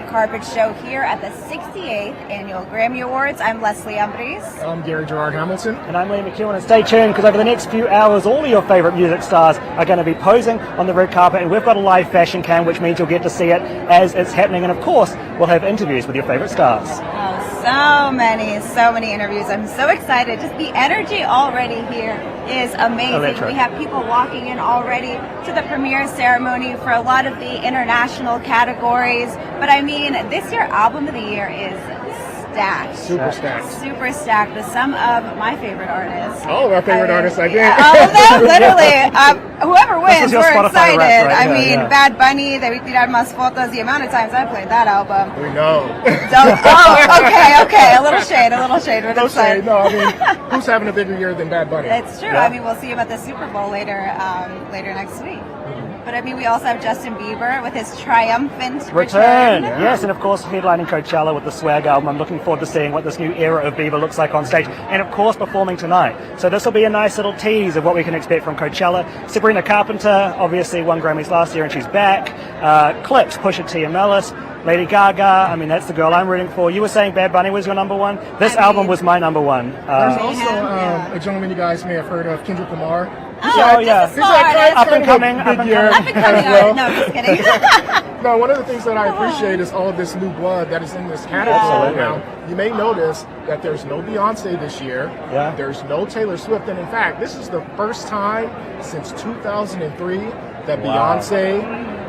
carpet show here at the 68th Annual Grammy Awards. I'm Leslie Ambris. I'm Gary Gerard Hamilton. And I'm Lee McEwen. And stay tuned, because over the next few hours, all of your favorite music stars are going to be posing on the red carpet, and we've got a live fashion cam, which means you'll get to see it as it's happening. And of course, we'll have interviews with your favorite stars. Oh, so many interviews. I'm so excited. Just the energy already here is amazing. Electric. We have people walking in already to the premiere ceremony for a lot of the international categories. But I mean, this year album of the year is stacked. Super stacked. Super stacked with some of my favorite artists. Oh, my favorite artists, I think. All of them, literally. Whoever wins, we're Spotify excited. rap right I there, mean, yeah. Bad Bunny, Debí Tirar Más Fotos, the amount of times I played that album. We know. Okay, a little shade. But No it's fine. shade. No, I mean, who's having a bigger year than Bad Bunny? It's true. Yeah. I mean, we'll see him at the Super Bowl later next week. But I mean, we also have Justin Bieber with his triumphant return. Yes, and of course headlining Coachella with the Swag album. I'm looking forward to seeing what this new era of Bieber looks like on stage, and of course performing tonight. So this will be a nice little tease of what we can expect from Coachella. Sabrina Carpenter obviously won Grammys last year and she's back. Clips, Pusha T and Mellis. Lady Gaga, I mean, that's the girl I'm rooting for. You were saying Bad Bunny was your number one. This album was my number one. There's also a gentleman you guys may have heard of, Kendrick Lamar. Oh, yeah. He's a Up and coming. Big year Up and coming. as well. No, just kidding. No, one of the things that I appreciate is all of this new blood that is in this category. Absolutely. Now, you may notice that there's no Beyonce this year. Yeah. There's no Taylor Swift. And in fact, this is the first time since 2003 that Beyonce,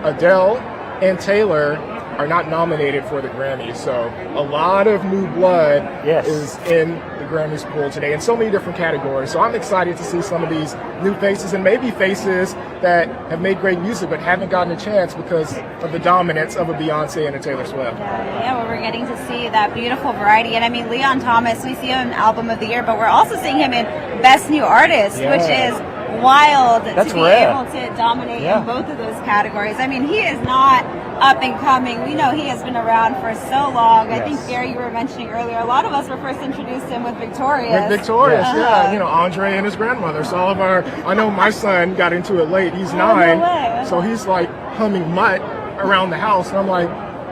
Adele, and Taylor are not nominated for the Grammys. So a lot of new blood is in the Grammys pool today in so many different categories. So I'm excited to see some of these new faces, and maybe faces that have made great music but haven't gotten a chance because of the dominance of a Beyonce and a Taylor Swift. Yeah, well, we're getting to see that beautiful variety. And I mean, Leon Thomas, we see him in Album of the Year, but we're also seeing him in Best New Artist, which is wild to be able to dominate in both of those categories. I mean, he is not up and coming. We know he has been around for so long. I think, Gary, you were mentioning earlier, a lot of us were first introduced to him with Victorious. Yeah. You know, Andre and his grandmother. So all of I know my son got into it late. He's 9. So he's like humming Mutt around the house. And I'm like,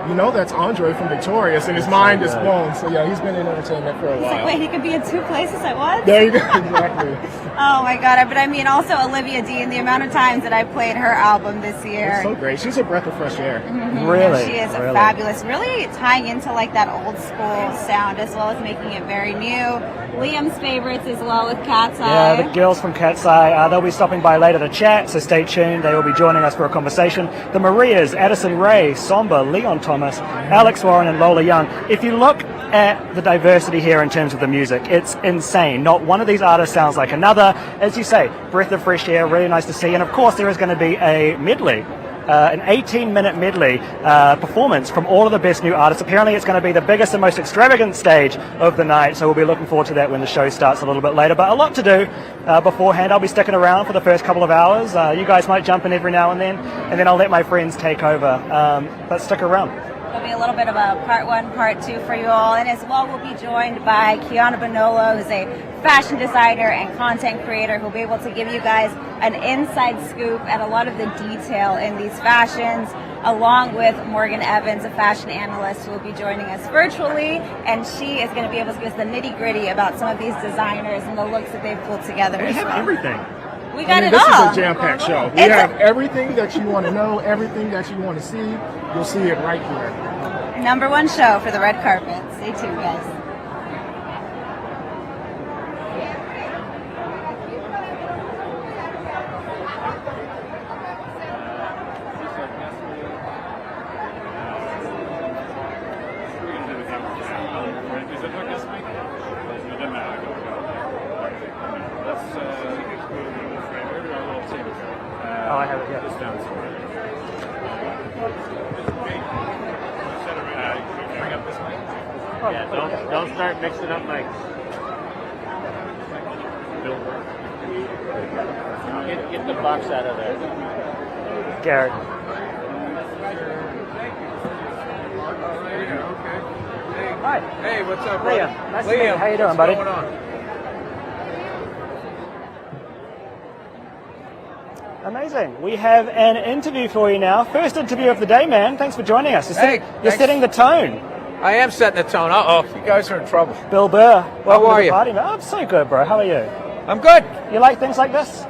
you know, that's Andre from Victorious, and his mind is blown. So yeah, he's been in entertainment for a while. He's like, wait, he could be in two places at once? There you go, exactly. Oh my God, but I mean also Olivia Dean, the amount of times that I played her album this year. It's so great. She's a breath of fresh air. Really? She is fabulous. Really tying into like that old school sound as well as making it very new. Liam's favorites as well with Cat's Eye. Yeah, the girls from Cat's Eye, they'll be stopping by later to chat, so stay tuned. They will be joining us for a conversation. The Marias, Addison Rae, Somber, Leon Thomas, Alex Warren and Lola Young. If you look at the diversity here in terms of the music, it's insane. Not one of these artists sounds like another. As you say, breath of fresh air, really nice to see. And of course there is going to be a medley. An 18-minute medley performance from all of the best new artists. Apparently it's going to be the biggest and most extravagant stage of the night, so we'll be looking forward to that when the show starts a little bit later. But a lot to do beforehand. I'll be sticking around for the first couple of hours. You guys might jump in every now and then I'll let my friends take over. But stick around. There'll be a little bit of a part 1, part 2 for you all. And as well, we'll be joined by Kiana Bonolo, who's a fashion designer and content creator who'll be able to give you guys an inside scoop at a lot of the detail in these fashions, along with Morgan Evans, a fashion analyst who will be joining us virtually. And she is going to be able to give us the nitty-gritty about some of these designers and the looks that they've pulled together. We have everything. We got it this all. This is a jam-packed show. We have everything that you want to know, everything that you want to see. You'll see it right here. Number 1 show for the red carpet. Stay tuned, guys. Oh, I have it, yeah. Bring up this mic. Yeah, don't start mixing up mics. Get the box out of there. Garrett. Hi. Hey, what's up, brother? Liam. Nice to meet you. How you doing, buddy? What's going on? Amazing. We have an interview for you now. First interview of the day, man. Thanks for joining us. You're setting the tone. I am setting the tone. Uh-oh, you guys are in trouble. Bill Burr, welcome are to the you? party, man. I'm so good, bro. How are you? I'm good. You like things like this?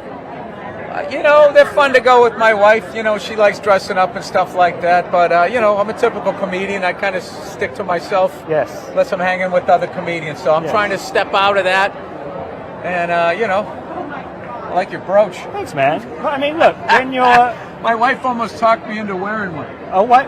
You know, they're fun to go with my wife. You know, she likes dressing up and stuff like that. But, you know, I'm a typical comedian. I kind of stick to myself. Yes. Unless I'm hanging with other comedians. So I'm trying to step out of that. And, you know, I like your brooch. Thanks, man. Well, I mean, look, when you're... My wife almost talked me into wearing one. Oh, why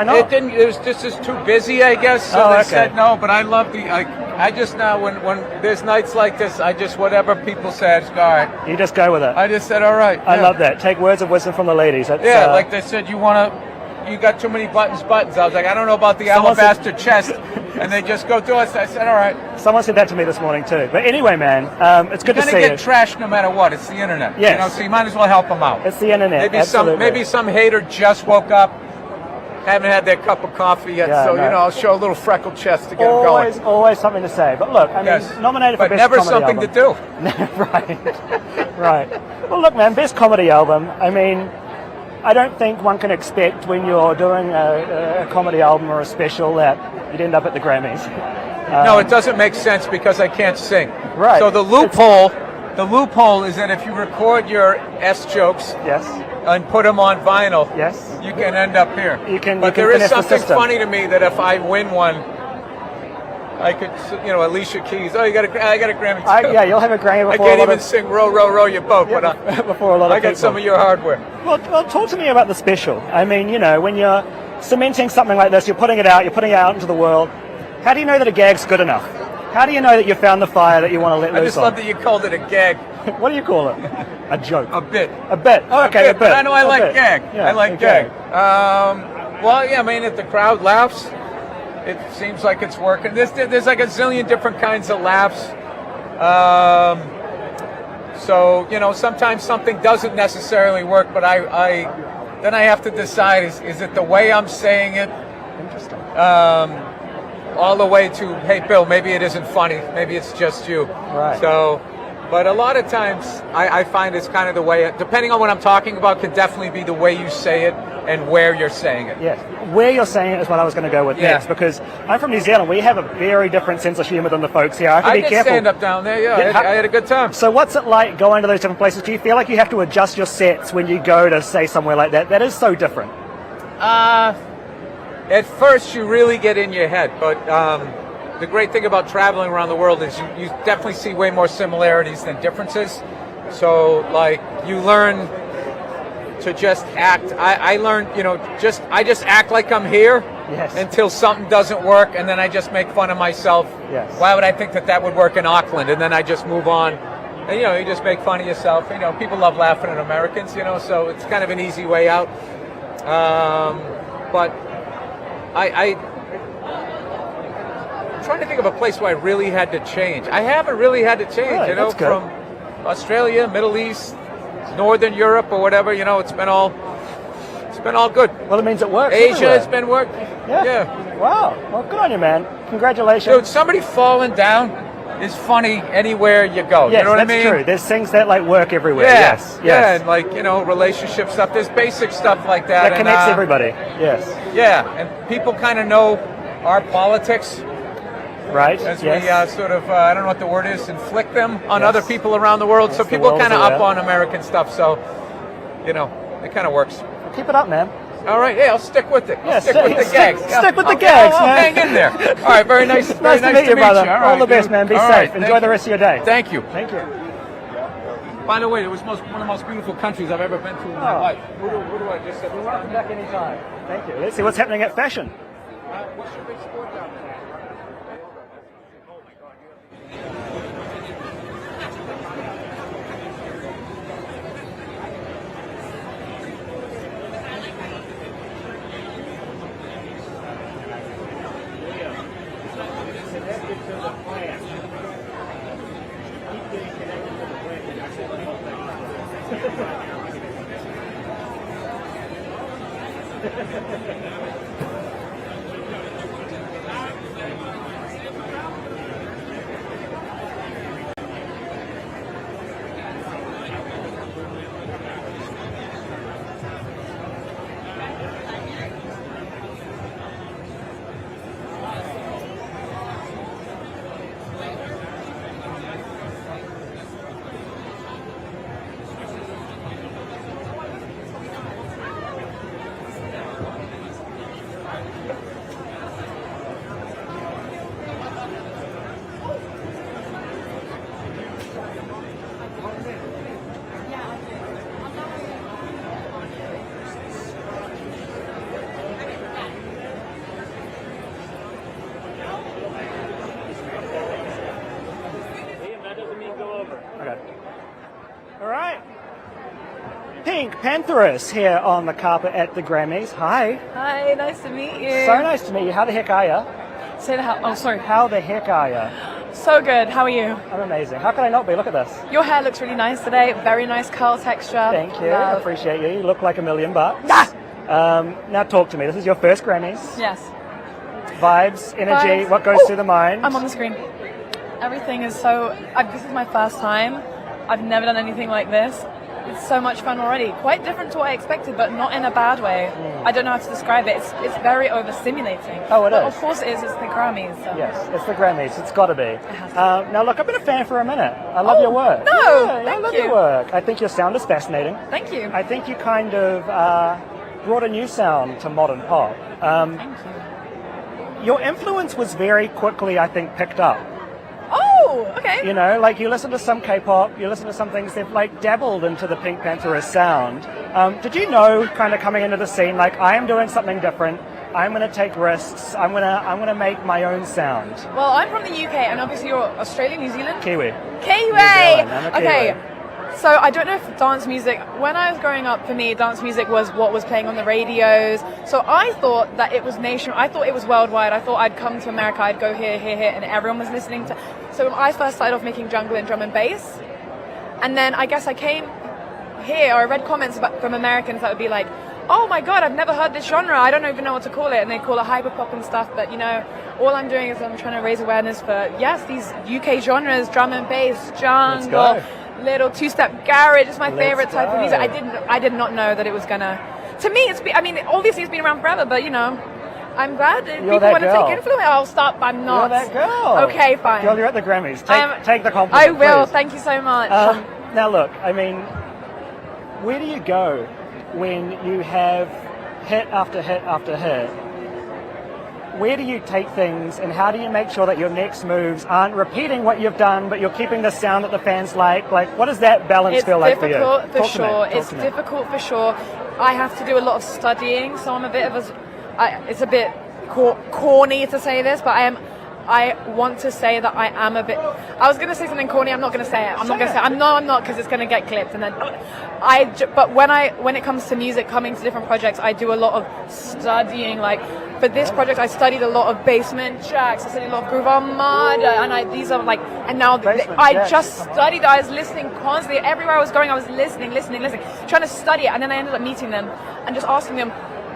not? It didn't. It was just too busy, I guess. So they said no. But I love the. I just now when there's nights like this, I just whatever people say, I just go, all right. You just go with it. I just said all right. I love that. Take words of wisdom from the ladies. That's, like they said, you got too many buttons. I was like, I don't know about the alabaster chest, and they just go through us. I said, all right. Someone said that to me this morning too. But anyway, man, it's good to see you. You're gonna get trashed no matter what. It's the internet. Yes. You know, so you might as well help them out. It's the internet. Maybe some hater just woke up, haven't had their cup of coffee yet, you know, I'll show a little freckled chest to get them going. Always something to say. But look, I mean, nominated for but best never comedy something album. to do. Right. Well, look, man, best comedy album. I mean, I don't think one can expect when you're doing a comedy album or a special that you'd end up at the Grammys. No, it doesn't make sense because I can't sing. Right. So the loophole is that if you record your S jokes and put them on vinyl, you can end up here. But there is something funny to me that if I win one, I could, you know, Alicia Keys. Oh, I got a Grammy too. Yeah, you'll have a Grammy before. I can't even sing "Row, Row, Row Your Boat," but before a lot of I got some of your hardware. Well, talk to me about the special. I mean, you know, when you're cementing something like this, you're putting it out into the world. How do you know that a gag's good enough? How do you know that you found the fire that you want to let loose on? I just love that you called it a gag. What do you call it? A joke. A bit. A bit. Oh, okay, a bit. But I know I like gag. Yeah, I like gag. Well, yeah, I mean, if the crowd laughs, it seems like it's working. There's like a zillion different kinds of laughs. So, you know, sometimes something doesn't necessarily work, but then I have to decide, is it the way I'm saying it? Interesting. All the way to, hey, Bill, maybe it isn't funny. Maybe it's just you. Right. So, but a lot of times I find it's kind of the way, depending on what I'm talking about, can definitely be the way you say it and where you're saying it. Yes. Where you're saying it is what I was going to go with next, because I'm from New Zealand. We have a very different sense of humour than the folks here. I did stand up down there, I had a good time. So what's it like going to those different places? Do you feel like you have to adjust your sets when you go to say somewhere like that? That is so different. At first, you really get in your head, but the great thing about traveling around the world is you definitely see way more similarities than differences. So, like, you learn to just act. I learned, you know, I just act like I'm here until something doesn't work, and then I just make fun of myself. Yes. Why would I think that would work in Auckland? And then I just move on. And, you know, you just make fun of yourself. You know, people love laughing at Americans, you know, so it's kind of an easy way out. But I'm trying to think of a place where I really had to change. I haven't really had to change, you know, from Australia, Middle East, Northern Europe, or whatever. You know, it's been all good. Well, it means it works. Asia has been working. Yeah. Wow. Well, good on you, man. Congratulations. Dude, somebody falling down is funny anywhere you go. Yes, you know what I mean? That's true. There's things that like work everywhere. Yeah. Yes. Yeah, and like, you know, relationship stuff. There's basic stuff like that. That connects everybody. Yes. Yeah, and people kind of know our politics. Right. As we sort of, I don't know what the word is, inflict them on other people around the world. So people kind of up on American stuff. So, you know, it kind of works. Well, keep it up, man. All right, I'll stick with it. Yeah, stick with the gags. Stick with the gags, I'll man. hang in there. All right, very nice. Nice to meet you, brother. All the best, dude. man. Be All safe. right, Enjoy the rest of your day. Thank you. Thank you. By the way, it was one of the most beautiful countries I've ever been to in my life. Who do I just say? You're welcome back anytime. Thank you. Let's see what's happening at Fashion. What's your big sport down there? Pantheress here on the carpet at the Grammys. Hi. Hi, nice to meet you. So nice to meet you. How the heck are you? Say the hell. Oh, sorry. How the heck are you? So good. How are you? I'm amazing. How can I not be? Look at this. Your hair looks really nice today. Very nice curl texture. Thank you. I Love. appreciate you. You look like $1 million. Ah! Now talk to me. This is your first Grammys. Yes. Vibes, energy, Vibes. what goes Oh, through the mind? I'm on the screen. Everything is so. This is my first time. I've never done anything like this. It's so much fun already. Quite different to what I expected, but not in a bad way. I don't know how to describe it. It's very overstimulating. Oh, it but is. Of course it is. It's the Grammys. So. Yes, it's the Grammys. It's got to be. has Now, look, I've been a fan for a minute. I love your work. no, Yeah, I thank love you. your work. I think your sound is fascinating. Thank you. I think you kind of brought a new sound to modern pop. Thank you. Your influence was very quickly, I think, picked up. Oh, okay. You know, like you listen to some K-pop, you listen to some things, they've like dabbled into the Pink Pantheress sound. Did you know, kind of coming into the scene, like I am doing something different, I'm going to take risks, I'm going to make my own sound? Well, I'm from the UK, and obviously you're Australian, New Zealand. Kiwi. Kiwi! Zealand, I'm a Kiwi. Okay, so I don't know if dance music, when I was growing up, for me, dance music was what was playing on the radios. So I thought that it was I thought it was worldwide. I thought I'd come to America, I'd go here, and everyone was listening to. So when I first started off making jungle and drum and bass, and then I guess I came here, or I read comments from Americans that would be like, oh my god, I've never heard this genre, I don't even know what to call it, and they call it hyperpop and stuff, but you know, all I'm doing is I'm trying to raise awareness for, yes, these UK genres, drum and bass, jungle, little two-step garage is my favorite type of music. I did not know that it was gonna, to me, obviously it's been around forever, but you know, I'm glad that people want to take influence. I'll stop, I'm not. You're that girl. Okay, fine. Girl, you're at the Grammys. Take the compliment, I will, please. thank you so much. Now look, I mean, where do you go when you have hit after hit after hit? Where do you take things, and how do you make sure that your next moves aren't repeating what you've done, but you're keeping the sound that the fans like? Like, what does that balance feel like for you? It's difficult for sure. I have to do a lot of studying, so I'm a bit of it's a bit corny to say this, but I want to say that I am a bit. I was going to say something corny. I'm not going to say it. I'm not going to say it. I'm not, because it's going to get clipped. And then But when it comes to music, coming to different projects, I do a lot of studying. Like for this project, I studied a lot of Basement Jaxx. I studied a lot of Groove Armada, and these are like. And now I just studied. I was listening constantly. Everywhere I was going, I was listening, trying to study it. And then I ended up meeting them and just asking them.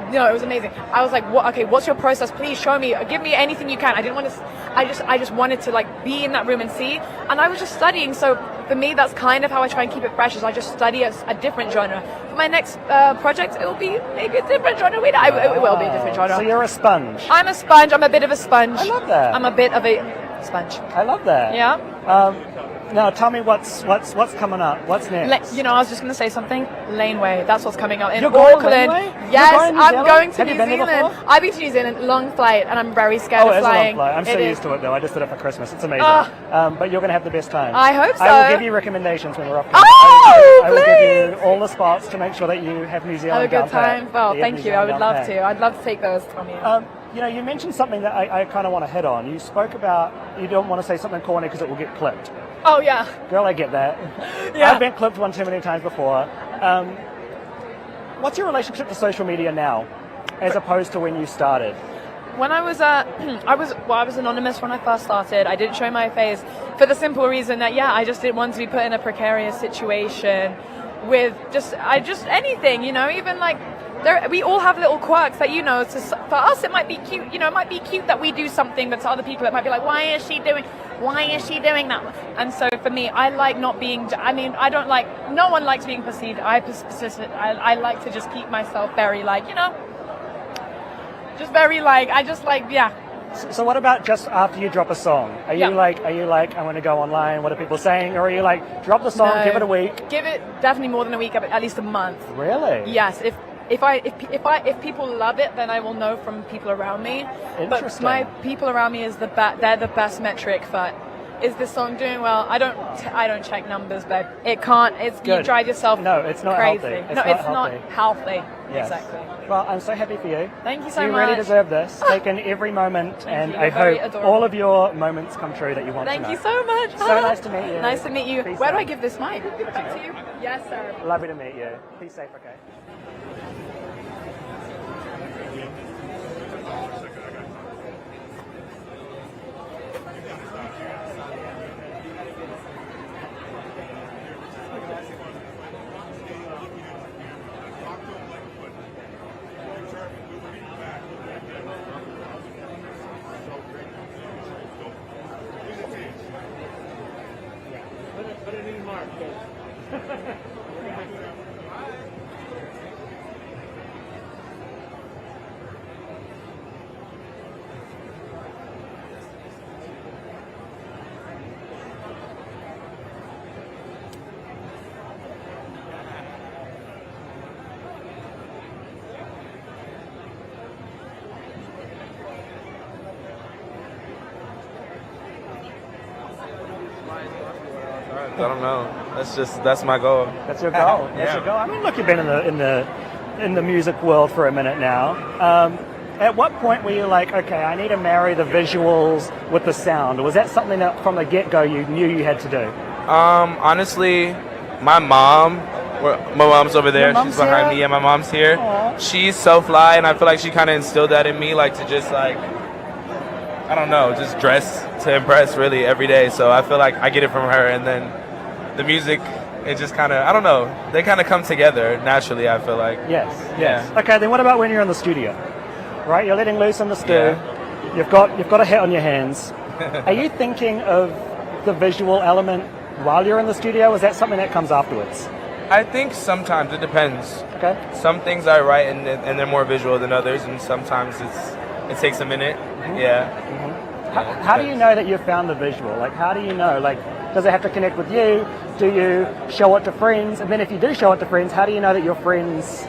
You know, it was amazing. I was like, what's your process? Please show me. Give me anything you can. I didn't want to. I just wanted to like be in that room and see. And I was just studying. So for me, that's kind of how I try and keep it fresh. Is I just study a different genre. For my next project, it will be maybe a different genre. It will be a different genre. So you're a sponge. I'm a sponge. I'm a bit of a sponge. I love that. I'm a bit of a sponge. I love that. Yeah. Now tell me what's coming up. What's next? I was just going to say something. Laneway. That's what's coming up in You're going Auckland. Laneway? Yes, You're going to I'm going to Have New you been there Zealand. before? I've been to New Zealand. Long flight, and I'm very scared Oh, of it is a long flying. flight. I'm so It is. used to it though. I just did it for Christmas. It's amazing. But you're going to have the best time. I hope so. I will give you recommendations when we're off. Oh, I will give you all the spots to make sure that you have New Zealand. Have a good time. pat. Well, You have thank New you. I would Zealand love pat. to. I'd love to take those from you. You know, you mentioned something that I kind of want to hit on. You spoke about you don't want to say something corny because it will get clipped. Oh yeah. Girl, I get that. Yeah. I've been clipped one too many times before. What's your relationship to social media now, as opposed to when you started? When I was I was anonymous when I first started. I didn't show my face for the simple reason that I just didn't want to be put in a precarious situation with just anything, you know, even like we all have little quirks that, you know, for us it might be cute, you know, it might be cute that we do something, but to other people it might be like, why is she doing that? And so for me, I like not being, I don't like, no one likes being perceived. I like to just keep myself very like, you know, just very like, So what about just after you drop a song? Are you like, I'm going to go online, what are people saying? Or are you like, drop the song, give it a week? Give it definitely more than a week, at least a month. Really? Yes. If people love it, then I will know from people around me. Interesting. But my people around me they're the best metric for is this song doing well? I don't check numbers, babe. It can't. It's you Good. drive yourself. No, it's not crazy. healthy. It's no, not it's healthy. not healthy. Yes. Exactly. Well, I'm so happy for you. Thank you so you much. really deserve this. Take in every moment, and you. I You're very hope adorable. all of your moments come true that you want Thank to know. you so much. So nice to meet you. Nice to meet you. Peace Where do out. I give this mic? To you? Yes, sir. Lovely to meet you. Be safe, okay? Put a new mark. I don't know. That's my goal. That's your goal. That's your goal. I mean, look, you've been in the music world for a minute now. At what point were you like, okay, I need to marry the visuals with the sound? Or was that something that from the get-go you knew you had to do? Honestly, my mom's over there. Your mom's She's behind here? me, and my mom's here. Aw. She's so fly, and I feel like she kind of instilled that in me, like to just like, I don't know, just dress to impress really every day. So I feel like I get it from her, and then the music, it just kind of, I don't know, they kind of come together naturally, I feel like. Yes. Yeah. Okay, then what about when you're in the studio? Right, you're letting loose in the stew. Yeah. You've got a hat on your hands. Are you thinking of the visual element while you're in the studio? Or is that something that comes afterwards? I think sometimes it depends. Okay. Some things I write and they're more visual than others, and sometimes it takes a minute. Mm-hmm. Yeah. How do you know that you've found the visual? Like, how do you know? Like, does it have to connect with you? Do you show it to friends? And then if you do show it to friends, how do you know that your friends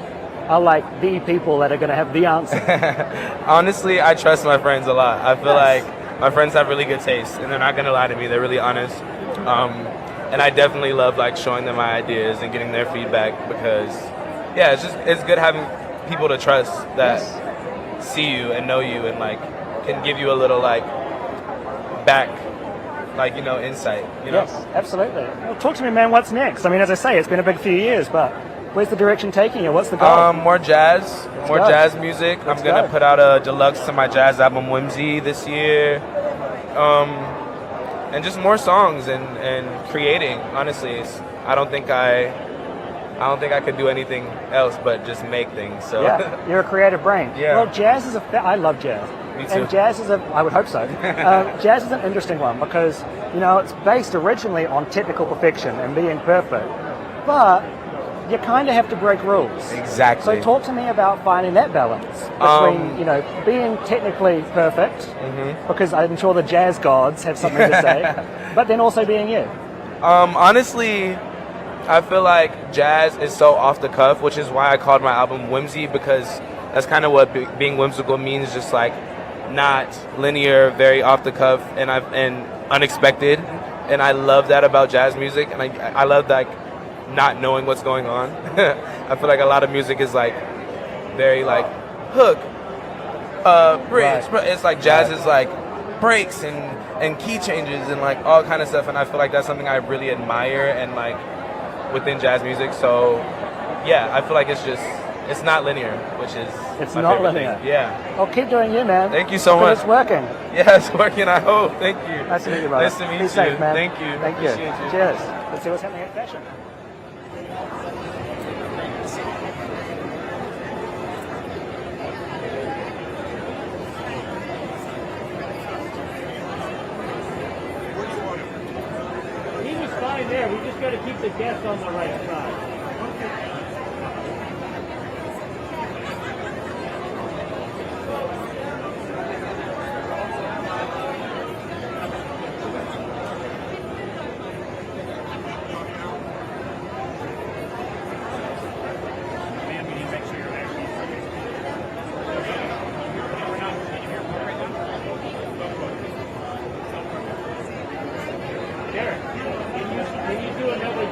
are like the people that are going to have the answer? Honestly, I trust my friends a lot. I feel like my friends have really good taste, and they're not going to lie to me. They're really honest. And I definitely love like showing them my ideas and getting their feedback because, yeah, it's good having people to trust that see you and know you and like can give you a little like back, like, you know, insight. You know? Yes, absolutely. Well, talk to me, man. What's next? I mean, as I say, it's been a big few years, but where's the direction taking you? What's the goal? More jazz, more go. jazz music. Let's I'm gonna go. put out a deluxe to my jazz album Whimsy this year, and just more songs and creating. Honestly, I don't think I could do anything else but just make things. So Yeah, you're a creative brain. Yeah. Well, jazz is I love jazz. Me too. And jazz is I would hope so. Jazz is an interesting one because, you know, it's based originally on technical perfection and being perfect. But you kind of have to break rules. Exactly. So talk to me about finding that balance between, you know, being technically perfect, because I'm sure the jazz gods have something to say, but then also being you. Honestly, I feel like jazz is so off the cuff, which is why I called my album Whimsy, because that's kind of what being whimsical means, just like not linear, very off the cuff and unexpected. And I love that about jazz music, and I love like not knowing what's going on. I feel like a lot of music is like very like hook, bridge. Right. It's like jazz is like breaks and key changes and like all kind of stuff, and I feel like that's something I really admire and like within jazz music. So yeah, I feel like it's not linear, which is It's my not favorite linear. thing. Yeah. Well, keep doing you, man. Thank you so Because much. it's working. Yeah, it's working, I hope. Thank you. Nice to meet you, brother. Nice to meet Be you. safe, man. Thank you. Thank you. Appreciate you. Cheers. Let's see what's happening at fashion. He was fine there. We just got to keep the guests on the right side.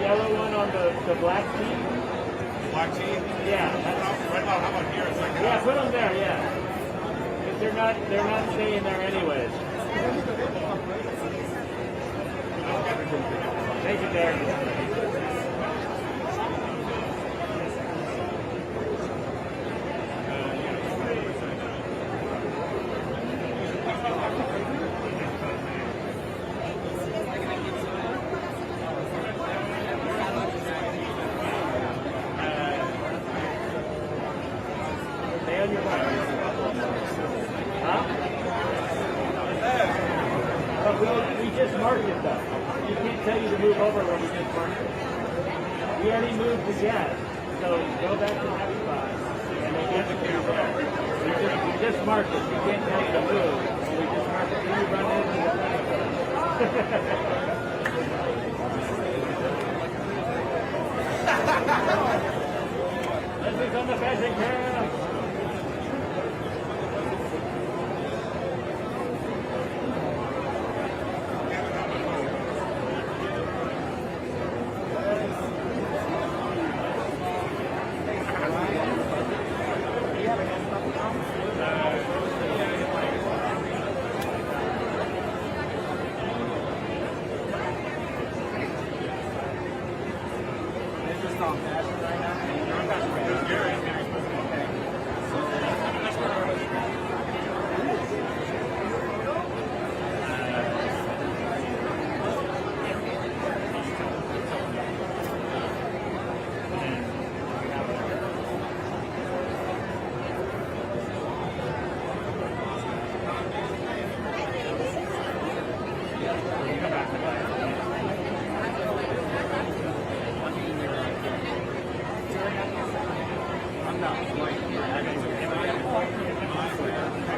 yellow one on the black tee. Black tea? Yeah. Right now, how about here? It's like Yeah, put them there, yeah. Because they're not staying there anyways. Take it there. Stay on your right. Huh? But we just marked it though. You can't tell you to move over when we just marked it. We already moved the jazz. So go back to that spot and then get the camera. We just marked it. We can't tell you to move. We just marked it. Then you run into the Let's become the fashion camera.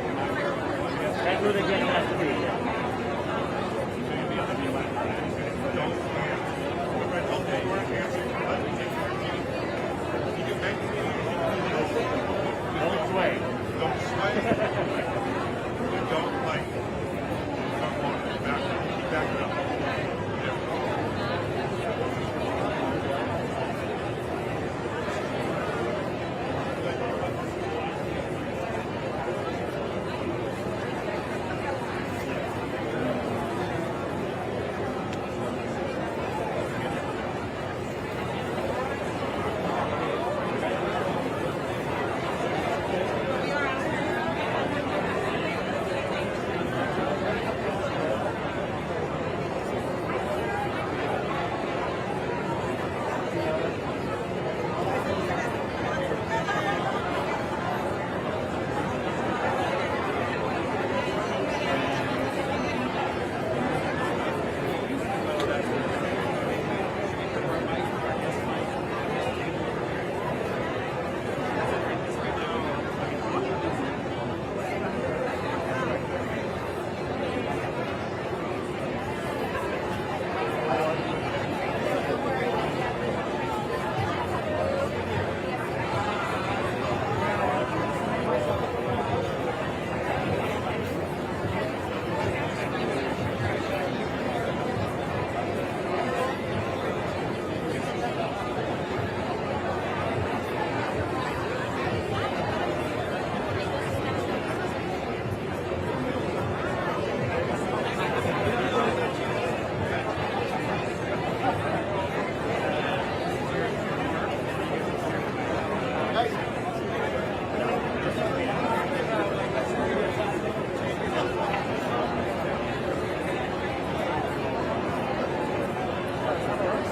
That's where the game has to be. Don't sway. Don't sway. Don't like. Don't want it. Back it up.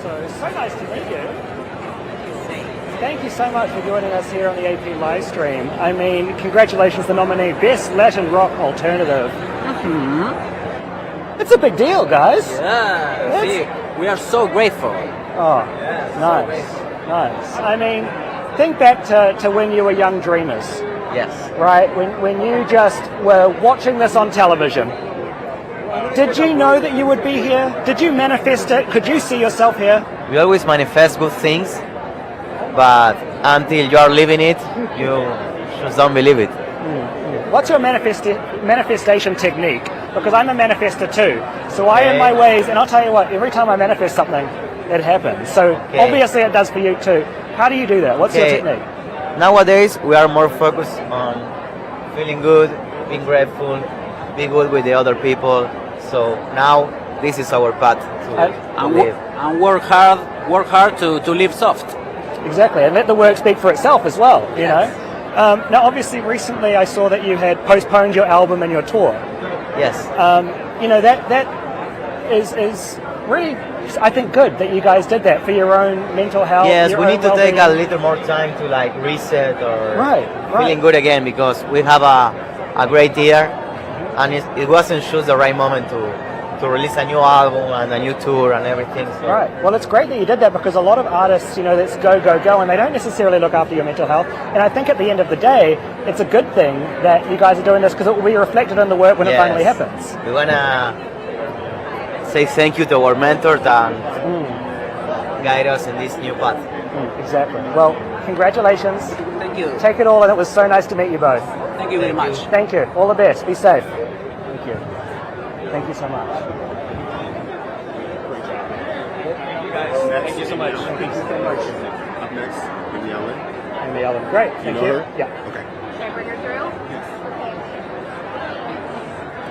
So nice to meet you. Thank you so much for joining us here on the AP live stream. I mean, congratulations, the nominee, Best Latin Rock Alternative. It's a big deal, guys. Yeah, see, we are so grateful. Oh, Yeah, nice, nice. I mean, think back to when you were young dreamers, Yes. right? When you just were watching this on television. Did you know that you would be here? Did you manifest it? Could you see yourself here? We always manifest good things, but until you are living it, you just don't believe it. What's your manifestation technique? Because I'm a manifester too. So I, in my ways, and I'll tell you what, every time I manifest something, it happens. So Okay. obviously it does for you too. How do you do that? What's your Okay. technique? Nowadays, we are more focused on feeling good, being grateful, be good with the other people. So now, this is our path to live. And work hard to live soft. Exactly, and let the work speak for itself as well, you know. Now, obviously, recently I saw that you had postponed your album and your tour. Yes. You know, that is really, I think, good that you guys did that for your own mental health. Yes, your we own need to take a well-being. little more time to like reset or Right. feeling good again, because we have a great year, and it wasn't just the right moment to release a new album and a new tour and everything. So. Right. Well, it's great that you did that, because a lot of artists, you know, that's go, go, go, and they don't necessarily look after your mental health. And I think at the end of the day, it's a good thing that you guys are doing this, because it will be reflected in the work when it finally happens. We wanna say thank you to our mentors and guide us in this new path. Exactly. Well, congratulations. Thank you. Take it all, and it was so nice to meet you both. Thank you very much. Thank you. All the best. Be safe. Thank you. Thank you so much. Thank you so much. Thank you so much. Up next, Amy Ellen. Amy Ellen. Great. Thank know you. her? Yeah. Okay. Should I bring her through?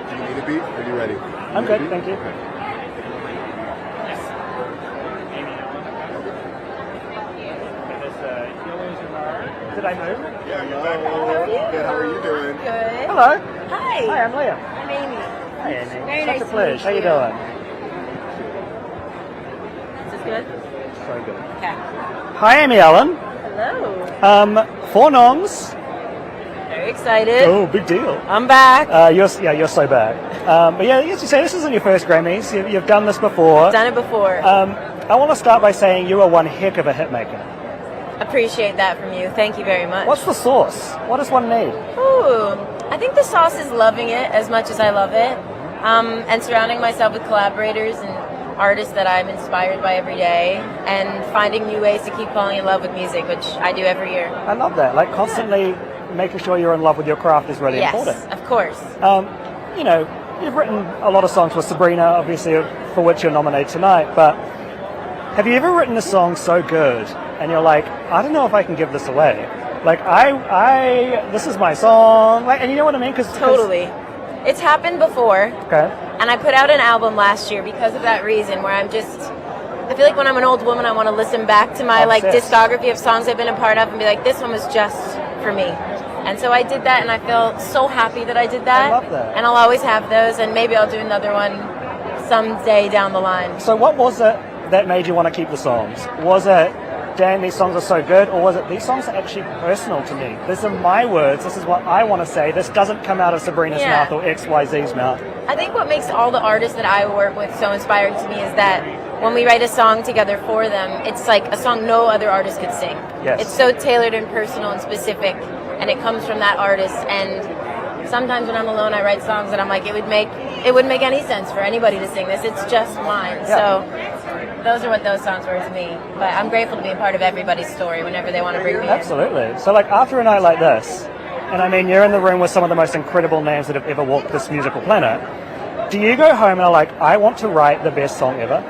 Do you need a beat? Or are you ready? I'm good. Thank you. Did I move? Yeah, hello. Good, how are you doing? Good. Hello. Hi. Hi, I'm Liam. I'm Amy. Hi, Amy. Very Such nice a to pleasure. meet How you you. doing? Is this good? So good. Okay. Hi, Amy Ellen. Hello. 4 noms. Very excited. Oh, big deal. I'm back. You're so bad. But yeah, as you say, this isn't your first Grammys. You've done this before. Done it before. I want to start by saying you are one heck of a hitmaker. Appreciate that from you. Thank you very much. What's the sauce? What does one need? Ooh, I think the sauce is loving it as much as I love it, and surrounding myself with collaborators and artists that I'm inspired by every day, and finding new ways to keep falling in love with music, which I do every year. I love that. Like constantly making sure you're in love with your craft is really important. Yes, of course. You know, you've written a lot of songs for Sabrina, obviously, for which you're nominated tonight, but have you ever written a song so good and you're like, I don't know if I can give this away? Like, this is my song, like, and you know what I mean? Totally. It's happened before. Okay. And I put out an album last year because of that reason, where I feel like when I'm an old woman, I want to listen back to my Obsessed. discography of songs I've been a part of and be like, this one was just for me. And so I did that, and I feel so happy that I did that. I love that. And I'll always have those, and maybe I'll do another one someday down the line. So what was it that made you want to keep the songs? Was it, damn, these songs are so good, or was it, these songs are actually personal to me? These are my words, this is what I want to say, this doesn't come out of Sabrina's Yeah. mouth or XYZ's mouth. I think what makes all the artists that I work with so inspiring to me is that when we write a song together for them, it's like a song no other artist could sing. Yes. It's so tailored and personal and specific, and it comes from that artist. And sometimes when I'm alone, I write songs that I'm like, it wouldn't make any sense for anybody to sing this. It's just mine. Yeah. So those are what those songs were to me. But I'm grateful to be a part of everybody's story whenever they want to bring me in. Absolutely. So like after a night like this, and I mean you're in the room with some of the most incredible names that have ever walked this musical planet, do you go home and are like, I want to write the best song ever?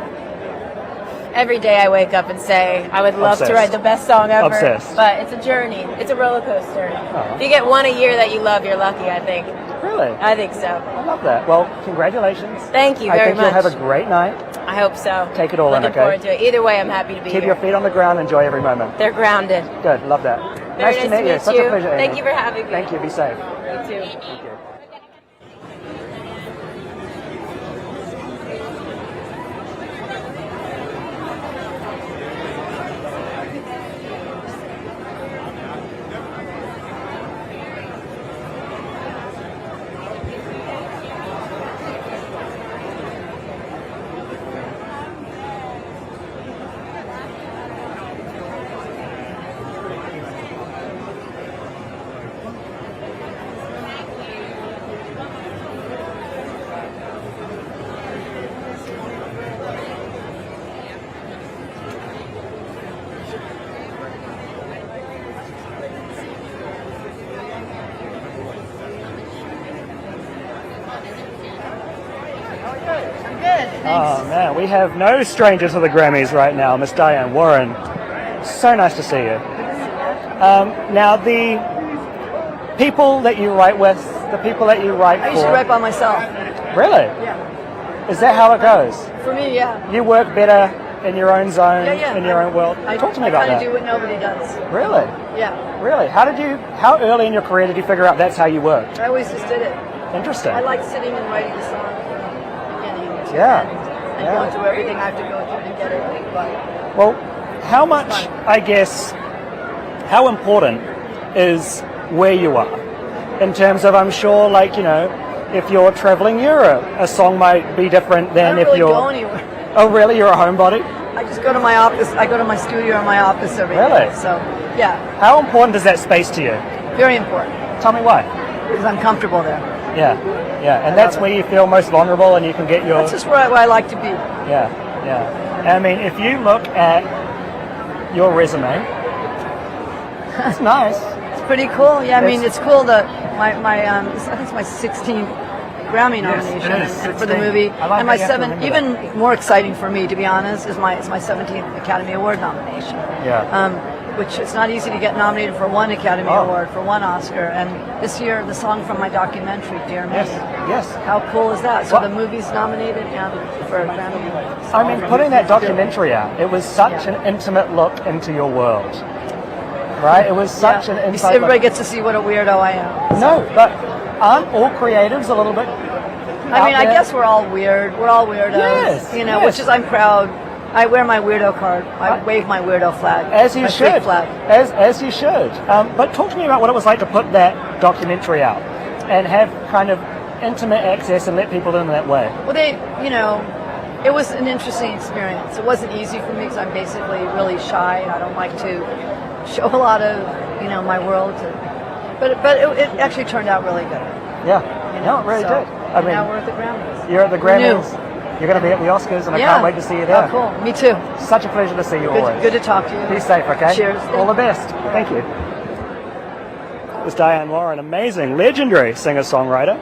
Every day I wake up and say, I would love Obsessed. to write the best song ever. Obsessed. But it's a journey. It's a roller coaster. Oh. If you get one a year that you love, you're lucky, I think. Really? I think so. I love that. Well, congratulations. Thank you I very think much. you'll have a great night. I hope so. Take it all in, Looking okay? forward to it. Either way, I'm happy to be Keep here. your feet on the ground, enjoy every moment. They're grounded. Good, love that. Very nice to meet you. Such a pleasure, Amy. Thank you for having me. Thank you, be safe. You too. Thank you. I'm good. Thanks. Oh man, we have no stranger to the Grammys right now, Miss Diane Warren. So nice to see you. Now the people that you write with, the people that you write I for. used to write by myself. Really? Yeah. Is that how it goes? For me, yeah. You work better in your own zone, Yeah. in your own world. Talk to me about I that. kind of do what nobody does. Really? Yeah. Really? How early in your career did you figure out that's how you worked? I always just did it. Interesting. I like sitting and writing the song from beginning to Yeah. end and Yeah. going through everything I have to go through to get it. But Well, how much, I guess, how important is where you are? In terms of, I'm sure, like, you know, if you're traveling Europe, a song might be different I than don't if really you're... go anywhere. Oh, really? You're a homebody? I just go to my office. I go to my studio or my office every day. Really? So, yeah, How important is that space to you? very important Tell me why. because I'm comfortable there. Yeah, yeah. And that's where you feel most vulnerable and you can get your... That's just where I like to be. Yeah, yeah. I mean, if you look at your resume, it's nice. It's pretty cool. Yeah, I mean, It's- it's cool that I think it's my 16th Grammy nomination it is, for the 16. movie, I like and my that you have to seven. remember Even more exciting for me, to be honest, is my 17th Academy Award nomination. Yeah. Which it's not easy to get nominated for one Academy Oh. Award, for one Oscar, and this year the song from my documentary, Dear Me. Yes, yes. How cool is that? So Well- the movie's nominated and for a Grammy. I mean, putting that documentary out, it was such an intimate look into your world, right? It was such an insight. Everybody gets to see what a weirdo I am. No, but aren't all creatives a little bit? I mean, out I there? guess we're all weird. We're all weirdos. Yes, You know, yes. which is I'm proud. I wear my weirdo card. I wave my weirdo flag. As you my freak should. flag. As you should. But talk to me about what it was like to put that documentary out and have kind of intimate access and let people in that way. Well, it was an interesting experience. It wasn't easy for me because I'm basically really shy and I don't like to show a lot of, my world. But it actually turned out really good. Yeah. No, it really So, did. I and mean, now we're at the Grammys. you're at the Who knew? Grammys. You're going to be at the Oscars, and I Yeah. can't wait to see you there. Oh, cool. Me too. Such a pleasure to see you always. Good to talk to you. Be safe, okay? Cheers. All the best. Thank you. It was Diane Warren, amazing, legendary singer-songwriter.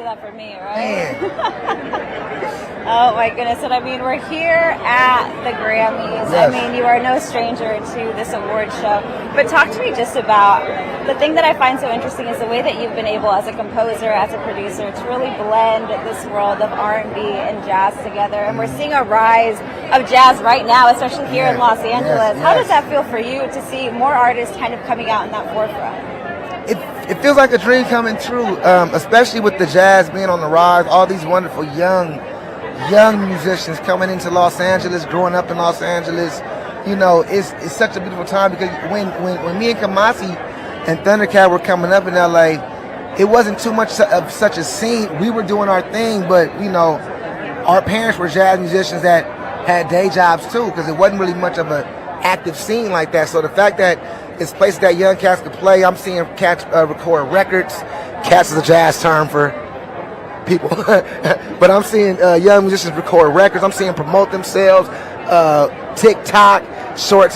do that for me, right? Oh my goodness. And I mean, we're here at the Grammys. Yes. I mean, you are no stranger to this award show. But talk to me just about the thing that I find so interesting is the way that you've been able, as a composer, as a producer, to really blend this world of R&B and jazz together. And we're seeing a rise of jazz right now, especially here in Los Angeles. How does that feel for you to see more artists kind of coming out in that forefront? It feels like a dream coming true, especially with the jazz being on the rise. All these wonderful young musicians coming into Los Angeles, growing up in Los Angeles. You know, it's such a beautiful time because when me and Kamasi and Thundercat were coming up in LA, it wasn't too much of such a scene. We were doing our thing, but you know, our parents were jazz musicians that had day jobs too, because it wasn't really much of an active scene like that. So the fact that it's places that young cats could play, I'm seeing cats record records. Cats is a jazz term for people, but I'm seeing young musicians record records. I'm seeing promote themselves, TikTok, short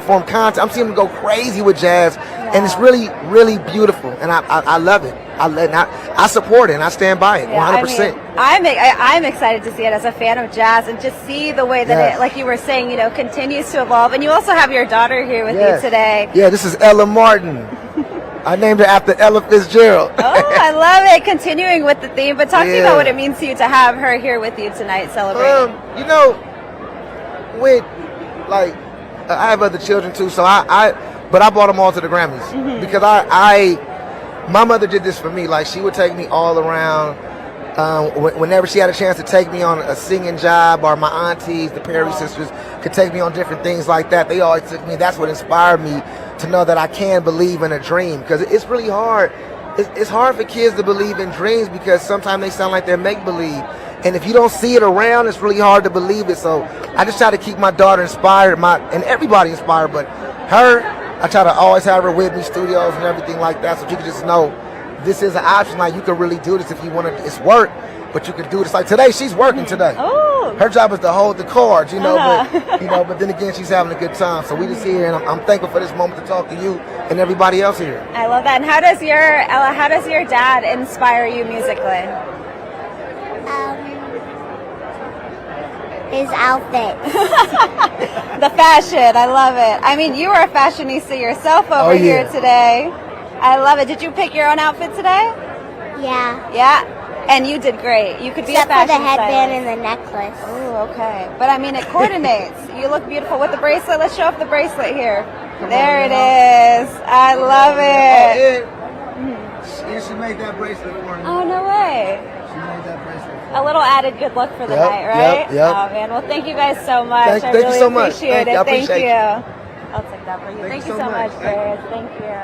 form content. I'm seeing them go crazy with jazz, and it's really, really beautiful, and I love it. I support it, and I stand by it 100%. I mean, I'm excited to see it as a fan of jazz and just see the way that it, like you were saying, you know, continues to evolve. And you also have your daughter here with you today. Yeah, this is Ella Martin. I named her after Ella Fitzgerald. Oh, I love it. Continuing with the theme, but talk to me about what it means to you to have her here with you tonight celebrating. You know, I have other children too, so but I brought them all to the Grammys because my mother did this for me. Like, she would take me all around. Whenever she had a chance to take me on a singing job, or my aunties, the Perry sisters, could take me on different things like that. They always took me. That's what inspired me to know that I can believe in a dream, because it's really hard. It's hard for kids to believe in dreams because sometimes they sound like they're make-believe. And if you don't see it around, it's really hard to believe it. So I just try to keep my daughter inspired, and everybody inspired, but her, I try to always have her with me, studios and everything like that, so she can just know this is an option. Like, you can really do this if you want to. It's work, but you can do this. Like today, she's working today. Oh. Her job is to hold the cards, you know. But then again, she's having a good time. So we just here, and I'm thankful for this moment to talk to you and everybody else here. I love that. And how does your dad inspire you musically? His outfit. The fashion, I love it. I mean, you are a fashionista yourself over here today. I love it. Did you pick your own outfit today? Yeah. Yeah? And you did great. You could be Except a fashion for the headband stylist. and the necklace. Oh, okay. But I mean, it coordinates. You look beautiful with the bracelet. Let's show off the bracelet here. There it is. I love it. She made that bracelet for me. Oh, no way. She made that bracelet. A little added good luck for the night, right? Yep. Oh, man. Well, thank you guys so much. Thank you so much. Appreciate it. I Thank appreciate you. you. I'll take that for you. Thank Thank you you so so much. much, Grace. Thank you.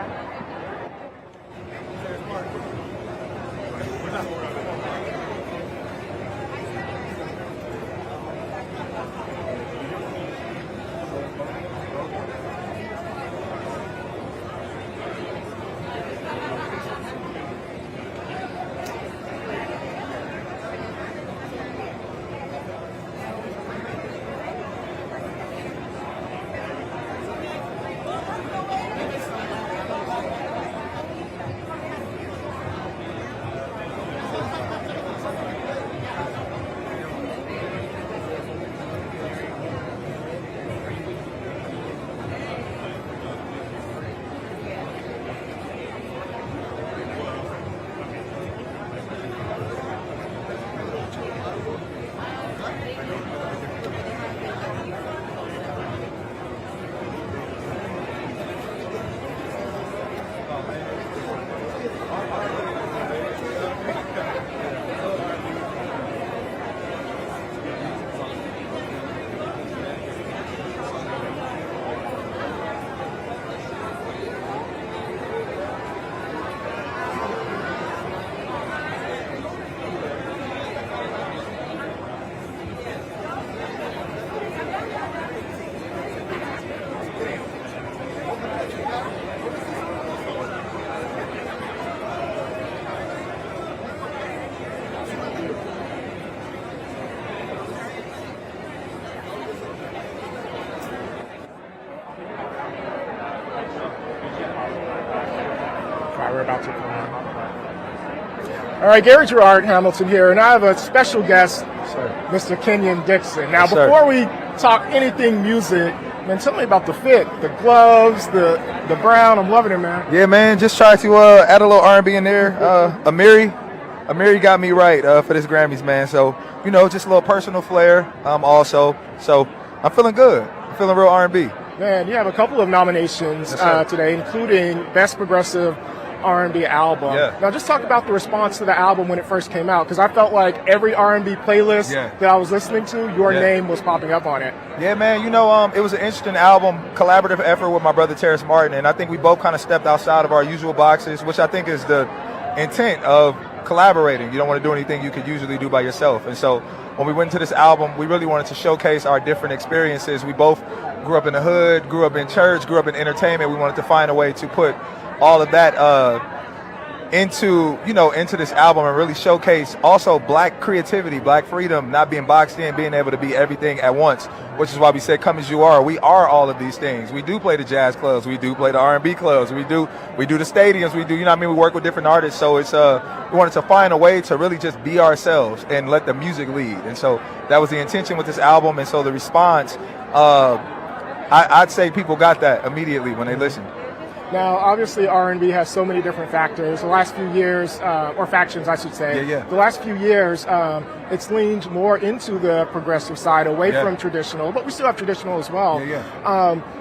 We're about to come on. All right, Gary Gerard Hamilton here, and I have a special guest, Mr. Kenyon Dixon. Now, before we talk anything music, man, tell me about the fit, the gloves, the brown. I'm loving it, man. Yeah, man, just try to add a little R&B in there. Amiri got me right for this Grammys, man. So, you know, just a little personal flair also. So I'm feeling good. I'm feeling real R&B. Man, you have a couple of nominations today, including Best Progressive R&B Album. Yeah. Now, just talk about the response to the album when it first came out, because I felt like every R&B playlist that I was listening to, your name was popping up on it. Yeah, man, you know, it was an interesting album, collaborative effort with my brother Terrence Martin, and I think we both kind of stepped outside of our usual boxes, which I think is the intent of collaborating. You don't want to do anything you could usually do by yourself. And so when we went into this album, we really wanted to showcase our different experiences. We both grew up in the hood, grew up in church, grew up in entertainment. We wanted to find a way to put all of that into this album and really showcase also black creativity, black freedom, not being boxed in, being able to be everything at once, which is why we said come as you are. We are all of these things. We do play the jazz clubs, we do play the R&B clubs, we do the stadiums, we do, you know what I mean, we work with different artists. So it's we wanted to find a way to really just be ourselves and let the music lead. And so that was the intention with this album. And so the response, I'd say people got that immediately when they listened. Now, obviously, R&B has so many different factors. The last few years, or factions, I should say. The last few years, it's leaned more into the progressive side, away from traditional, but we still have traditional as well.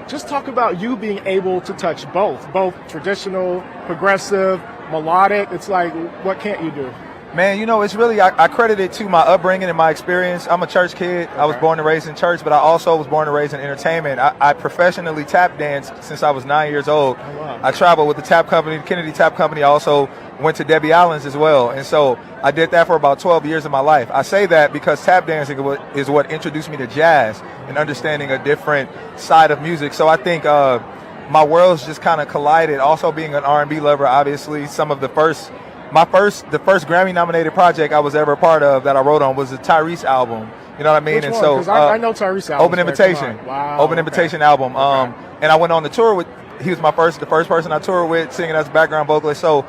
Just talk about you being able to touch both traditional, progressive, melodic. It's like, what can't you do? Man, you know, it's really, I credit it to my upbringing and my experience. I'm a church kid. I was born and raised in church, but I also was born and raised in entertainment. I professionally tap danced since I was 9 years old. I traveled with the tap company, the Kennedy Tap Company. I also went to Debbie Allen's as well. And so I did that for about 12 years of my life. I say that because tap dancing is what introduced me to jazz and understanding a different side of music. So I think my worlds just kind of collided. Also being an R&B lover, obviously, the first Grammy nominated project I was ever a part of that I wrote on was the Tyrese album. You know what I mean? Which and one? so 'Cause I know Tyrese album. Open Invitation. Wow. Open Invitation album. And I went on the tour with, he was the first person I toured with, singing as a background vocalist. So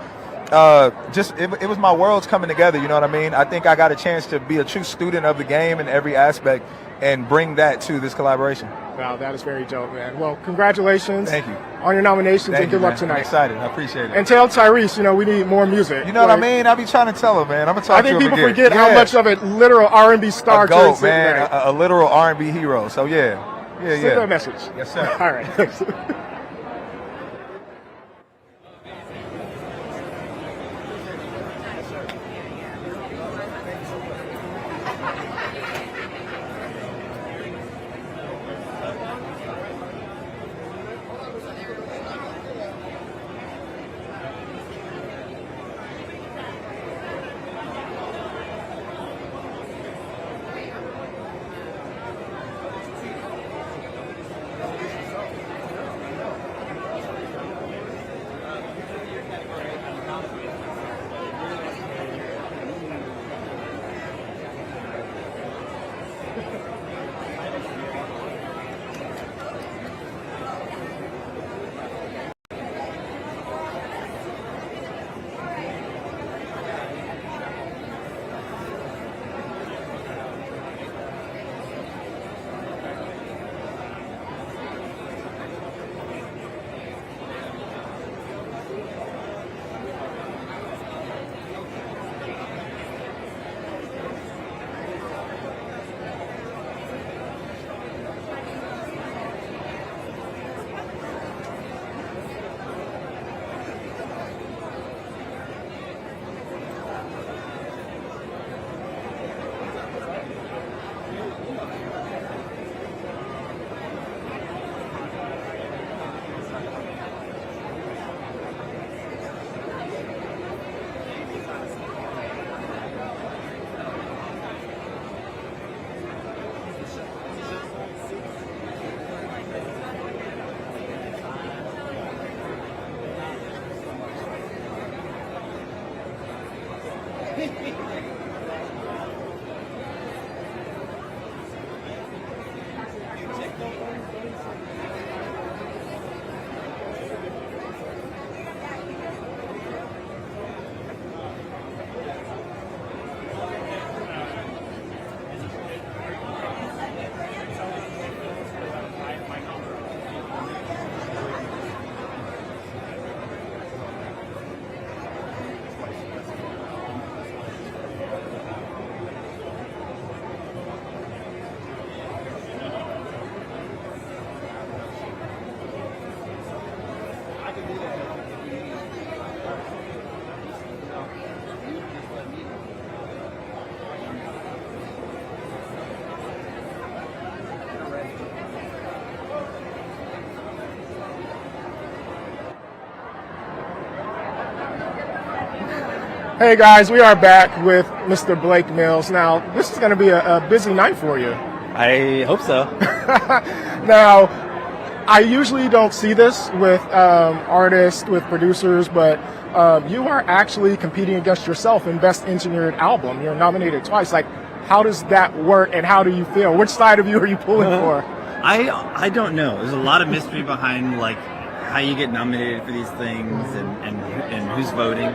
it was my worlds coming together, you know what I mean? I think I got a chance to be a true student of the game in every aspect and bring that to this collaboration. Wow, that is very dope, man. Well, congratulations. Thank you. On your nominations, and good luck man. tonight. I'm excited. I appreciate it. And tell Tyrese, you know, we need more music. You know what I mean? I be trying to tell him, man. I'm going to talk to him I think people again. forget how much of a literal R&B star a GOAT, Tyrese man. is. A literal R&B hero. So, yeah. Send that message. Yes, sir. All right. Hey guys, we are back with Mr. Blake Mills. Now, this is going to be a busy night for you. I hope so. Now, I usually don't see this with artists, with producers, but you are actually competing against yourself in Best Engineered Album. You're nominated twice. Like, how does that work, and how do you feel? Which side of you are you pulling for? I don't know. There's a lot of mystery behind like how you get nominated for these things and who's voting.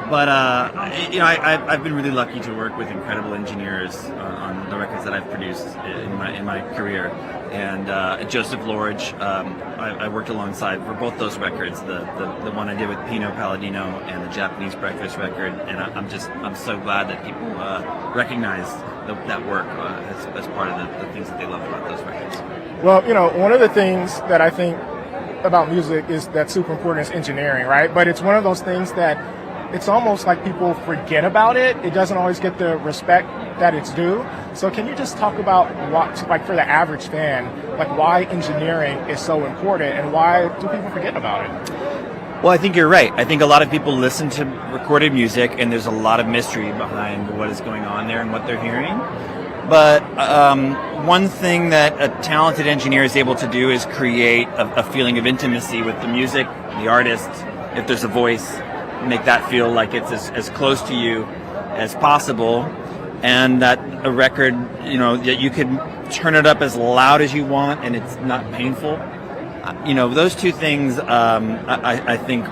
But I've been really lucky to work with incredible engineers on the records that I've produced in my career. And Joseph Lorge, I worked alongside for both those records, the one I did with Pino Palladino and the Japanese Breakfast record. And I'm so glad that people recognize that work as part of the things that they love about those records. Well, one of the things that I think about music is that's super important is engineering, right? But it's one of those things that it's almost like people forget about it. It doesn't always get the respect that it's due. So can you just talk about what, like for the average fan, like why engineering is so important and why do people forget about it? Well, I think you're right. I think a lot of people listen to recorded music and there's a lot of mystery behind what is going on there and what they're hearing. But one thing that a talented engineer is able to do is create a feeling of intimacy with the music, the artist, if there's a voice, make that feel like it's as close to you as possible, and that a record, that you can turn it up as loud as you want and it's not painful. Those two things I think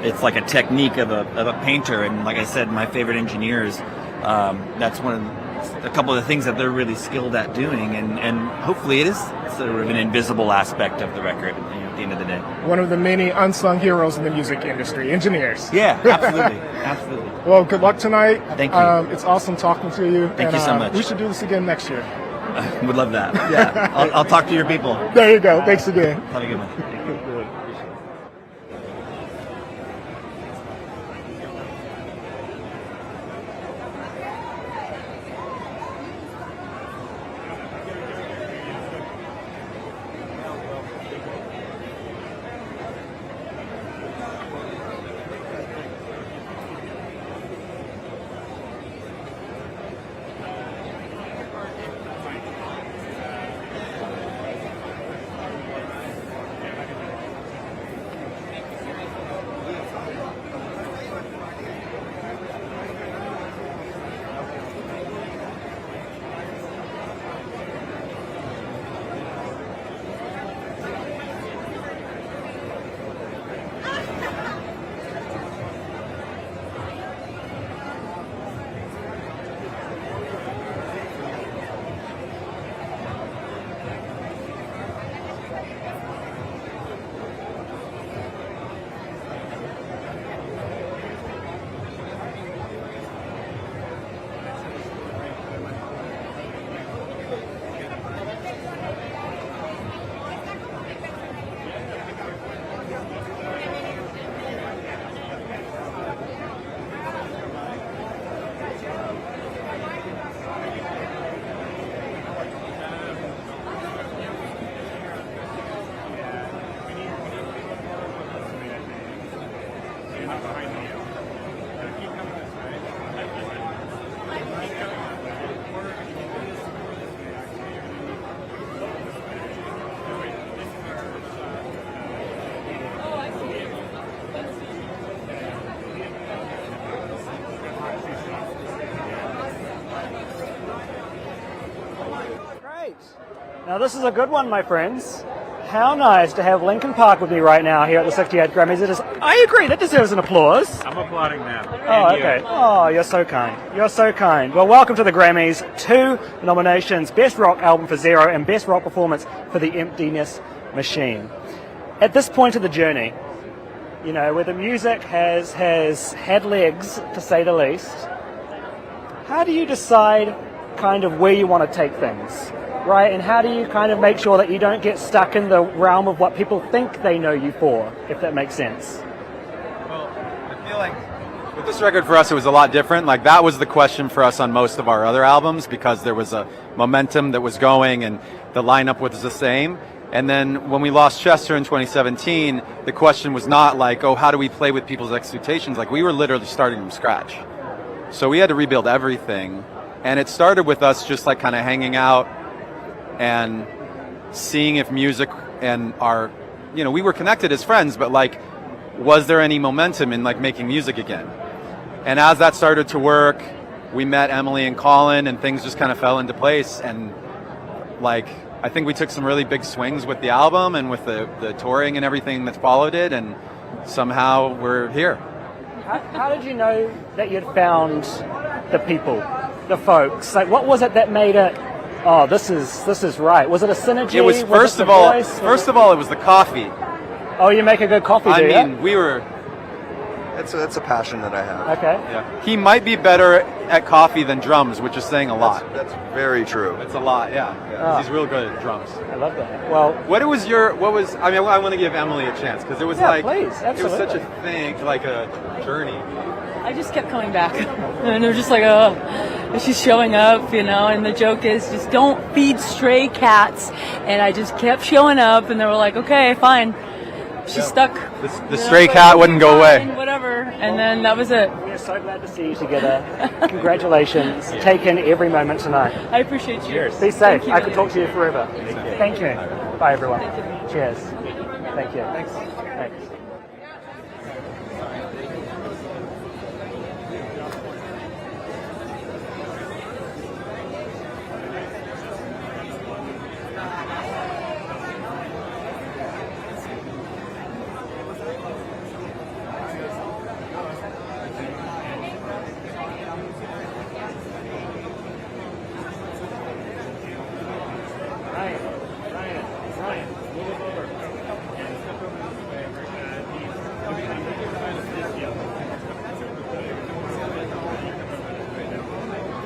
it's like a technique of a painter, and like I said, my favorite engineers, that's a couple of the things that they're really skilled at doing, and hopefully it is sort of an invisible aspect of the record at the end of the day. One of the many unsung heroes in the music industry, engineers. Yeah, absolutely. Absolutely. Well, good luck tonight. Thank you. It's awesome talking to you. Thank you so much. We should do this again next year. Would love that. Yeah, I'll talk to your people. There you go. Thanks again. Have a good one. Now this is a good one, my friends. How nice to have Linkin Park with me right now here at the 68th Grammys. I agree, that deserves an applause. I'm applauding that. Oh, okay. Oh, you're so kind. You're so kind. Well, welcome to the Grammys. 2 nominations, Best Rock Album for Zero and Best Rock Performance for The Emptiness Machine. At this point of the journey, where the music has had legs, to say the least, how do you decide kind of where you want to take things? Right, and how do you kind of make sure that you don't get stuck in the realm of what people think they know you for, if that makes sense? Well, I feel like with this record for us, it was a lot different. Like that was the question for us on most of our other albums because there was a momentum that was going and the lineup was the same. And then when we lost Chester in 2017, the question was not like, oh, how do we play with people's expectations? Like, we were literally starting from scratch. So we had to rebuild everything. And it started with us just like kind of hanging out and seeing if music and our, you know, we were connected as friends, but like, was there any momentum in like making music again? And as that started to work, we met Emily and Colin, and things just kind of fell into place. And like, I think we took some really big swings with the album and with the touring and everything that followed it, and somehow we're here. How did you know that you'd found the people, the folks? Like, what was it that made it? Oh, this is right. Was it a synergy? It was first of all, it was the coffee. Oh, you make a good coffee, do you? I mean, we were. It's a passion that I have. Okay. Yeah. He might be better at coffee than drums, which is saying a lot. That's very true. It's a lot, yeah. He's real good at drums. I love that. Well, I want to give Emily a chance, because it was please, it was such a thing, like a journey. I just kept coming back, and they're just like, oh, she's showing up, you know, and the joke is just don't feed stray cats, and I just kept showing up, and they were like, okay, fine. She's stuck. The stray cat wouldn't go away. Whatever, and then that was it. We're so glad to see you together. Congratulations. Take in every moment tonight. I appreciate you. Cheers. Be safe. I could talk to you forever. Thank you. Bye, everyone. Cheers. Thank you. Thanks.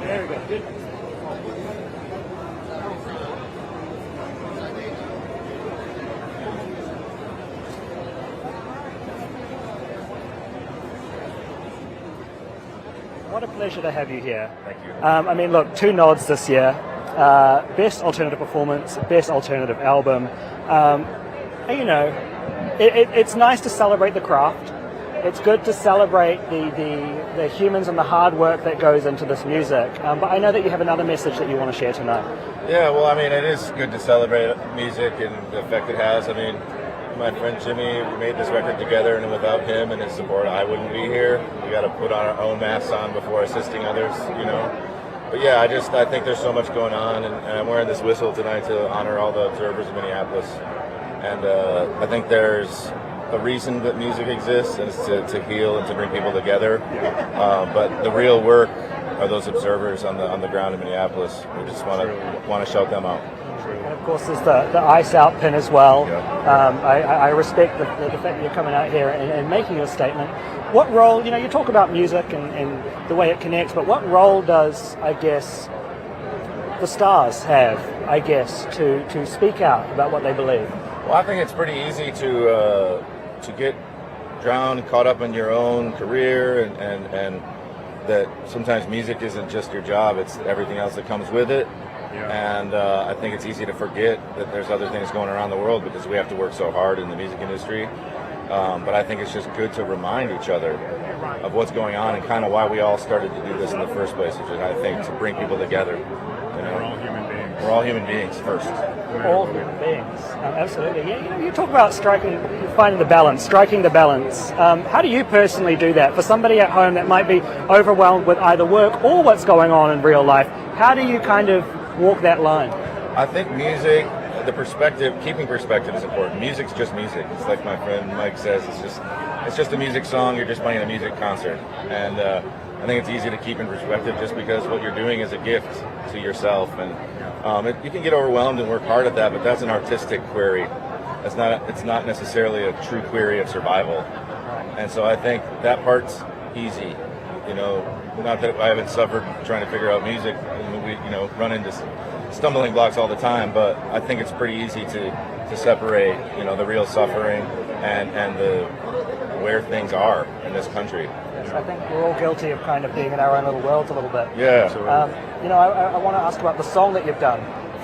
Very good. Good. What a pleasure to have you here. Thank you. I mean, look, 2 nods this year. Best alternative performance, best alternative album. And, you know, it's nice to celebrate the craft. It's good to celebrate the humans and the hard work that goes into this music. But I know that you have another message that you want to share tonight. Yeah, well, I mean, it is good to celebrate music and the effect it has. I mean, my friend Jimmy, we made this record together, and without him and his support, I wouldn't be here. We got to put our own masks on before assisting others, you know. But yeah, I think there's so much going on, and I'm wearing this whistle tonight to honor all the observers of Minneapolis. And I think there's a reason that music exists, and it's to heal and to bring people together. But the real work are those observers on the ground in Minneapolis. We just want to shout them out. And of course, there's the Ice Out pin as well. I respect the fact that you're coming out here and making a statement. What role, you know, you talk about music and the way it connects, but what role does, I guess, the stars have, I guess, to speak out about what they believe? Well, I think it's pretty easy to get drowned, caught up in your own career, and that sometimes music isn't just your job, it's everything else that comes with it. And I think it's easy to forget that there's other things going around the world because we have to work so hard in the music industry. But I think it's just good to remind each other of what's going on and kind of why we all started to do this in the first place, which is, I think, to bring people together. You know? We're all human beings. We're all human beings first. All human beings. Absolutely. Yeah, you know, you talk about finding the balance, striking the balance. How do you personally do that? For somebody at home that might be overwhelmed with either work or what's going on in real life, how do you kind of walk that line? I think music, keeping perspective is important. Music's just music. It's like my friend Mike says, it's just a music song, you're just playing a music concert. And I think it's easy to keep in perspective just because what you're doing is a gift to yourself. And you can get overwhelmed and work hard at that, but that's an artistic query. It's not necessarily a true query of survival. And so I think that part's easy. You know, not that I haven't suffered trying to figure out music, and we, you know, run into stumbling blocks all the time, but I think it's pretty easy to separate, you know, the real suffering and the where things are in this country. Yes, I think we're all guilty of kind of being in our own little worlds a little bit. Yeah. You know, I want to ask about the song that you've done,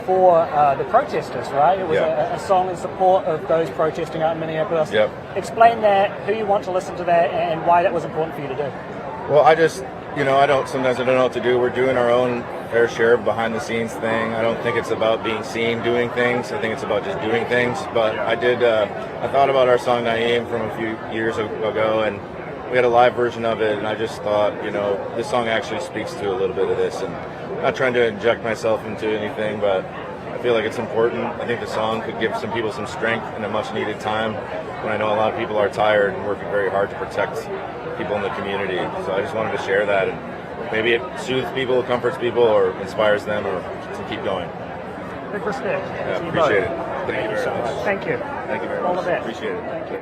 for the protesters, right? It was Yeah. a song in support of those protesting out in Minneapolis. Yep. Explain that, who you want to listen to that, and why that was important for you to do. Well, sometimes I don't know what to do. We're doing our own fair share of behind the scenes thing. I don't think it's about being seen doing things. I think it's about just doing things. But I thought about our song Naeem from a few years ago, and we had a live version of it, and I just thought, this song actually speaks to a little bit of this. And I'm not trying to inject myself into anything, but I feel like it's important. I think the song could give some people some strength in a much needed time when I know a lot of people are tired and working very hard to protect people in the community. So I just wanted to share that, and maybe it soothes people, comforts people, or inspires them or to keep going. Big respect. Yeah, to you appreciate both. it. Thank you very much. Thank you. Thank you very All much. the best. Appreciate it. Thank you.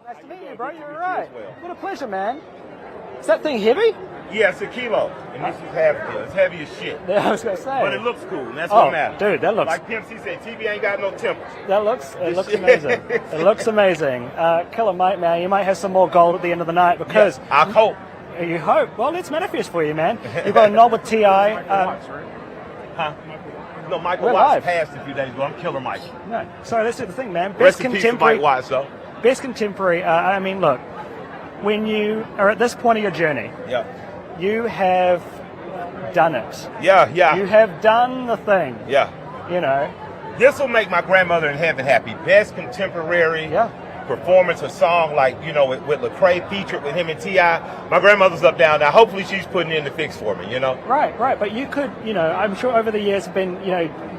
Nice to meet you, bro. You're right. What a pleasure, man. Is that thing heavy? Yeah, it's a kilo, and this is half kilo. It's heavy as shit. Yeah, I was gonna say. But it looks cool, and that's what matters. Dude, that looks. Like Pimp C said, TV ain't got no tempers. It looks amazing. It looks amazing. Killer Mike, man, you might have some more gold at the end of the night because. Yeah, I hope. You hope. Well, let's manifest for you, man. You've got a knob with T.I. Huh? No, Michael We're Watts live. passed a few days ago. I'm Killer Mike. No. So that's the thing, man. Rest in peace to Mike Watts, though. Best contemporary. I mean, look, when you are at this point of your journey, Yeah. you have done it. Yeah, yeah. You have done the thing. Yeah. You know. This will make my grandmother in heaven happy. Best contemporary performance, a song like, with Lecrae featured with him and T.I. My grandmother's up down now. Hopefully she's putting in the fix for me, Right. But you could, I'm sure over the years have been,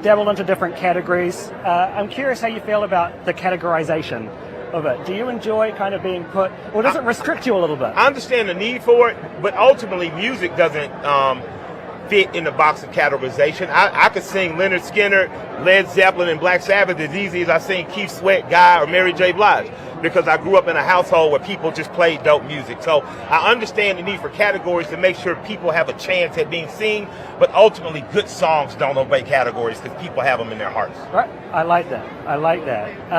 dabbled into different categories. I'm curious how you feel about the categorization of it. Do you enjoy kind of being put, or does it restrict you a little bit? I understand the need for it, but ultimately music doesn't fit in the box of categorization. I could sing Leonard Skinner, Led Zeppelin, and Black Sabbath as easy as I sing Keith Sweat, Guy, or Mary J. Blige, because I grew up in a household where people just played dope music. So I understand the need for categories to make sure people have a chance at being seen, but ultimately good songs don't obey categories because people have them in their hearts. Right. I like that.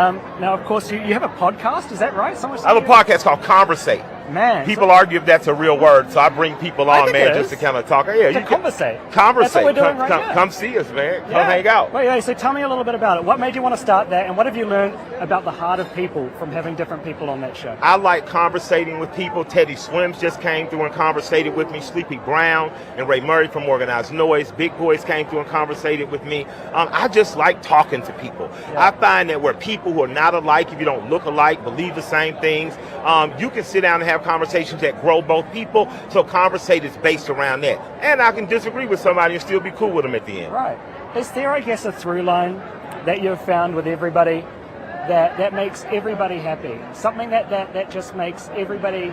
Now, of course, you have a podcast, is that right? I have a podcast called Conversate. Man. People argue if that's a real word, so I bring people on, man, just to kind of talk. Yeah, to conversate. Conversate. That's what we're doing right now. Come see us, man. Come hang out. Wait, so tell me a little bit about it. What made you want to start that, and what have you learned about the heart of people from having different people on that show? I like conversating with people. Teddy Swims just came through and conversated with me. Sleepy Brown and Ray Murray from Organized Noise. Big Boys came through and conversated with me. I just like talking to people. I find that where people who are not alike, if you don't look alike, believe the same things, you can sit down and have conversations that grow both people. So Conversate is based around that. And I can disagree with somebody and still be cool with them at the end. Right. Is there, I guess, a through line that you've found with everybody that makes everybody happy? Something that just makes everybody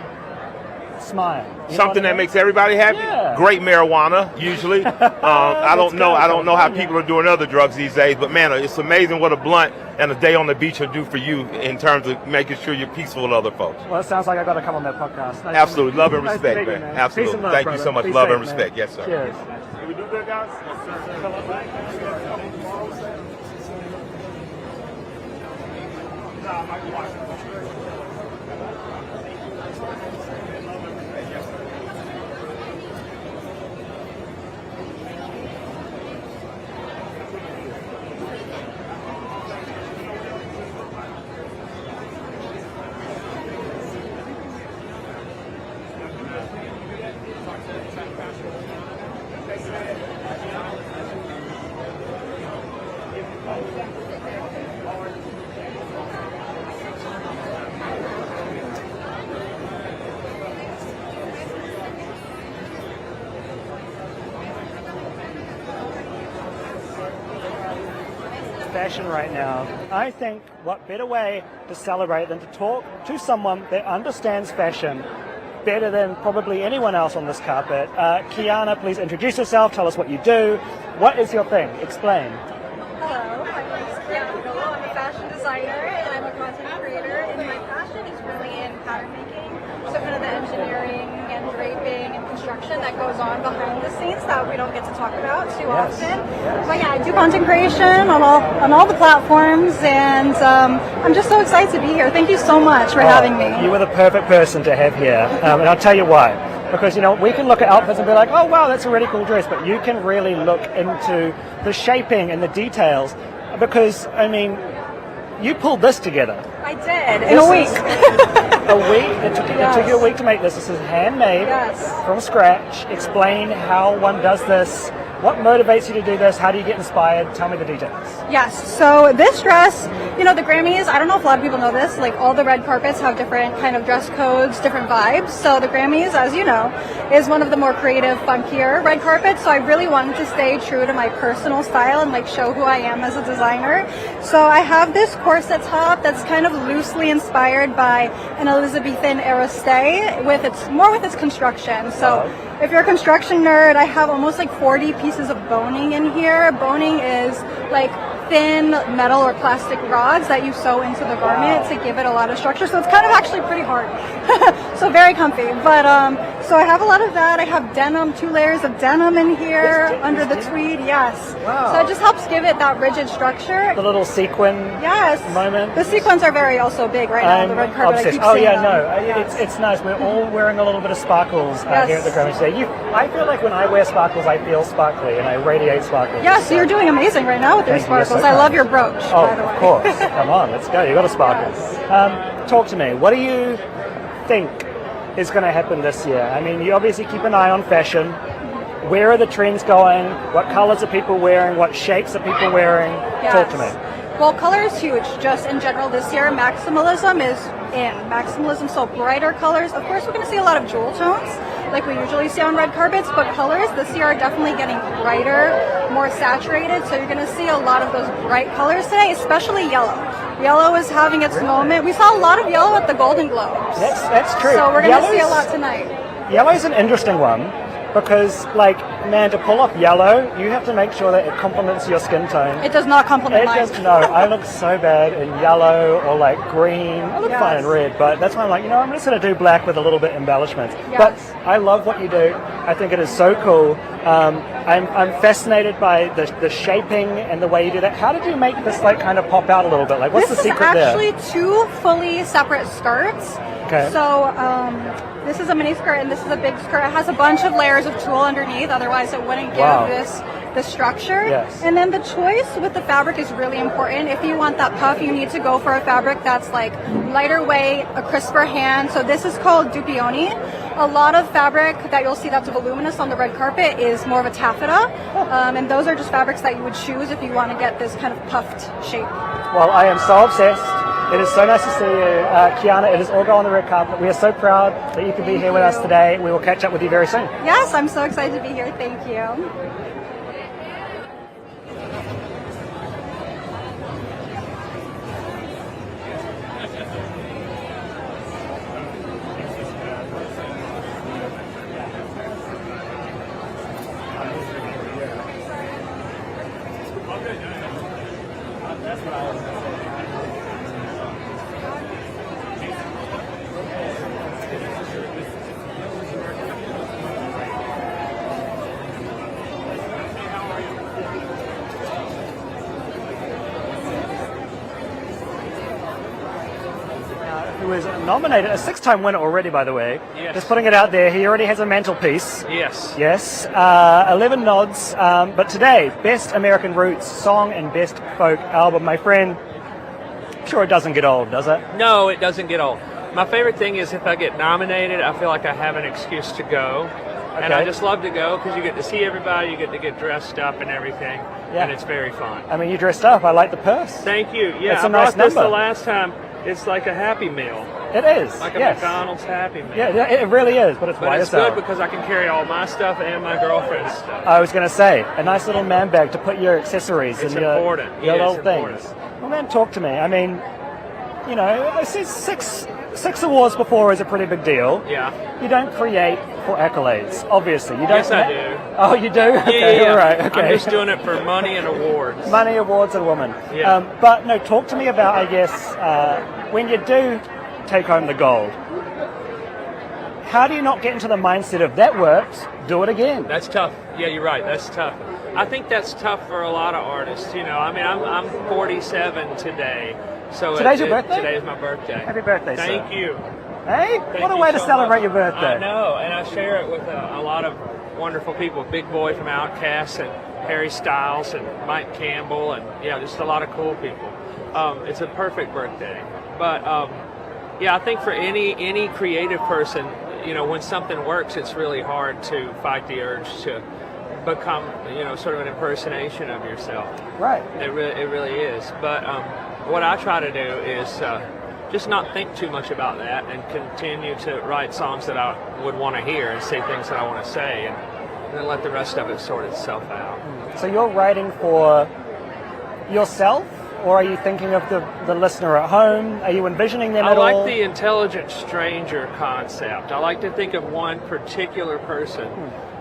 smile. Something that makes everybody happy? Yeah. Great marijuana, usually. I don't know how people are doing other drugs these days, but man, it's amazing what a blunt and a day on the beach will do for you in terms of making sure you're peaceful with other folks. Well, it sounds like I've got to come on that podcast. Nice Absolutely. Love and nice respect, to meet you, man. Peace Absolutely. and love, Thank brother. you so much. Be Love safe, and respect. man. Yes, sir. Cheers. Did we do good, guys? fashion right now, I think what better way to celebrate than to talk to someone that understands fashion better than probably anyone else on this carpet. Kiana, please introduce yourself. Tell us what you do. What is your thing? Explain. Hello, my name is Kiana. I'm a fashion designer and I'm a content creator. And my passion is really in pattern making. So kind of the engineering and draping and construction that goes on behind the scenes that we don't get to talk about too often. But yeah, I do content creation on all the platforms, and I'm just so excited to be here. Thank you so much for having me. You were the perfect person to have here, and I'll tell you why. Because, you know, we can look at outfits and be like, oh, wow, that's a really cool dress. But you can really look into the shaping and the details. Because, I mean, you pulled this together. I did, in a week. A week? It took you a week to make this. This is handmade from scratch. Explain how one does this. What motivates you to do this? How do you get inspired? Tell me the details. Yes, so this dress, you know, the Grammys, I don't know if a lot of people know this, like all the red carpets have different kind of dress codes, different vibes. So the Grammys, as you know, is one of the more creative, funkier red carpets. So I really wanted to stay true to my personal style and like show who I am as a designer. So I have this corset top that's kind of loosely inspired by an Elizabethan era stay with its construction. So if you're a construction nerd, I have almost like 40 pieces of boning in here. Boning is like thin metal or plastic rods that you sew into the garment to give it a lot of structure. So it's kind of actually pretty hard. So very comfy. But so I have a lot of that. I have denim, 2 layers of denim in here under the tweed. Yes. Wow. So it just helps give it that rigid structure. The little sequin moment. The sequins are very also big right now on the red carpet. Obsessed. I keep seeing them. It's nice. We're all wearing a little bit of sparkles here at the Grammys today. I feel like when I wear sparkles, I feel sparkly and I radiate sparkles. Yeah, so you're doing amazing right now with your sparkles. I love your brooch, by the way. Of course. Come on, let's go. You got a sparkle. Talk to me. What do you think is going to happen this year? I mean, you obviously keep an eye on fashion. Where are the trends going? What colors are people wearing? What shapes are people wearing? Talk to me. Well, color is huge. Just in general this year, maximalism is in. Maximalism, so brighter colors. Of course, we're going to see a lot of jewel tones, like we usually see on red carpets, but colors this year are definitely getting brighter, more saturated. So you're going to see a lot of those bright colors today, especially yellow. Yellow is having its moment. We saw a lot of yellow at the Golden Globes. That's true. So we're going to see a lot tonight. Yellow is an interesting one. Because, like, man, to pull off yellow, you have to make sure that it complements your skin tone. It does not complement mine. No, I look so bad in yellow or, like, green. I look fine in red, but that's why I'm like, you know, I'm just going to do black with a little bit embellishments. Yes. But I love what you do. I think it is so cool. I'm fascinated by the shaping and the way you do that. How did you make this, like, kind of pop out a little bit? Like, what's the secret there? This is actually 2 fully separate skirts. Okay. So, this is a mini skirt and this is a big skirt. It has a bunch of layers of tulle underneath, otherwise it wouldn't give the structure. Yes. And then the choice with the fabric is really important. If you want that puff, you need to go for a fabric that's like lighter weight, a crisper hand. So this is called Dupioni. A lot of fabric that you'll see that's voluminous on the red carpet is more of a taffeta. And those are just fabrics that you would choose if you want to get this kind of puffed shape. Well, I am so obsessed. It is so nice to see you, Kiana. It is all go on the red carpet. We are so proud that you could be here with us today. We will catch up with you very soon. Yes, I'm so excited to be here. Thank you. Who is nominated, a 6-time winner already, by the way. Yes. Just putting it out there, he already has a mantelpiece. Yes. Yes, 11 nods, but today, Best American Roots Song and Best Folk Album. My friend, I'm sure it doesn't get old, does it? No, it doesn't get old. My favorite thing is if I get nominated, I feel like I have an excuse to go. And I just love to go because you get to see everybody, you get to get dressed up and everything, and it's very fun. I mean, you dressed up. I like the purse. Thank you. Yeah, it's I a nice brought this number. the last time. It's like a Happy Meal. It is. Like a yes. McDonald's Happy Meal. Yeah, it really is, but it's But it's YSL. good because I can carry all my stuff and my girlfriend's stuff. I was going to say, a nice little man bag to put your accessories It's and your important. your Yeah, little it's important. things. Well, man, talk to me. I mean, you know, I see six awards before is a pretty big deal. Yeah. You don't create for accolades, obviously. You don't. Yes, I do. Oh, you do? Okay, Yeah. all right. Okay. I'm just doing it for money and awards. Money, awards, and women. Yeah. But no, talk to me about, I guess, when you do take home the gold. How do you not get into the mindset of that worked, do it again? That's tough. Yeah, you're right. That's tough. I think that's tough for a lot of artists. You know, I mean, I'm 47 today. So Today's your birthday? Today is my birthday. Happy birthday, sir. Thank you. Hey, Thank what a you way to so celebrate much. your birthday. I know, and I share it with a lot of wonderful people. Big Boy from Outkast and Harry Styles and Mike Campbell and yeah, just a lot of cool people. It's a perfect birthday. But yeah, I think for any creative person, you know, when something works, it's really hard to fight the urge to become, you know, sort of an impersonation of yourself. Right. It really is. But what I try to do is just not think too much about that and continue to write songs that I would want to hear and say things that I want to say and then let the rest of it sort itself out. So you're writing for yourself, or are you thinking of the listener at home? Are you envisioning them I at like all? the intelligent stranger concept. I like to think of one particular person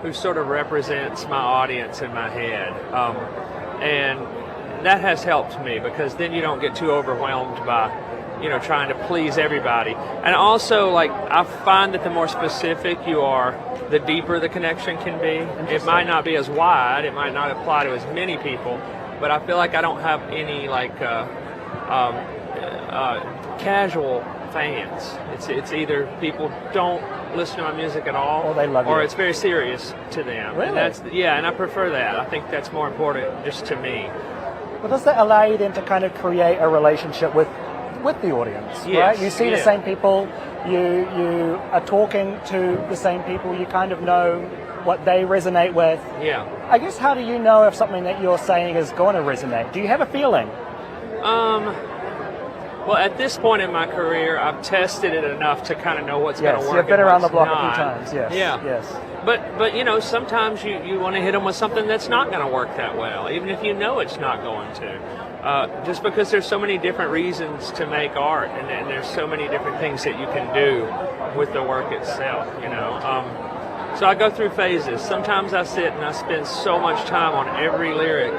who sort of represents my audience in my head. And that has helped me because then you don't get too overwhelmed by, you know, trying to please everybody. And also, like, I find that the more specific you are, the deeper the connection can be. It might not be as wide, it might not apply to as many people, but I feel like I don't have any, like, casual fans. It's either people don't listen to my music at all, or they love you. it's very serious to them. Really? And and I prefer that. I think that's more important just to me. Well, does that allow you then to kind of create a relationship with the audience, Yes, right? You see the yeah. same people, you are talking to the same people, you kind of know what they resonate with. Yeah. I guess, how do you know if something that you're saying is going to resonate? Do you have a feeling? Well, at this point in my career, I've tested it enough to kind of know what's going to work. You've been and around the what's block a few not. times, yes. Yeah. Yes. But you know, sometimes you want to hit them with something that's not going to work that well, even if you know it's not going to. Just because there's so many different reasons to make art, and there's so many different things that you can do with the work itself, you know. So I go through phases. Sometimes I sit and I spend so much time on every lyric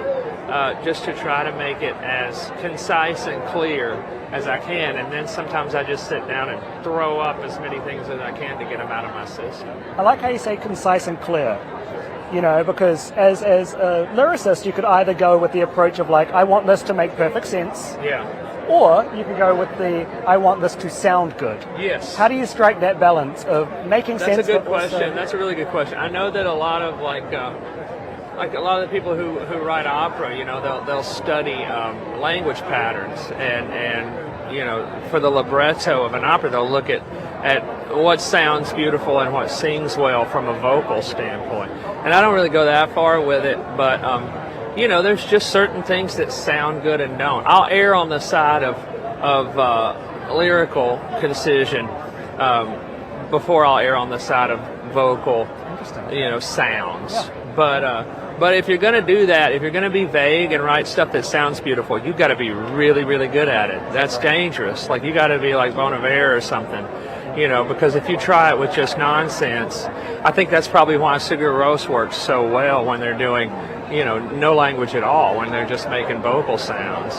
just to try to make it as concise and clear as I can, and then sometimes I just sit down and throw up as many things as I can to get them out of my system. I like how you say concise and clear, you know, because as a lyricist, you could either go with the approach of, like, I want this to make perfect sense, Yeah. or you could go with the, I want this to sound good. Yes. How do you strike that balance of making sense? That's a good but also- question. That's a really good question. I know that a lot of like a lot of the people who write opera, you know, they'll study language patterns and you know, for the libretto of an opera, they'll look at what sounds beautiful and what sings well from a vocal standpoint. And I don't really go that far with it, but you know, there's just certain things that sound good and don't. I'll err on the side of lyrical concision before I'll err on the side of vocal, you know, sounds. Yeah. But if you're going to do that, if you're going to be vague and write stuff that sounds beautiful, you've got to be really, really good at it. That's dangerous. Like, you got to be like Bon Iver or something, you know, because if you try it with just nonsense, I think that's probably why Sigur Rós works so well when they're doing, you know, no language at all, when they're just making vocal sounds.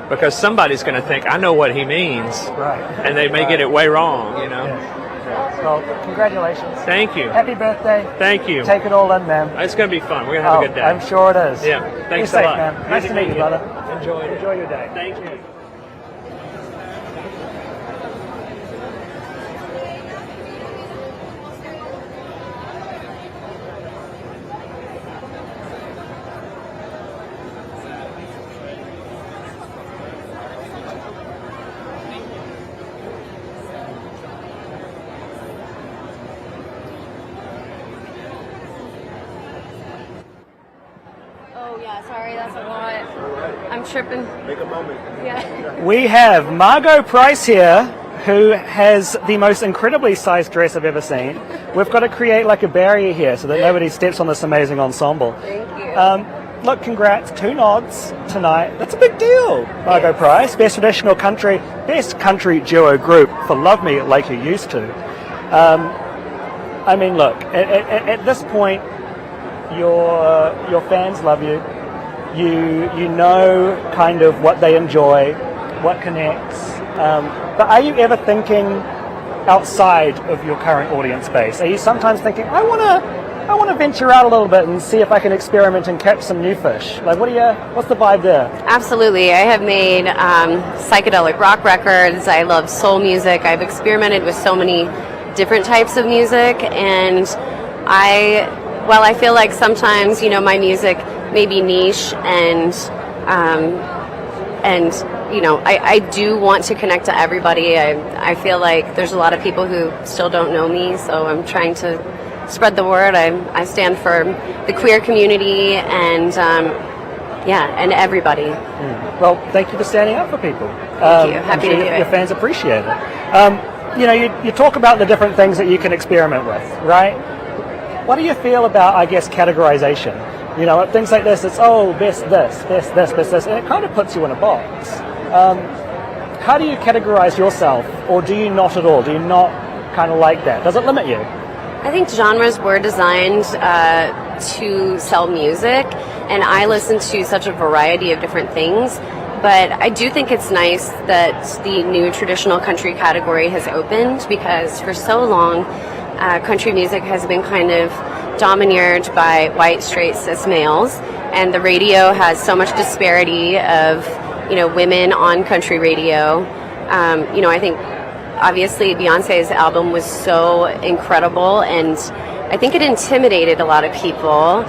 Because somebody's going to think, I know what he means. Right. And they may get it way wrong, you know. Yes. Well, congratulations. Thank you. Happy birthday. Thank you. Take it all in, man. It's going to be fun. We're going to have a good day. I'm sure it is. Yeah. Thanks Be safe, a lot. man. Good Nice to meet you, brother. Enjoy it. Enjoy your day. Thank you. Oh yeah, sorry, that's a lot. I'm tripping. Make a moment. Yeah. We have Margot Price here, who has the most incredibly sized dress I've ever seen. We've got to create like a barrier here so that nobody steps on this amazing ensemble. Thank you. Look, congrats, 2 nods tonight. That's a big deal. Margot Price, Best Traditional Country, Best Country Duo Group for Love Me Like You Used To. I mean, look, at this point, your fans love you. You know kind of what they enjoy, what connects. But are you ever thinking outside of your current audience base? Are you sometimes thinking, I want to venture out a little bit and see if I can experiment and catch some new fish? Like, what's the vibe there? Absolutely. I have made psychedelic rock records. I love soul music. I've experimented with so many different types of music, and while I feel like sometimes, my music may be niche and I do want to connect to everybody. I feel like there's a lot of people who still don't know me, so I'm trying to spread the word. I stand for the queer community and and everybody. Well, thank you for standing up for people. Thank you. Happy to do it. Your fans appreciate it. You talk about the different things that you can experiment with, right? What do you feel about, I guess, categorization? Things like this, it's, best this, best this, best this, and it kind of puts you in a box. How do you categorize yourself, or do you not at all? Do you not kind of like that? Does it limit you? I think genres were designed to sell music, and I listen to such a variety of different things. But I do think it's nice that the new traditional country category has opened, because for so long, country music has been kind of domineered by white, straight, cis males, and the radio has so much disparity of, women on country radio. I think obviously Beyonce's album was so incredible, and I think it intimidated a lot of people.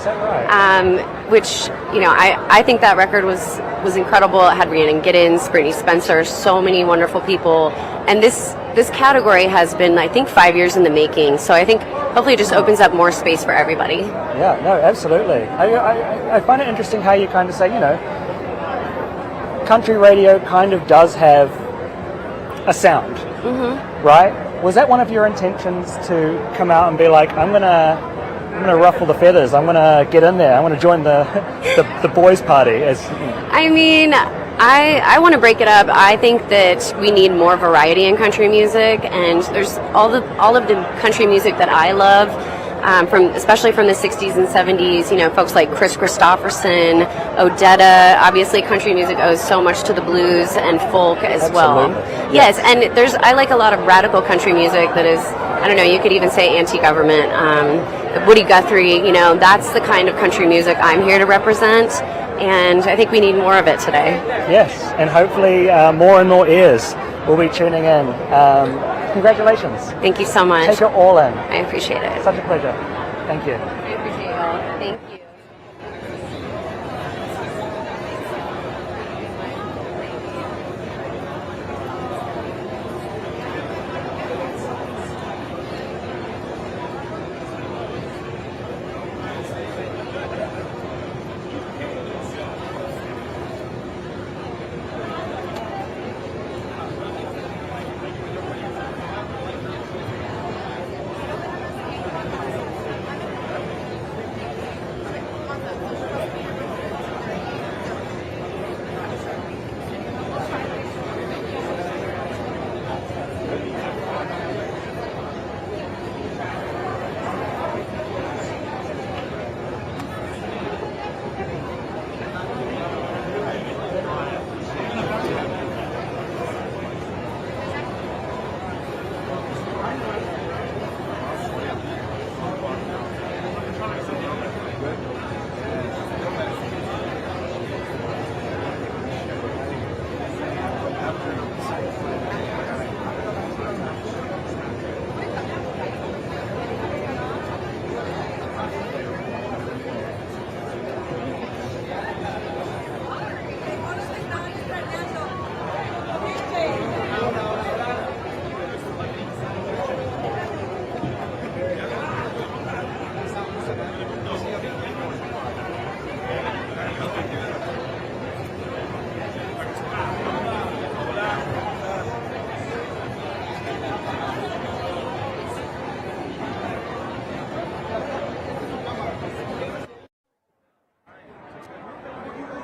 Which, I think that record was incredible. It had Rhiannon Giddens, Brittany Spencer, so many wonderful people, and this category has been, I think, 5 years in the making. So I think hopefully it just opens up more space for everybody. Yeah, no, absolutely. I find it interesting how you kind of say, country radio kind of does have a sound, right? Was that one of your intentions to come out and be like, I'm gonna ruffle the feathers, I'm gonna get in there, I'm gonna join the boys' party? I mean, I want to break it up. I think that we need more variety in country music, and there's all of the country music that I love, especially from the 60s and 70s. Folks like Chris Christopherson, Odetta. Obviously, country music owes so much to the blues and folk as well. Yes, and I like a lot of radical country music that is, I don't know, you could even say anti-government. Woody Guthrie, that's the kind of country music I'm here to represent. And I think we need more of it today. Yes, and hopefully more and more ears will be tuning in. Congratulations. Thank you so much. Take it all in. I appreciate it. Such a pleasure. Thank you. I appreciate it all. Thank you.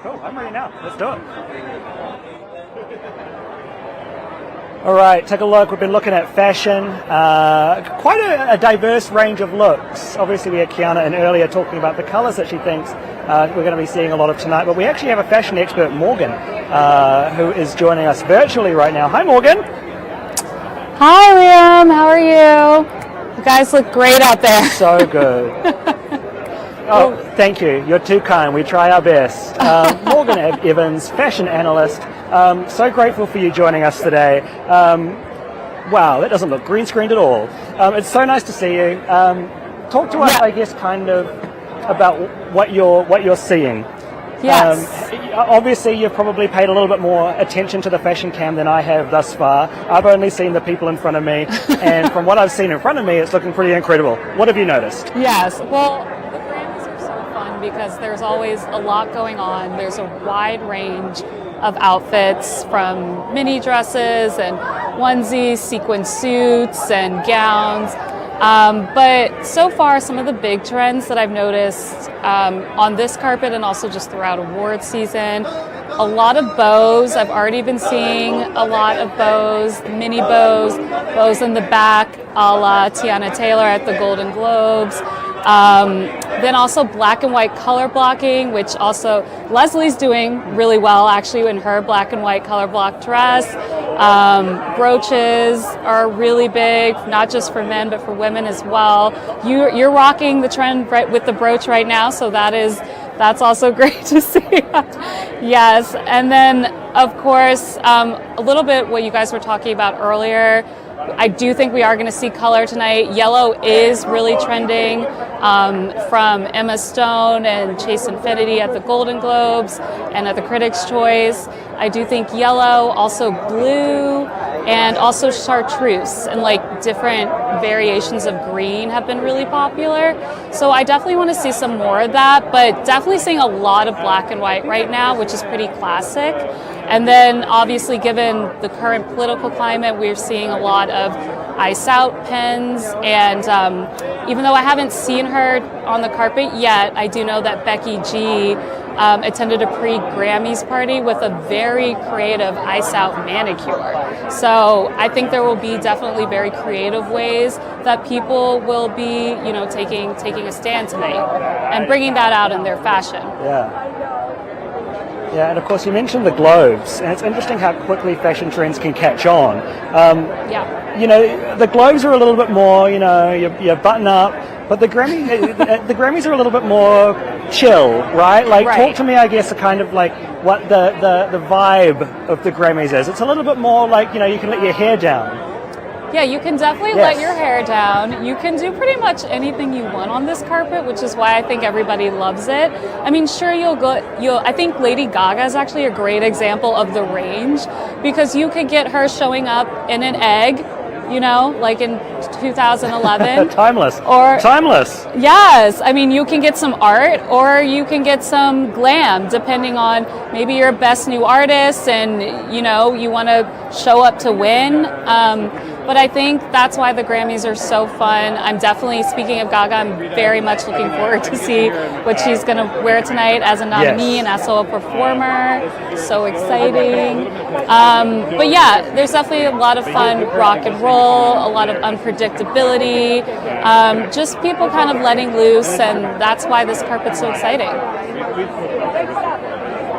Cool, I'm ready now. Let's do it. All right, take a look. We've been looking at fashion, quite a diverse range of looks. Obviously, we had Kiana in earlier talking about the colors that she thinks we're going to be seeing a lot of tonight. But we actually have a fashion expert, Morgan, who is joining us virtually right now. Hi, Morgan. Hi, Liam. How are you? You guys look great out there. So good. Oh, thank you. You're too kind. We try our best. Morgan Evans, fashion analyst. So grateful for you joining us today. Wow, that doesn't look green screened at all. It's so nice to see you. Talk to us, I guess, kind of about what you're seeing. Yes. Obviously, you've probably paid a little bit more attention to the fashion cam than I have thus far. I've only seen the people in front of me, and from what I've seen in front of me, it's looking pretty incredible. What have you noticed? Yes. Well, the Grammys are so fun because there's always a lot going on. There's a wide range of outfits, from mini dresses and onesies, sequin suits and gowns. But so far, some of the big trends that I've noticed on this carpet and also just throughout award season, a lot of bows. I've already been seeing a lot of bows, mini bows, bows in the back, a la Tiana Taylor at the Golden Globes. Then also black and white color blocking, which also Leslie's doing really well actually in her black and white color block dress. Brooches are really big, not just for men but for women as well. You're rocking the trend right with the brooch right now, so that's also great to see. Yes, and then of course a little bit what you guys were talking about earlier. I do think we are going to see color tonight. Yellow is really trending, from Emma Stone and Chase Infinity at the Golden Globes and at the Critics' Choice. I do think yellow, also blue, and also chartreuse and like different variations of green have been really popular. So I definitely want to see some more of that, but definitely seeing a lot of black and white right now, which is pretty classic. And then obviously given the current political climate, we're seeing a lot of ice out pens, and even though I haven't seen her on the carpet yet, I do know that Becky G attended a pre-Grammys party with a very creative ice out manicure. So I think there will be definitely very creative ways that people will be, taking a stand tonight and bringing that out in their fashion. Yeah, and of course you mentioned the globes, and it's interesting how quickly fashion trends can catch on. The globes are a little bit more, you button up, but the Grammys are a little bit more chill, right? Talk to me, I guess, kind of like what the vibe of the Grammys is. It's a little bit more like, you can let your hair down. Yeah, you can definitely let your hair down. You can do pretty much anything you want on this carpet, which is why I think everybody loves it. I mean, sure, I think Lady Gaga is actually a great example of the range, because you could get her showing up in an egg, like in 2011. Timeless. Yes. I mean, you can get some art or you can get some glam, depending on maybe you're a best new artist and, you want to show up to win. But I think that's why the Grammys are so fun. I'm definitely, speaking of Gaga, I'm very much looking forward to see what she's going to wear tonight as a nominee and also a performer. So exciting. But yeah, there's definitely a lot of fun rock and roll, a lot of unpredictability, just people kind of letting loose, and that's why this carpet's so exciting.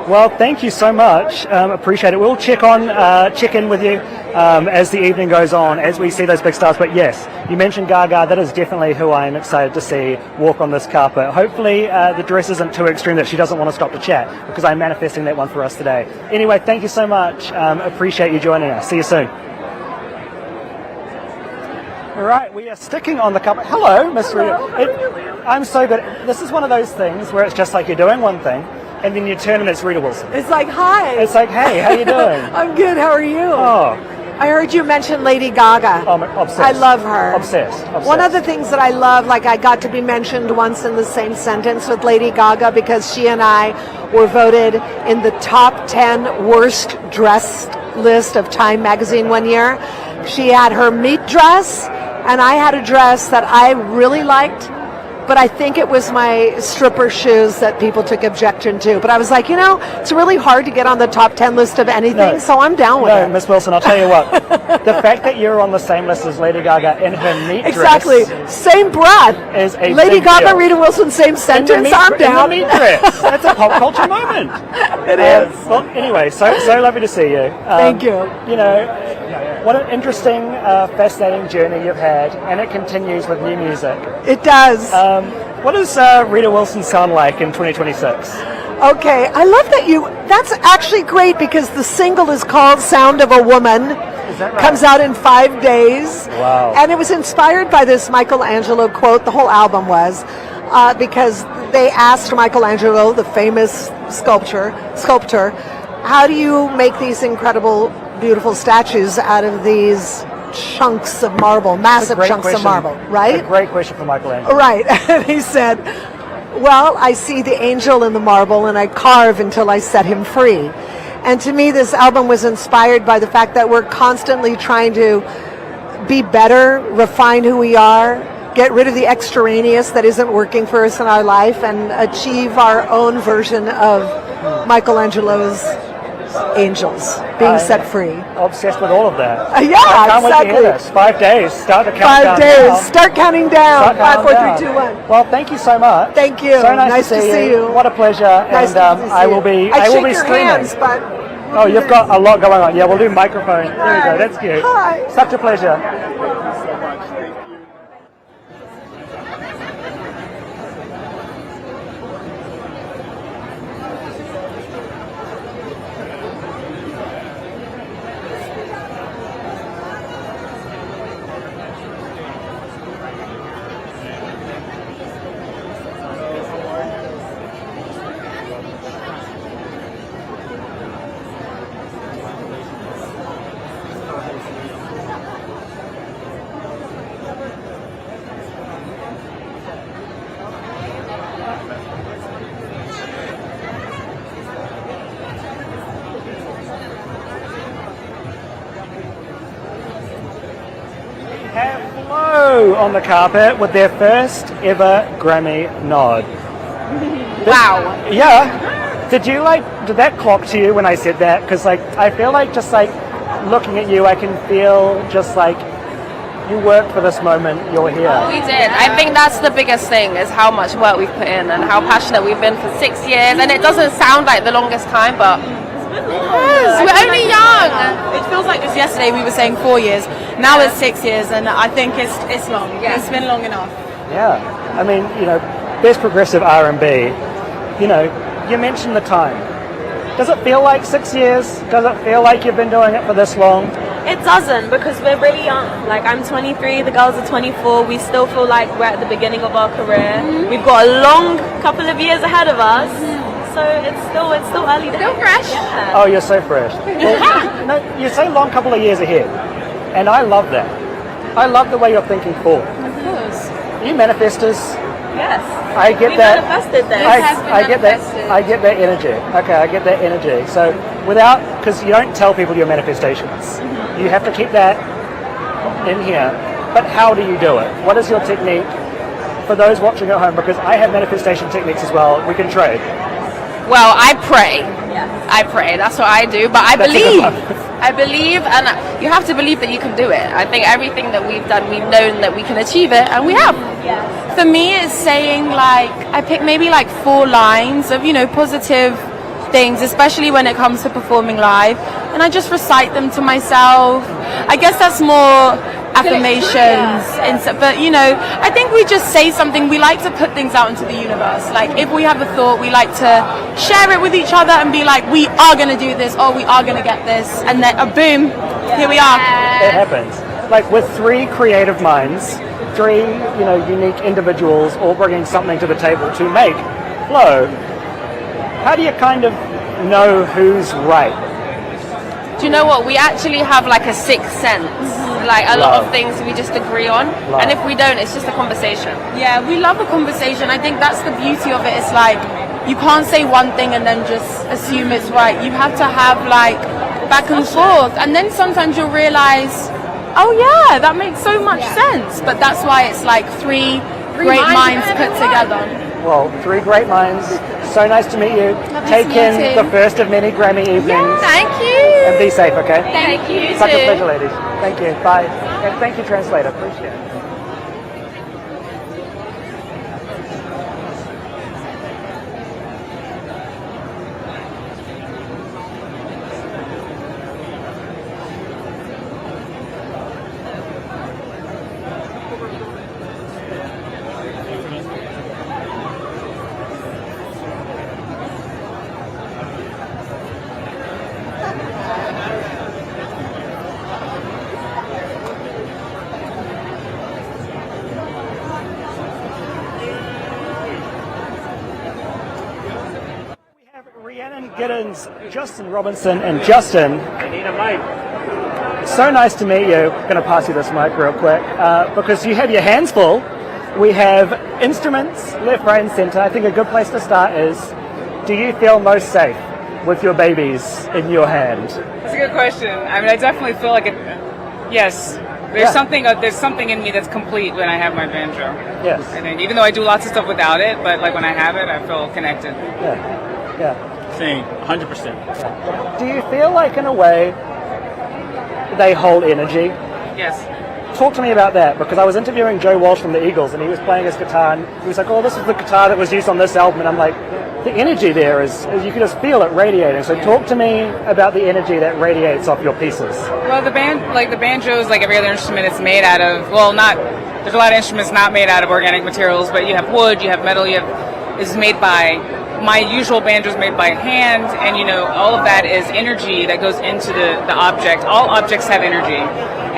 Well, thank you so much. Appreciate it. We'll check in with you as the evening goes on, as we see those big stars. But yes, you mentioned Gaga. That is definitely who I am excited to see walk on this carpet. Hopefully the dress isn't too extreme that she doesn't want to stop to chat, because I'm manifesting that one for us today. Anyway, thank you so much. Appreciate you joining us. See you soon. All right, we are sticking on the carpet. Hello, Miss Rita. I'm so good. This is one of those things where it's just like you're doing one thing, and then you turn and it's Rita Wilson. It's like, hi. It's like, hey, how you doing? I'm good. How are you? Oh. I heard you mention Lady Gaga. Oh, I'm obsessed. I love her. Obsessed. One of the things that I love, like I got to be mentioned once in the same sentence with Lady Gaga, because she and I were voted in the top 10 worst dressed list of Time magazine one year. She had her meat dress, and I had a dress that I really liked, but I think it was my stripper shoes that people took objection to. But I was like, it's really hard to get on the top 10 list of anything, so I'm down with it. No, Miss Wilson, I'll tell you what. The fact that you're on the same list as Lady Gaga in her meat Exactly. dress Same breath. is a Lady big Gaga, deal. Rita Wilson, same sentence. I'm down. In the meat dress. That's a pop culture moment. It is. Well, anyway, so lovely to see you. Thank you. What an interesting, fascinating journey you've had, and it continues with new music. It does. What does Rita Wilson sound like in 2026? Okay, I love that that's actually great because the single is called Sound of a Woman. Is that right? Comes out in 5 days. Wow. And it was inspired by this Michelangelo quote, the whole album was, because they asked Michelangelo, the famous sculptor, how do you make these incredible, beautiful statues out of these chunks of marble, massive chunks of marble, right? A great question for Michelangelo. Right. And he said, well, I see the angel in the marble and I carve until I set him free. And to me, this album was inspired by the fact that we're constantly trying to be better, refine who we are, get rid of the extraneous that isn't working for us in our life, and achieve our own version of Michelangelo's angels being set free. Obsessed with all of that. Yeah, I can't wait to exactly. hear this. 5 days. Start the countdown 5 days. now. Start counting down. Start 5, 4, counting 3, 2, down. 1. Well, thank you so much. Thank you. So nice to see you. What a pleasure. Nice and to see I you. will be. I will shake be your streaming. hands, but Oh, you've got a lot going on. Yeah, we'll do microphone. There we go. That's cute. Hi. Such a pleasure. Have Flo on the carpet with their first ever Grammy nod. Wow. Yeah. Did that clock to you when I said that? Because I feel like just looking at you, I can feel just you worked for this moment, you're here. We did. I think that's the biggest thing is how much work we've put in and how passionate we've been for 6 years. And it doesn't sound like the longest time, but we're only young. It feels like just yesterday we were saying 4 years. Now it's 6 years, and I think it's long. Yeah. It's been long enough. Yeah. I mean, best progressive R&B. You mentioned the time. Does it feel like 6 years? Does it feel like you've been doing it for this long? It doesn't, because we're really young. I'm 23, the girls are 24. We still feel like we're at the beginning of our career. We've got a long couple of years ahead of us. So it's still early days. Still fresh. Yeah. Oh, you're so fresh. Well, no, you say long couple of years ahead, and I love that. I love the way you're thinking forward. Of course. You manifestors. Yes. I get we that. Manifested this. I get that. I get that energy. Okay, I get that energy. So because you don't tell people your manifestations, you have to keep that in here. But how do you do it? What is your technique for those watching at home? Because I have manifestation techniques as well. We can trade. Well, I pray. I pray. That's what I do. But I believe. I believe, and you have to believe that you can do it. I think everything that we've done, we've known that we can achieve it, and we have. Yes. For me, it's saying I pick maybe 4 lines of positive things, especially when it comes to performing live, and I just recite them to myself. I guess that's more affirmations, but I think we just say something. We like to put things out into the universe. If we have a thought, we like to share it with each other and be like, we are going to do this, or we are going to get this, and then boom, here we are. It happens. With 3 creative minds, 3 unique individuals all bringing something to the table to make Flow. How do you kind of know who's right? Do you know what? We actually have a sixth sense. A lot of things we just agree on. And if we don't, it's just a conversation. Yeah, we love a conversation. I think that's the beauty of it. It's you can't say one thing and then just assume it's right. You have to have back and forth. And then sometimes you'll realize, oh yeah, that makes so much sense. But that's why it's 3 great minds put together. Well, 3 great minds. So nice to meet you. Lovely Take to meet in you the first of many Grammy evenings. Thank you. And be safe, okay? Thank you. Such a pleasure, ladies. Thank you. Bye. And thank you, translator. Appreciate it. Rhiannon Giddens, Justin Robinson, and Justin. I need a mic. So nice to meet you. I'm going to pass you this mic real quick because you have your hands full. We have instruments left, right, and centre. I think a good place to start is, do you feel most safe with your babies in your hand? That's a good question. I mean, I definitely feel like it. Yes, there's something in me that's complete when I have my banjo. Yes. I think, even though I do lots of stuff without it, but like when I have it, I feel connected. Yeah. Same, 100%. Do you feel like, in a way, they hold energy? Yes. Talk to me about that, because I was interviewing Joe Walsh from the Eagles, and he was playing his guitar, and he was like, oh, this is the guitar that was used on this album, and I'm like, the energy there is you can just feel it radiating. So talk to me about the energy that radiates off your pieces. Well, the banjo is like every other instrument. It's made out of, there's a lot of instruments not made out of organic materials, but you have wood, you have metal, it's made by, my usual banjo is made by hand, and all of that is energy that goes into the object. All objects have energy,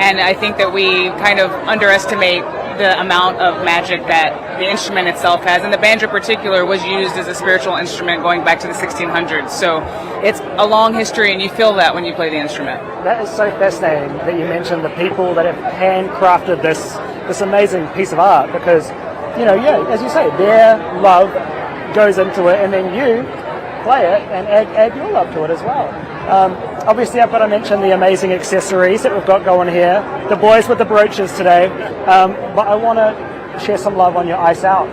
and I think that we kind of underestimate the amount of magic that the instrument itself has, and the banjo in particular was used as a spiritual instrument going back to the 1600s. So it's a long history, and you feel that when you play the instrument. That is so fascinating that you mentioned the people that have handcrafted this amazing piece of art, because as you say, their love goes into it, and then you play it and add your love to it as well. Obviously, I've got to mention the amazing accessories that we've got going here. The boys with the brooches today, but I want to share some love on your Ice Out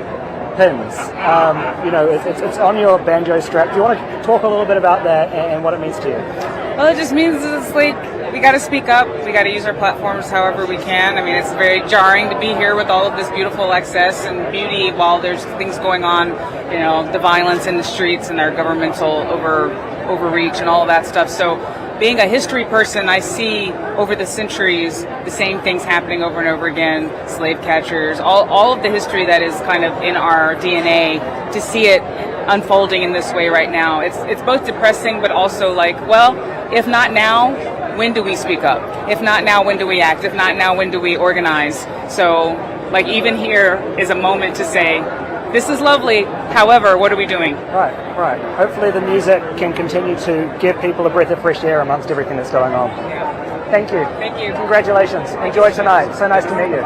pins. It's on your banjo strap. Do you want to talk a little bit about that and what it means to you? Well, it just means it's like we got to speak up. We got to use our platforms however we can. I mean, it's very jarring to be here with all of this beautiful excess and beauty while there's things going on, the violence in the streets and our governmental overreach and all of that stuff. So being a history person, I see over the centuries the same things happening over and over again, slave catchers, all of the history that is kind of in our DNA. To see it unfolding in this way right now, it's both depressing but also like, well, if not now, when do we speak up? If not now, when do we act? If not now, when do we organize? So like even here is a moment to say, this is lovely, however, what are we doing? Right. Hopefully the music can continue to give people a breath of fresh air amongst everything that's going on. Yeah. Thank you. Thank you. Congratulations. Enjoy tonight. So nice to meet you.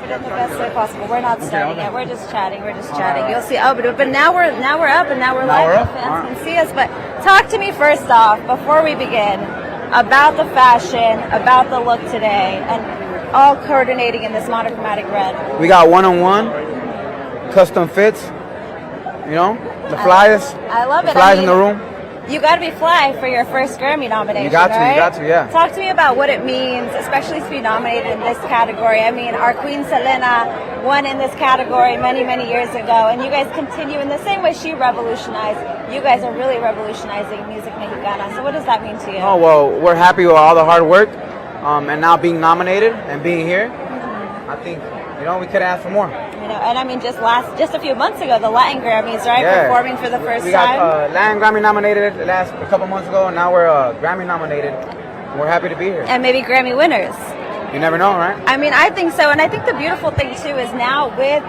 In the best way possible. We're not starting yet. We're just chatting. You'll see. Oh, but now we're up and now we're live. Fans can see us. But talk to me first off before we begin about the fashion, about the look today, and all coordinating in this monochromatic red. We got one-on-one, custom fits. The flyers. I love it. The flyers in the room. You got to be fly for your first Grammy nomination. You got to, right? yeah. Talk to me about what it means, especially to be nominated in this category. I mean, our Queen Selena won in this category many, many years ago, and you guys continue in the same way she revolutionized. You guys are really revolutionizing music mexicana. So what does that mean to you? Oh, well, we're happy with all the hard work and now being nominated and being here. I think, we could ask for more. And I mean, just a few months ago, the Latin Grammys, right? Yeah. Performing for the first time. We got Latin Grammy nominated a couple months ago, and now we're Grammy nominated. We're happy to be here. And maybe Grammy winners. You never know, right? I mean, I think so. And I think the beautiful thing, too, is now with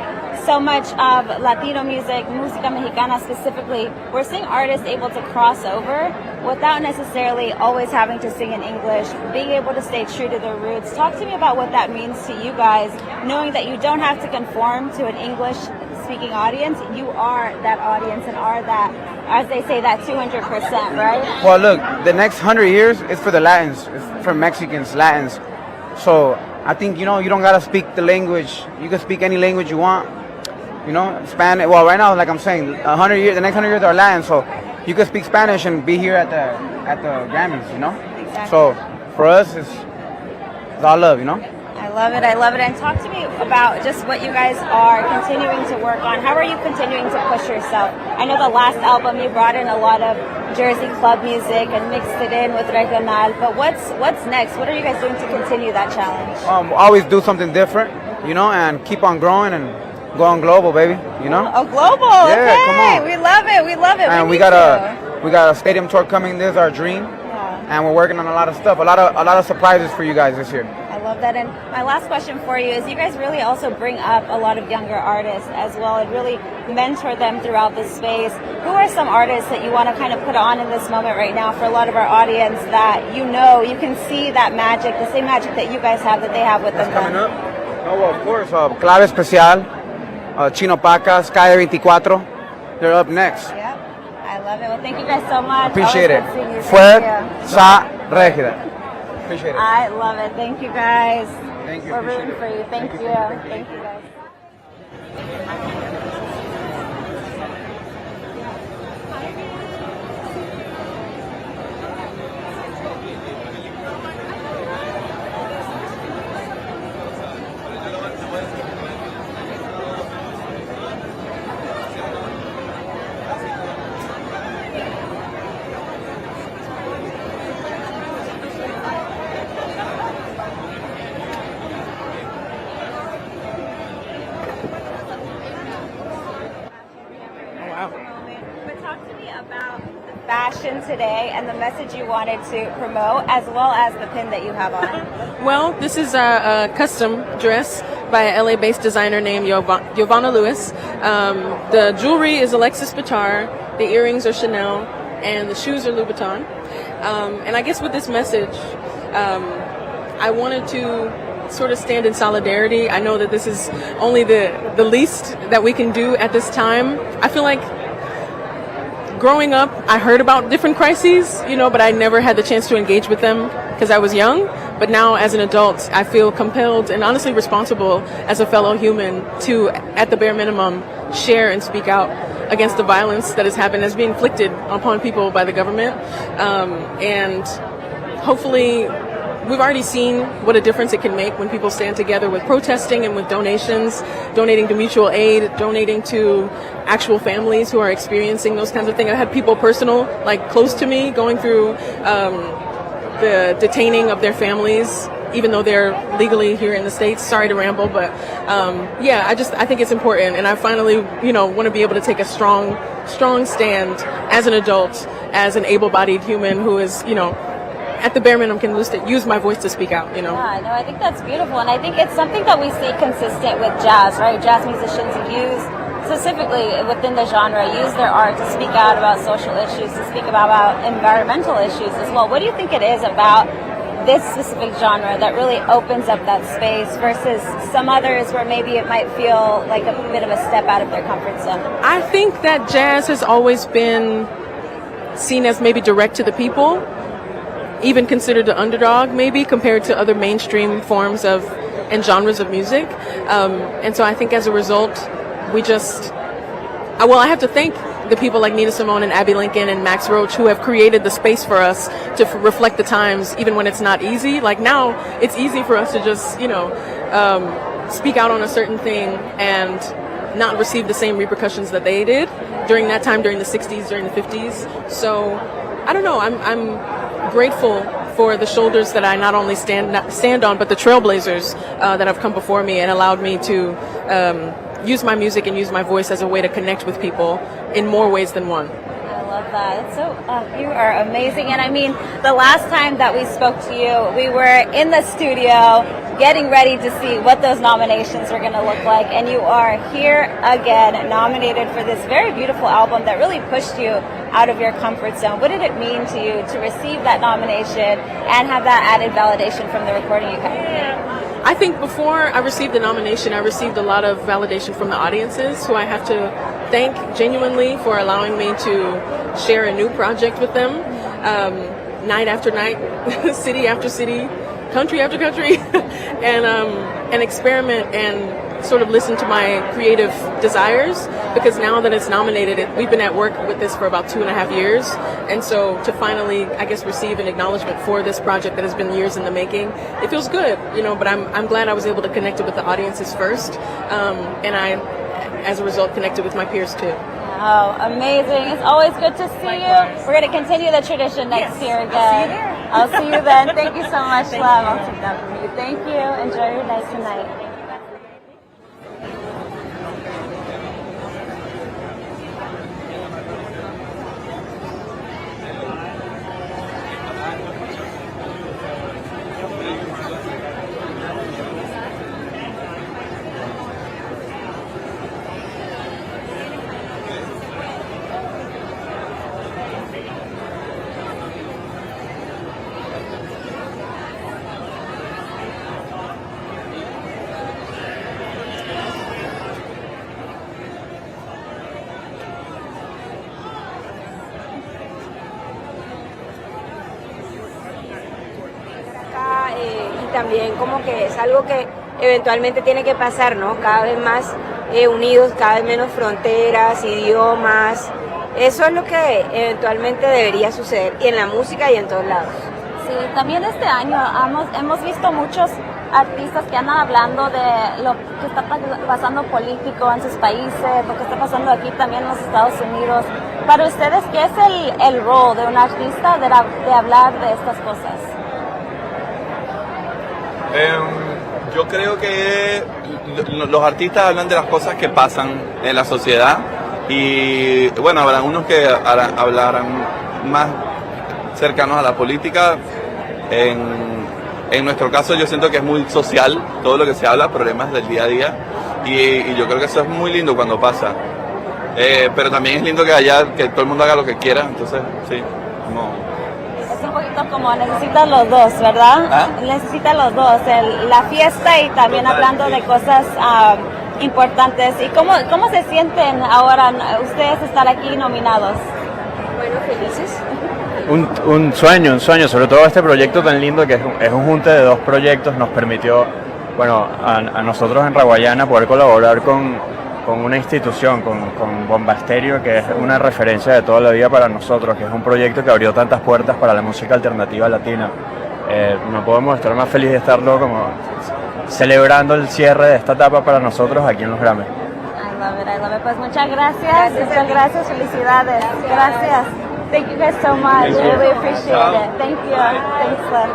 so much of Latino music, música mexicana specifically, we're seeing artists able to cross over without necessarily always having to sing in English, being able to stay true to their roots. Talk to me about what that means to you guys, knowing that you don't have to conform to an English-speaking audience. You are that audience and are that, as they say, that 200%, right? Well, look, the next 100 years is for the Latins. It's for Mexicans, Latins. So I think, you don't got to speak the language. You can speak any language you want. Spanish. Well, right now, like I'm saying, the next 100 years are Latin, so you can speak Spanish and be here at the Grammys. Exactly. So for us, it's all love. I love it. And talk to me about just what you guys are continuing to work on. How are you continuing to push yourself? I know the last album you brought in a lot of Jersey club music and mixed it in with regional. But what's next? What are you guys doing to continue that challenge? Always do something different, and keep on growing and go on global, baby. Oh, global. Yeah, okay. come on. We love it. And we got a stadium tour coming. This is our dream. And we're working on a lot of stuff, a lot of surprises for you guys this year. I love that. And my last question for you is, you guys really also bring up a lot of younger artists as well and really mentor them throughout the space. Who are some artists that you want to kind of put on in this moment right now for a lot of our audience that you can see that magic, the same magic that you guys have that they have with them? Coming up? Oh, well, of course. Clave Especial, Chino Pacas, Calle 24. They're up next. Yep. I love it. Well, thank you guys so much. Appreciate it. Fuerza Regida. Appreciate it. I love it. Thank you guys. Thank you. We're rooting for you. Thank you. Thank you guys. Fashion today and the message you wanted to promote, as well as the pin that you have on. Well, this is a custom dress by a LA-based designer named Giovanna Lewis. The jewelry is Alexis Bitar, the earrings are Chanel, and the shoes are Louboutin. And I guess with this message, I wanted to sort of stand in solidarity. I know that this is only the least that we can do at this time. I feel like growing up, I heard about different crises, but I never had the chance to engage with them because I was young. But now as an adult, I feel compelled and honestly responsible as a fellow human to, at the bare minimum, share and speak out against the violence that has happened, as being inflicted upon people by the government. And hopefully, we've already seen what a difference it can make when people stand together with protesting and with donations, donating to mutual aid, donating to actual families who are experiencing those kinds of things. I had people close to me, going through the detaining of their families, even though they're legally here in the States. Sorry to ramble, but I think it's important. And I finally, want to be able to take a strong stand as an adult, as an able-bodied human who is, at the bare minimum can use my voice to speak out, Yeah, no, I think that's beautiful. And I think it's something that we see consistent with jazz, right? Jazz musicians use, specifically within the genre, use their art to speak out about social issues, to speak about environmental issues as well. What do you think it is about this specific genre that really opens up that space versus some others where maybe it might feel like a bit of a step out of their comfort zone? I think that jazz has always been seen as maybe direct to the people, even considered the underdog maybe compared to other mainstream forms of and genres of music. And so I think as a result, I have to thank the people like Nina Simone and Abby Lincoln and Max Roach who have created the space for us to reflect the times even when it's not easy. Like now, it's easy for us to just, speak out on a certain thing and not receive the same repercussions that they did during that time, during the 60s, during the 50s. So, I don't know, I'm grateful for the shoulders that I not only stand on, but the trailblazers that have come before me and allowed me to use my music and use my voice as a way to connect with people in more ways than one. I love that. It's so you are amazing. And I mean, the last time that we spoke to you, we were in the studio getting ready to see what those nominations were going to look like, and you are here again, nominated for this very beautiful album that really pushed you out of your comfort zone. What did it mean to you to receive that nomination and have that added validation from the recording you had? I think before I received the nomination, I received a lot of validation from the audiences, who I have to thank genuinely for allowing me to share a new project with them, night after night, city after city, country after country, and experiment and sort of listen to my creative desires, because now that it's nominated, we've been at work with this for about 2.5 years, and so to finally, I guess, receive an acknowledgement for this project that has been years in the making, it feels good, but I'm glad I was able to connect it with the audiences first, and I, as a result, connected with my peers too. Oh, amazing. It's always good to see you. We're going to continue the tradition next year again. I'll see you then. Thank you so much, love. I'll take that from you. Thank you. Enjoy your night tonight. También como que es algo que eventualmente tiene que pasar, ¿no? Cada vez más unidos, cada vez menos fronteras, idiomas. Eso es lo que eventualmente debería suceder, y en la música y en todos lados. Sí, también este año hemos visto muchos artistas que andan hablando de lo que está pasando político en sus países, lo que está pasando aquí también en los Estados Unidos. Para ustedes, ¿qué es el rol de un artista de hablar de estas cosas? Yo creo que los artistas hablan de las cosas que pasan en la sociedad, y bueno, habrá unos que hablarán más cercanos a la política. En nuestro caso yo siento que es muy social todo lo que se habla, problemas del día a día, y yo creo que eso es muy lindo cuando pasa, pero también es lindo que todo el mundo haga lo que quiera, entonces sí, Es un poquito como necesitan los dos, ¿verdad? ¿Ah? Necesitan los dos, la fiesta y también hablando de cosas importantes. ¿Y cómo se sienten ahora ustedes estar aquí nominados? Bueno, felices. Un sueño, sobre todo este proyecto tan lindo que es un junte de dos proyectos. Nos permitió, bueno, a nosotros en Raguayana poder colaborar con una institución, con Bomba Estéreo, que es una referencia de toda la vida para nosotros, que es un proyecto que abrió tantas puertas para la música alternativa latina. No podemos estar más felices de estarlo como celebrando el cierre de esta etapa para nosotros aquí en los Grammy. I love it. Pues muchas gracias, felicidades. Gracias. Thank you guys so much. I really appreciate it. Thank you. Thanks, Liv.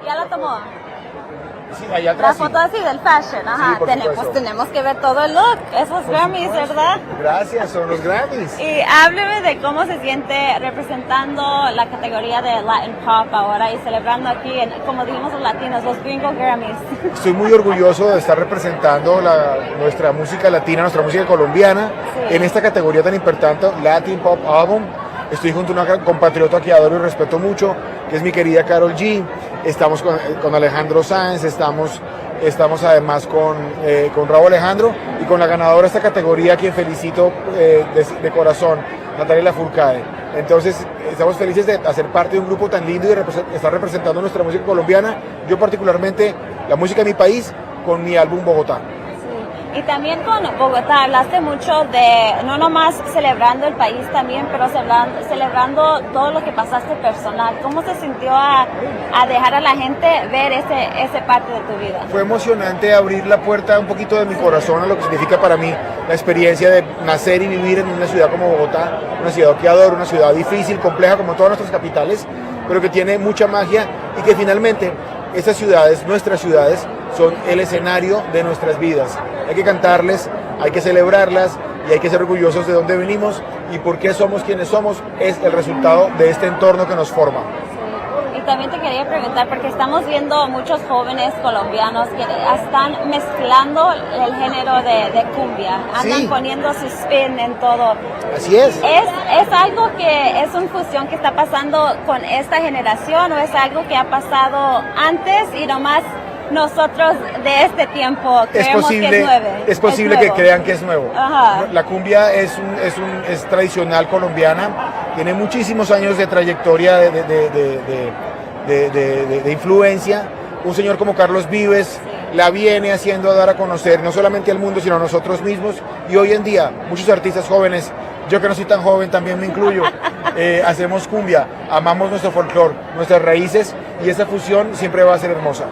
¿Ya la tomó? Sí, allá atrás. La foto así del fashion, ajá. Sí, tenemos que ver todo el look, esos Grammys, ¿verdad? Gracias, son los Grammys. Y hábleme de cómo se siente representando la categoría de Latin Pop ahora y celebrando aquí, como dijimos los latinos, los gringo Grammys. Estoy muy orgulloso de estar representando nuestra música latina, nuestra música colombiana, en esta categoría tan importante, Latin Pop Album. Estoy junto a una compatriota que adoro y respeto mucho, que es mi querida Karol G. Estamos con Alejandro Sanz, estamos además con Raúl Alejandro y con la ganadora de esta categoría, quien felicito de corazón, Natalia Lafourcade. Entonces, estamos felices de hacer parte de un grupo tan lindo y de estar representando nuestra música colombiana. Yo particularmente la música de mi país con mi álbum Bogotá. Y también con Bogotá hablaste mucho de no nomás celebrando el país también, pero celebrando todo lo que pasaste personal. ¿Cómo se sintió a dejar a la gente ver ese parte de tu vida? Fue emocionante abrir la puerta un poquito de mi corazón a lo que significa para mí la experiencia de nacer y vivir en una ciudad como Bogotá, una ciudad que adoro, una ciudad difícil, compleja como todas nuestras capitales, pero que tiene mucha magia y que finalmente estas ciudades, nuestras ciudades, son el escenario de nuestras vidas. Hay que cantarles, hay que celebrarlas y hay que ser orgullosos de dónde venimos y por qué somos quienes somos. Es el resultado de este entorno que nos forma. Y también te quería preguntar, porque estamos viendo muchos jóvenes colombianos que están mezclando el género de cumbia, andan poniendo su spin en todo. Así es. ¿Es algo que es una fusión que está pasando con esta generación o es algo que ha pasado antes y nomás nosotros de este tiempo creemos que es nuevo? Es posible que crean que es nuevo. Ajá. La cumbia es tradicional colombiana, tiene muchísimos años de trayectoria de influencia. Un señor como Carlos Vives la viene haciendo a dar a conocer no solamente al mundo, sino a nosotros mismos. Y hoy en día, muchos artistas jóvenes, yo que no soy tan joven también me incluyo, hacemos cumbia, amamos nuestro folclore, nuestras raíces, y esa fusión siempre va a ser hermosa.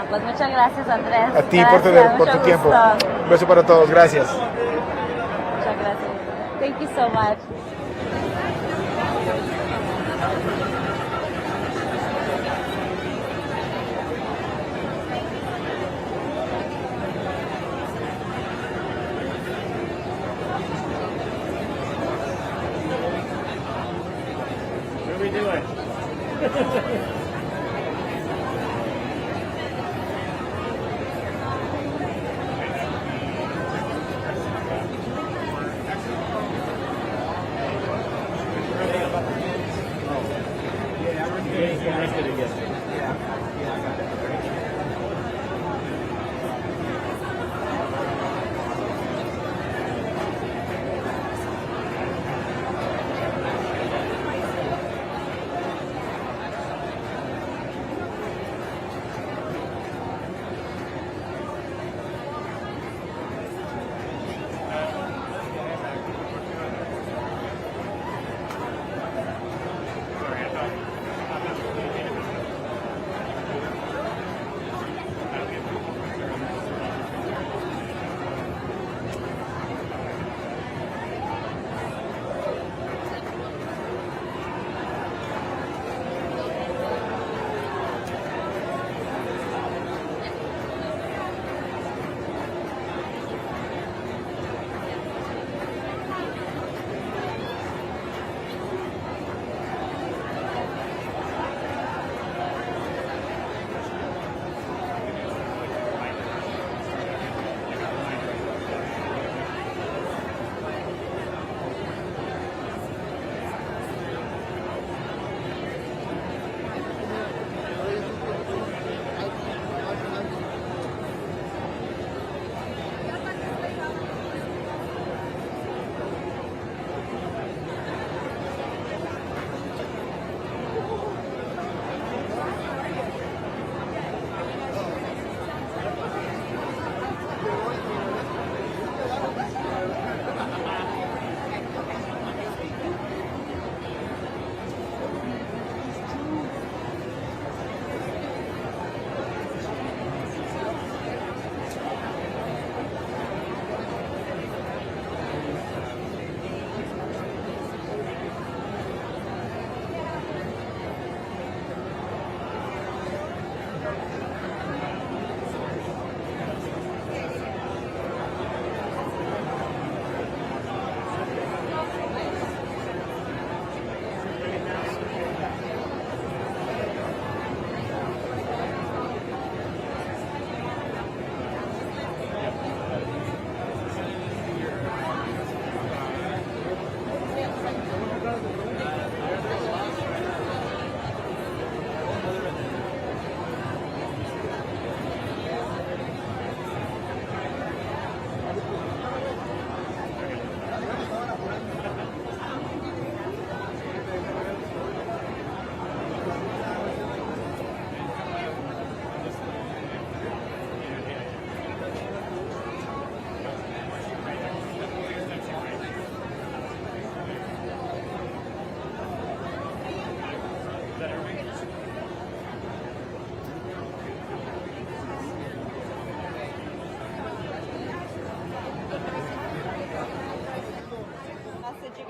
Pues muchas gracias, Andrés. A ti por tu tiempo. Un beso para todos. Gracias. Muchas gracias. Thank you so much. What are we doing?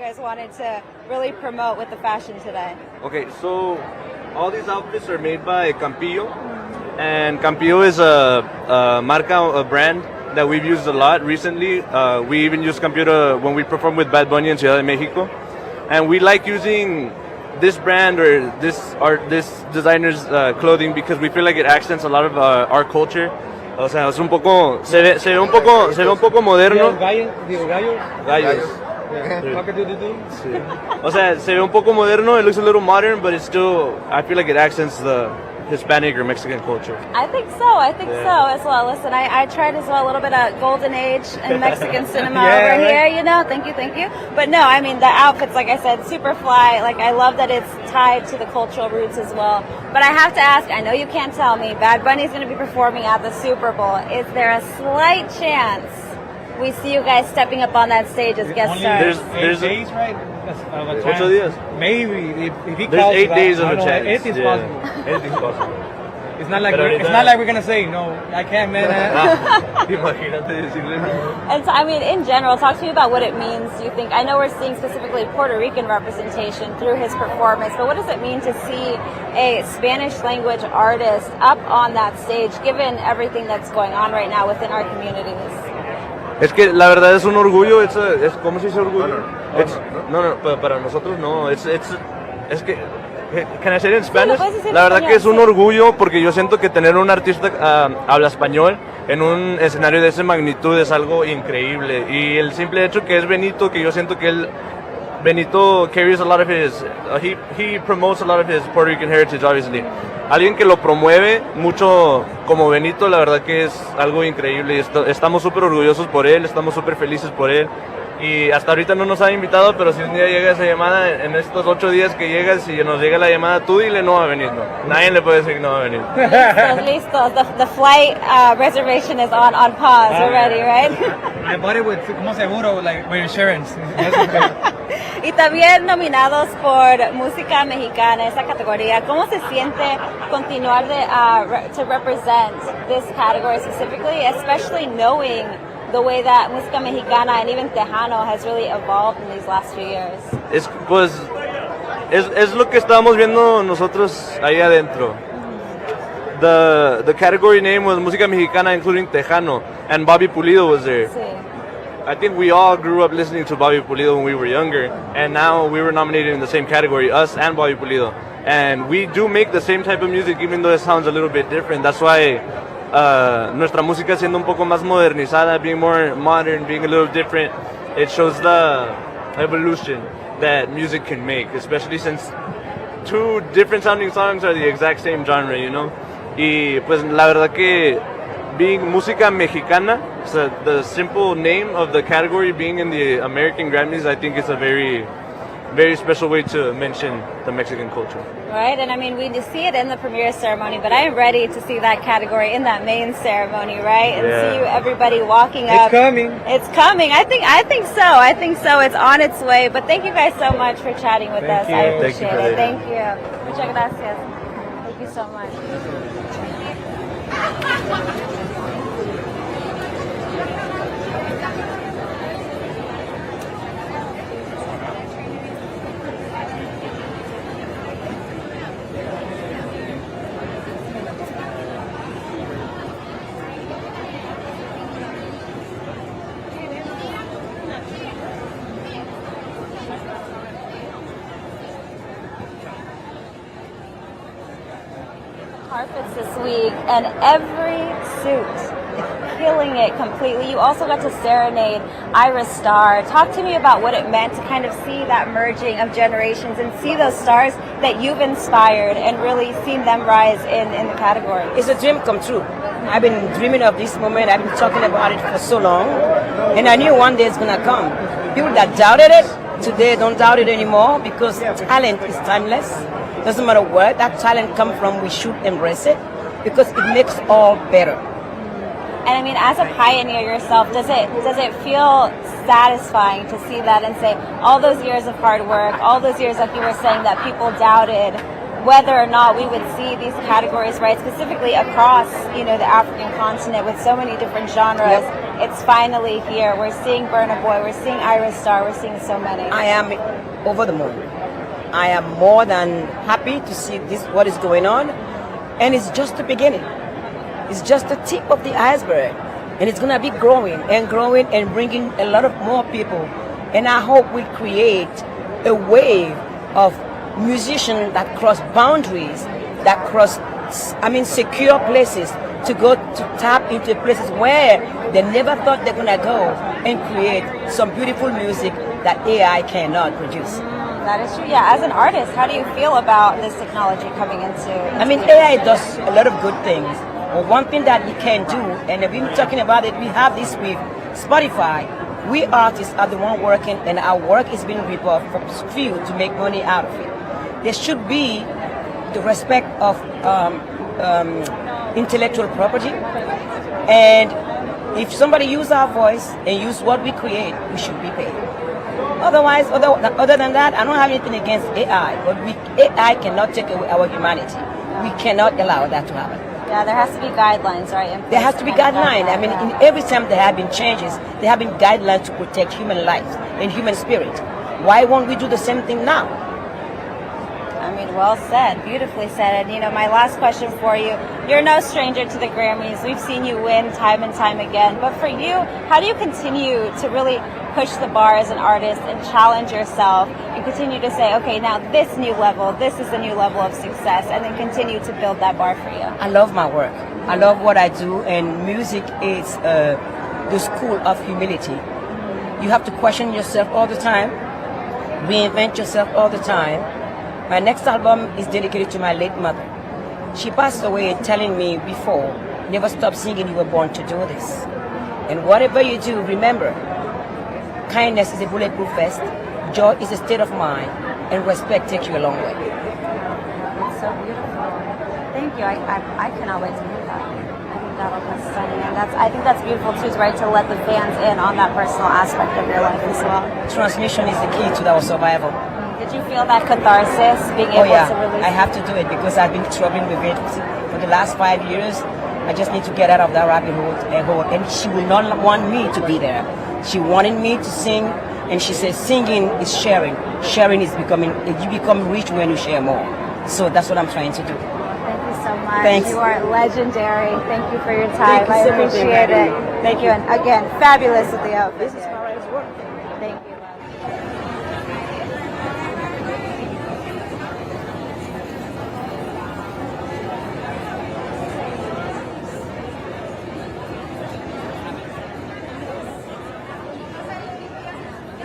guys wanted to really promote with the fashion today? Okay, so all these outfits are made by Campillo, and Campillo is a marca, a brand that we've used a lot recently. We even use Campillo when we perform with Bad Bunny in Ciudad de Mexico, and we like using this brand or this designer's clothing because we feel like it accents a lot of our culture. O sea, es un poco, se ve un poco moderno. Gallos. Sí. O sea, se ve un poco moderno. It looks a little modern, but it's still, I feel like it accents the Hispanic or Mexican culture. I think so as well. Listen, I tried as well a little bit of golden age in Mexican cinema over here, you know, thank you. But no, I mean, the outfits, like I said, super fly. Like, I love that it's tied to the cultural roots as well. But I have to ask, I know you can't tell me, Bad Bunny's going to be performing at the Super Bowl. Is there a slight chance we see you guys stepping up on that stage as guest stars? There's 8 days, right? Ocho días. Maybe if he There's calls 8 that, days of I a don't know, chance. Anything's possible. Anything's possible. It's not like we're gonna say no. I can't, man. And so, I mean, in general, talk to me about what it means. You think, I know we're seeing specifically Puerto Rican representation through his performance, but what does it mean to see a Spanish language artist up on that stage, given everything that's going on right now within our communities? Es que la verdad es un orgullo. ¿Cómo se dice orgullo? No, para nosotros no. Es que, can I say it in Spanish? La verdad que es un orgullo porque yo siento que tener un artista habla español en un escenario de esa magnitud es algo increíble. Y el simple hecho que es Benito, que yo siento que Benito carries a lot of his, he promotes a lot of his Puerto Rican heritage, obviously. Alguien que lo promueve mucho como Benito, la verdad que es algo increíble. Y estamos súper orgullosos por él, estamos súper felices por él. Y hasta ahorita no nos ha invitado, pero si un día llega esa llamada, en estos 8 días que llegas, si nos llega la llamada, tú dile no va a venir. No. Nadie le puede decir que no va a venir. Listos. The flight reservation is on pause already, right? I bought it with como seguro, like with insurance. Y también nominados por música mexicana, esa categoría. ¿Cómo se siente continuar to represent this category specifically, especially knowing the way that música mexicana and even Tejano has really evolved in these last few years? Es lo que estábamos viendo nosotros ahí adentro. The category name was música mexicana, including Tejano, and Bobby Pulido was there. Sí. I think we all grew up listening to Bobby Pulido when we were younger, and now we were nominated in the same category, us and Bobby Pulido. And we do make the same type of music, even though it sounds a little bit different. That's why nuestra música siendo un poco más modernizada, being more modern, being a little different, it shows the evolution that music can make, especially since 2 different sounding songs are the exact same genre, you know? Y pues la verdad que being música mexicana, so the simple name of the category being in the American Grammys, I think it's a very, very special way to mention the Mexican culture. Right, and I mean, we see it in the premiere ceremony, but I am ready to see that category in that main ceremony, right? And see everybody walking up. It's coming. I think so. It's on its way. But thank you guys so much for chatting with us. I appreciate it. Thank you. Muchas gracias. Thank you so much. Carpets this week, and every suit killing it completely. You also got to serenade Iris Star. Talk to me about what it meant to kind of see that merging of generations and see those stars that you've inspired and really seen them rise in the category. It's a dream come true. I've been dreaming of this moment. I've been talking about it for so long, and I knew one day it's gonna come. People that doubted it today don't doubt it anymore because talent is timeless. Doesn't matter where that talent comes from, we should embrace it because it makes all better. And I mean, as a pioneer yourself, does it feel satisfying to see that and say all those years of hard work, all those years, like you were saying, that people doubted whether or not we would see these categories, right, specifically across, the African continent with so many different genres it's finally here. We're seeing Burna Boy, we're seeing Iris Star, we're seeing so many. I am over the moon. I am more than happy to see this, what is going on, and it's just the beginning. It's just the tip of the iceberg, and it's gonna be growing and growing and bringing a lot of more people. And I hope we create a wave of musicians that cross boundaries, that cross, secure places to go to tap into places where they never thought they're gonna go and create some beautiful music that AI cannot produce. That is true. Yeah, as an artist, how do you feel about this technology coming into AI does a lot of good things. But one thing that you can do, and we've been talking about it, we have this with Spotify. We artists are the one working, and our work is being ripped off for few to make money out of it. There should be the respect of intellectual property, and if somebody uses our voice and use what we create, we should be paid. Otherwise, other than that, I don't have anything against AI, but AI cannot take away our humanity. We cannot allow that to happen. Yeah, there has to be guidelines, right? There has to be guidelines. I mean, in every time there have been changes, there have been guidelines to protect human life and human spirit. Why won't we do the same thing now? Well said, beautifully said. And my last question for you, you're no stranger to the Grammys. We've seen you win time and time again. But for you, how do you continue to really push the bar as an artist and challenge yourself and continue to say, okay, now this is the new level of success, and then continue to build that bar for you? I love my work. I love what I do, and music is the school of humility. You have to question yourself all the time, reinvent yourself all the time. My next album is dedicated to my late mother. She passed away telling me before, never stop singing, you were born to do this. And whatever you do, remember, kindness is a bulletproof vest, joy is a state of mind, and respect takes you a long way. That's so beautiful. Thank you. I cannot wait to hear that. I think that'll be stunning. And I think that's beautiful too, is right, to let the fans in on that personal aspect of your life as well. Transmission is the key to our survival. Did you feel that catharsis, being able to release? I have to do it because I've been struggling with it for the last 5 years. I just need to get out of that rabbit hole, and she will not want me to be there. She wanted me to sing, and she says singing is sharing. Sharing is you become rich when you share more. So that's what I'm trying to do. Thank you so much. Thanks. You are legendary. Thank you for your time. Thank you so I appreciate it. Thank you. And again, fabulous with the outfit. This is Mariah's work. Thank you.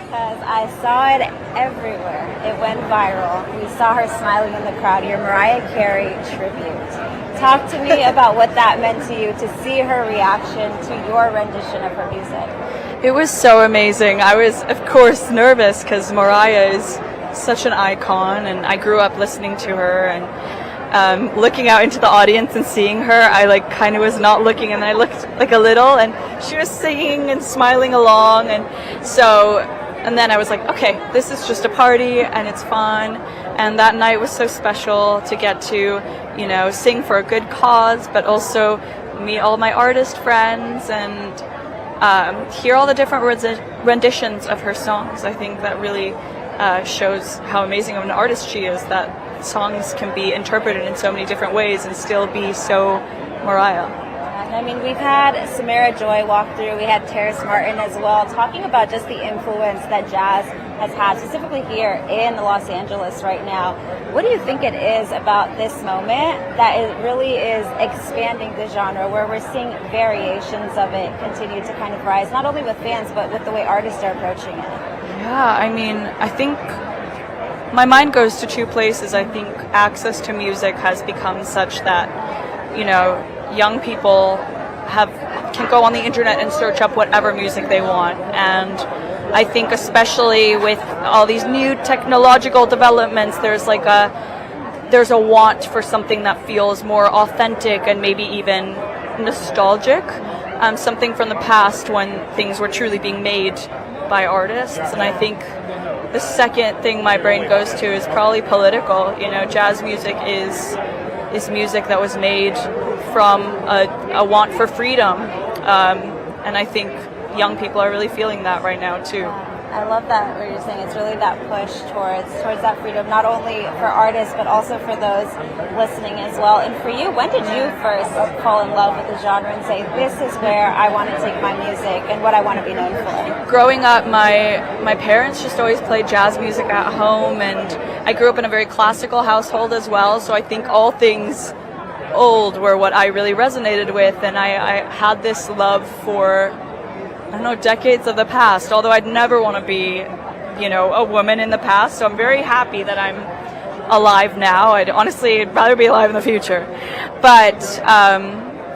Because I saw it everywhere. It went viral. We saw her smiling in the crowd. Your Mariah Carey tribute. Talk to me about what that meant to you, to see her reaction to your rendition of her music. It was so amazing. I was, of course, nervous because Mariah is such an icon, and I grew up listening to her, and looking out into the audience and seeing her, I kind of was not looking, and I looked a little, and she was singing and smiling along, and then I was like, okay, this is just a party and it's fun. And that night was so special to get to, sing for a good cause, but also meet all my artist friends and hear all the different renditions of her songs. I think that really shows how amazing of an artist she is, that songs can be interpreted in so many different ways and still be so Mariah. We've had Samara Joy walk through, we had Terrace Martin as well, talking about just the influence that jazz has had, specifically here in Los Angeles right now. What do you think it is about this moment that it really is expanding the genre, where we're seeing variations of it continue to kind of rise, not only with fans, but with the way artists are approaching it? Yeah, I think my mind goes to two places. I think access to music has become such that, young people can go on the internet and search up whatever music they want, and I think especially with all these new technological developments, there's a want for something that feels more authentic and maybe even nostalgic, something from the past when things were truly being made by artists. And I think the second thing my brain goes to is probably political. Jazz music is music that was made from a want for freedom, and I think young people are really feeling that right now too. I love that what you're saying. It's really that push towards that freedom, not only for artists but also for those listening as well. And for you, when did you first fall in love with the genre and say, this is where I want to take my music and what I want to be known for? Growing up, my parents just always played jazz music at home, and I grew up in a very classical household as well, so I think all things old were what I really resonated with, and I had this love for, I don't know, decades of the past, although I'd never want to be, a woman in the past, so I'm very happy that I'm alive now. I'd honestly rather be alive in the future. But,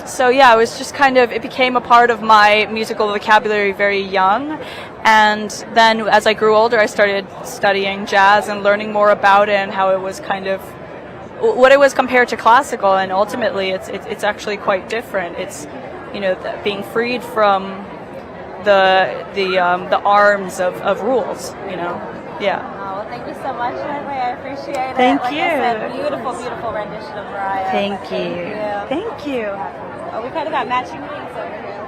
so yeah, it was just it became a part of my musical vocabulary very young, and then as I grew older, I started studying jazz and learning more about it and how it was what it was compared to classical, and ultimately it's actually quite different. It's, being freed from the arms of rules, Yeah. Oh, well, thank you so much, Leslie. I appreciate it. Thank like you. I said, beautiful, beautiful rendition of Mariah. Thank you. Thank you. Oh, we kind of got matching things over here.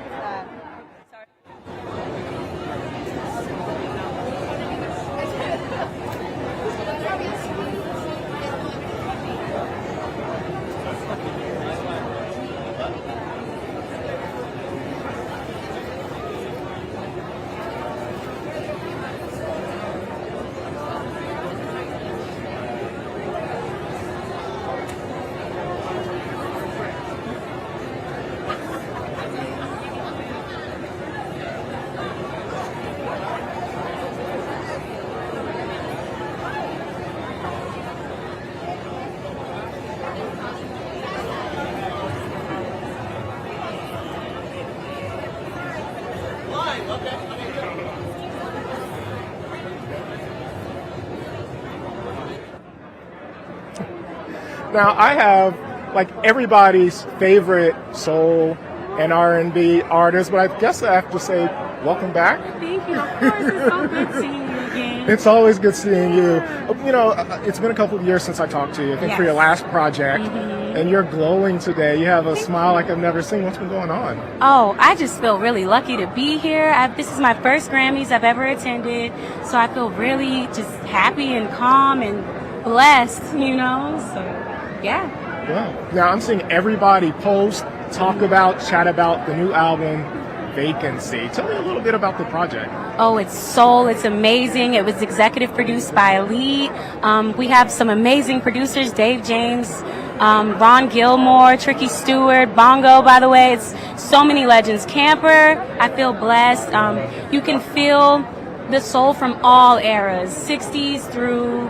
Now, I have like everybody's favorite soul and R&B artist, but I guess I have to say, welcome back. Thank you. Of course, it's so good seeing you again. It's always good seeing you. It's been a couple of years since I talked to you, I think, for your last project, and you're glowing today. You have a smile like I've never seen. What's been going on? Oh, I just feel really lucky to be here. This is my first Grammys I've ever attended, so I feel really just happy and calm and blessed, so yeah. Wow. Now I'm seeing everybody post, talk about, chat about the new album, Vacancy. Tell me a little bit about the project. Oh, it's soul. It's amazing. It was executive produced by Elite. We have some amazing producers, Dave James, Ron Gilmore, Tricky Stewart, Bongo, by the way. It's so many legends. Camper, I feel blessed. You can feel the soul from all eras, 60s through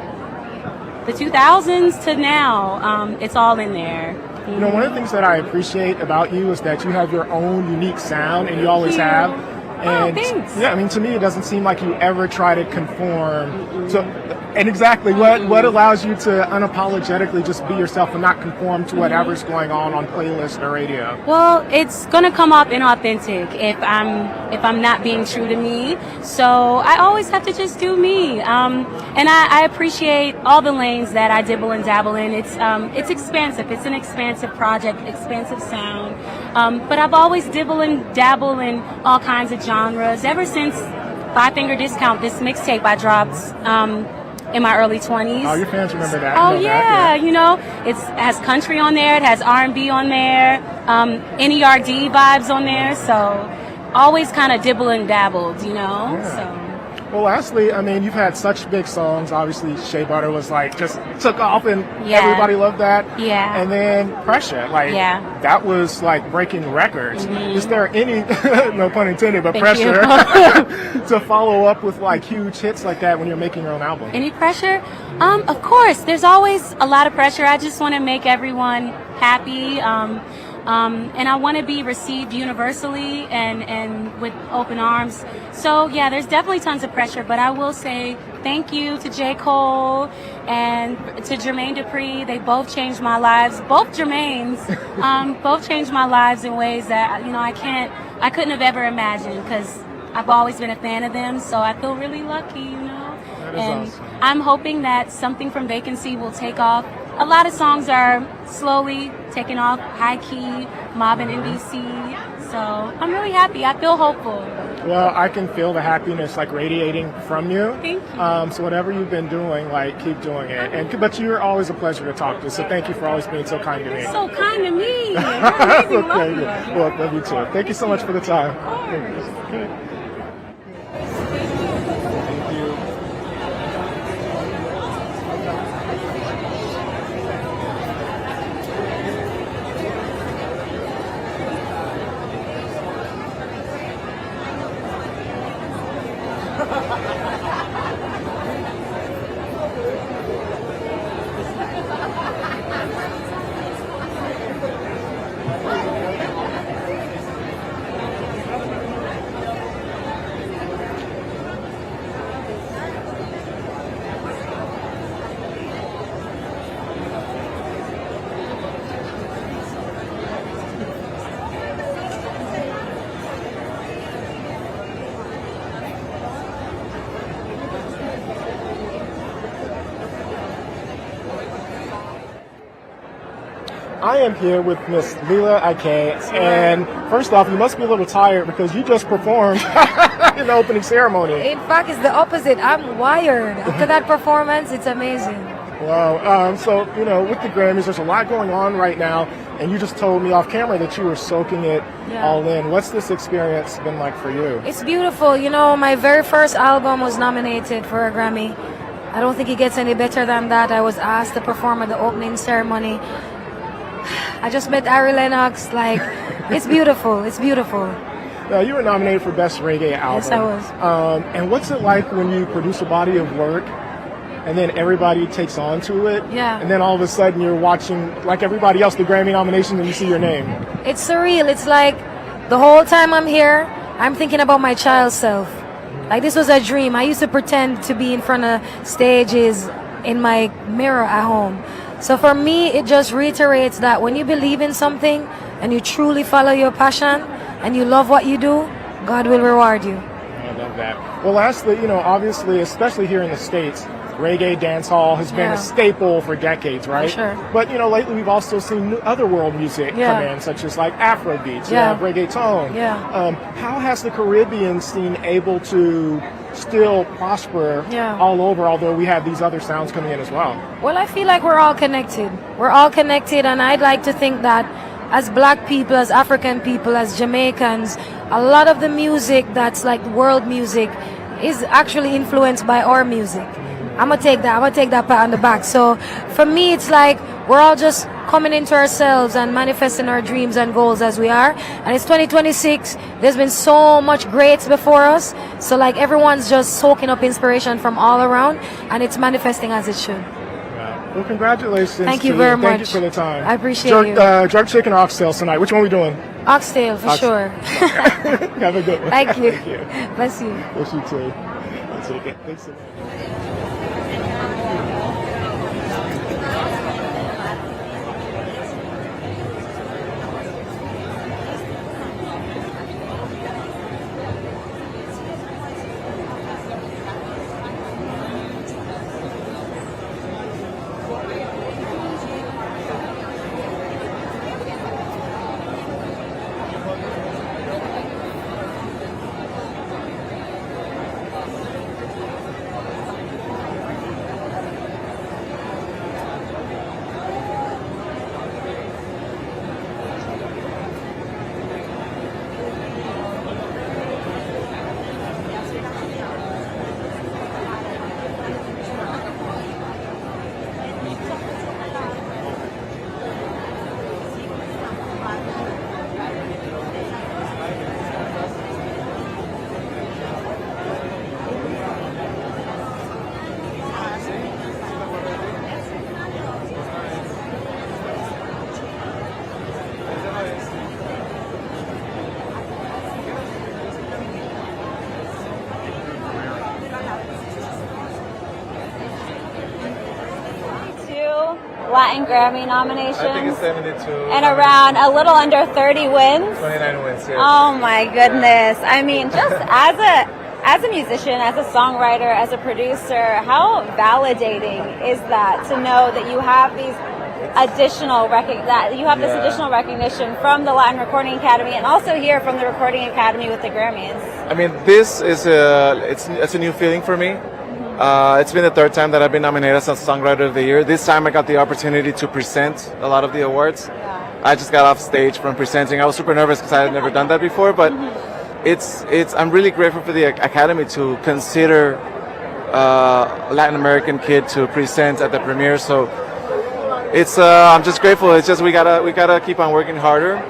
the 2000s to now. It's all in there. One of the things that I appreciate about you is that you have your own unique sound, and you always have. And thanks. Yeah, I mean, to me, it doesn't seem like you ever try to conform. So, and exactly what allows you to unapologetically just be yourself and not conform to whatever's going on playlists or radio? Well, it's gonna come off inauthentic if I'm not being true to me. So I always have to just do me. And I appreciate all the lanes that I dibble and dabble in. It's expansive. It's an expansive project, expansive sound. But I've always dibble and dabble in all kinds of genres ever since Five Finger Discount, this mixtape I dropped in my early 20s. Oh, your fans remember that. Oh yeah, it has country on there, it has R&B on there, NERD vibes on there, so always kind of dibble and dabbled, so. Well, lastly, I mean, you've had such big songs. Obviously, Shea Butter was just took off, and everybody loved that. Yeah. And then Pressure, that was breaking records. Mm-hmm. Is there any, no pun intended, but Thank pressure you. to follow up with huge hits like that when you're making your own album? Any pressure? Of course, there's always a lot of pressure. I just want to make everyone happy. And I want to be received universally and with open arms. So yeah, there's definitely tons of pressure, but I will say thank you to J. Cole and to Jermaine Dupri. They both changed my lives. Both Jermaines, both changed my lives in ways that I couldn't have ever imagined, because I've always been a fan of them. So I feel really lucky, That is and awesome. I'm hoping that something from Vacancy will take off. A lot of songs are slowly taking off, High Key, Mob and NBC. So I'm really happy. I feel hopeful. Well, I can feel the happiness like radiating from you. Thank you. So whatever you've been doing, like keep doing it. But you're always a pleasure to talk to. So thank you for always being so kind to me. So kind to me. You're amazing. Love you. Well, love you too. Thank you so much for the time. I am here with Miss Lila Ike, and first off, you must be a little tired because you just performed in the opening ceremony. In fact, it's the opposite. I'm wired. After that performance, it's amazing. Wow. So, you know, with the Grammys, there's a lot going on right now, and you just told me off camera that you were soaking it all in. What's this experience been like for you? It's beautiful. You know, my very first album was nominated for a Grammy. I don't think it gets any better than that. I was asked to perform at the opening ceremony. I just met Ari Lennox. Like, it's beautiful. It's beautiful. Now, you were nominated for Best Reggae Album. Yes, I was. And what's it like when you produce a body of work and then everybody takes on to it? Yeah. And then all of a sudden you're watching, like everybody else, the Grammy nominations and you see your name. It's surreal. It's like the whole time I'm here, I'm thinking about my child self. Like, this was a dream. I used to pretend to be in front of stages in my mirror at home. So for me, it just reiterates that when you believe in something and you truly follow your passion and you love what you do, God will reward you. I love that. Well, lastly, you know, obviously, especially here in the States, reggae dancehall has been a staple for decades, right? For sure. But, you know, lately we've also seen other world music come in, such as like Afro beats, reggaeton. How has the Caribbean scene able to still prosper all over, although we have these other sounds coming in as well? Well, I feel like we're all connected. We're all connected, and I'd like to think that as black people, as African people, as Jamaicans, a lot of the music that's like world music is actually influenced by our music. I'm gonna take that part on the back. So for me, it's like we're all just coming into ourselves and manifesting our dreams and goals as we are. And it's 2026. There's been so much greats before us. So like everyone's just soaking up inspiration from all around, and it's manifesting as it should. Well, congratulations. Thank you very much. Thank you for the time. I appreciate you. Jerk chicken or oxtails tonight? Which one are we doing? Oxtail, for sure. Have a good one. Thank you. Thank you. Bless you. Bless you too. I'll take it. Thanks so much. Latin Grammy nominations. I think it's 72. And around a little under 30 wins. 29 wins, yes. Oh my goodness. I mean, just as a musician, as a songwriter, as a producer, how validating is that to know that you have these additional this additional recognition from the Latin Recording Academy and also here from the Recording Academy with the Grammys. I mean, this is it's a new feeling for me. It's been the third time that I've been nominated as Songwriter of the Year. This time I got the opportunity to present a lot of the awards. I just got off stage from presenting. I was super nervous because I had never done that before, but I'm really grateful for the Academy to consider a Latin American kid to present at the premiere. So I'm just grateful. It's just we gotta keep on working harder.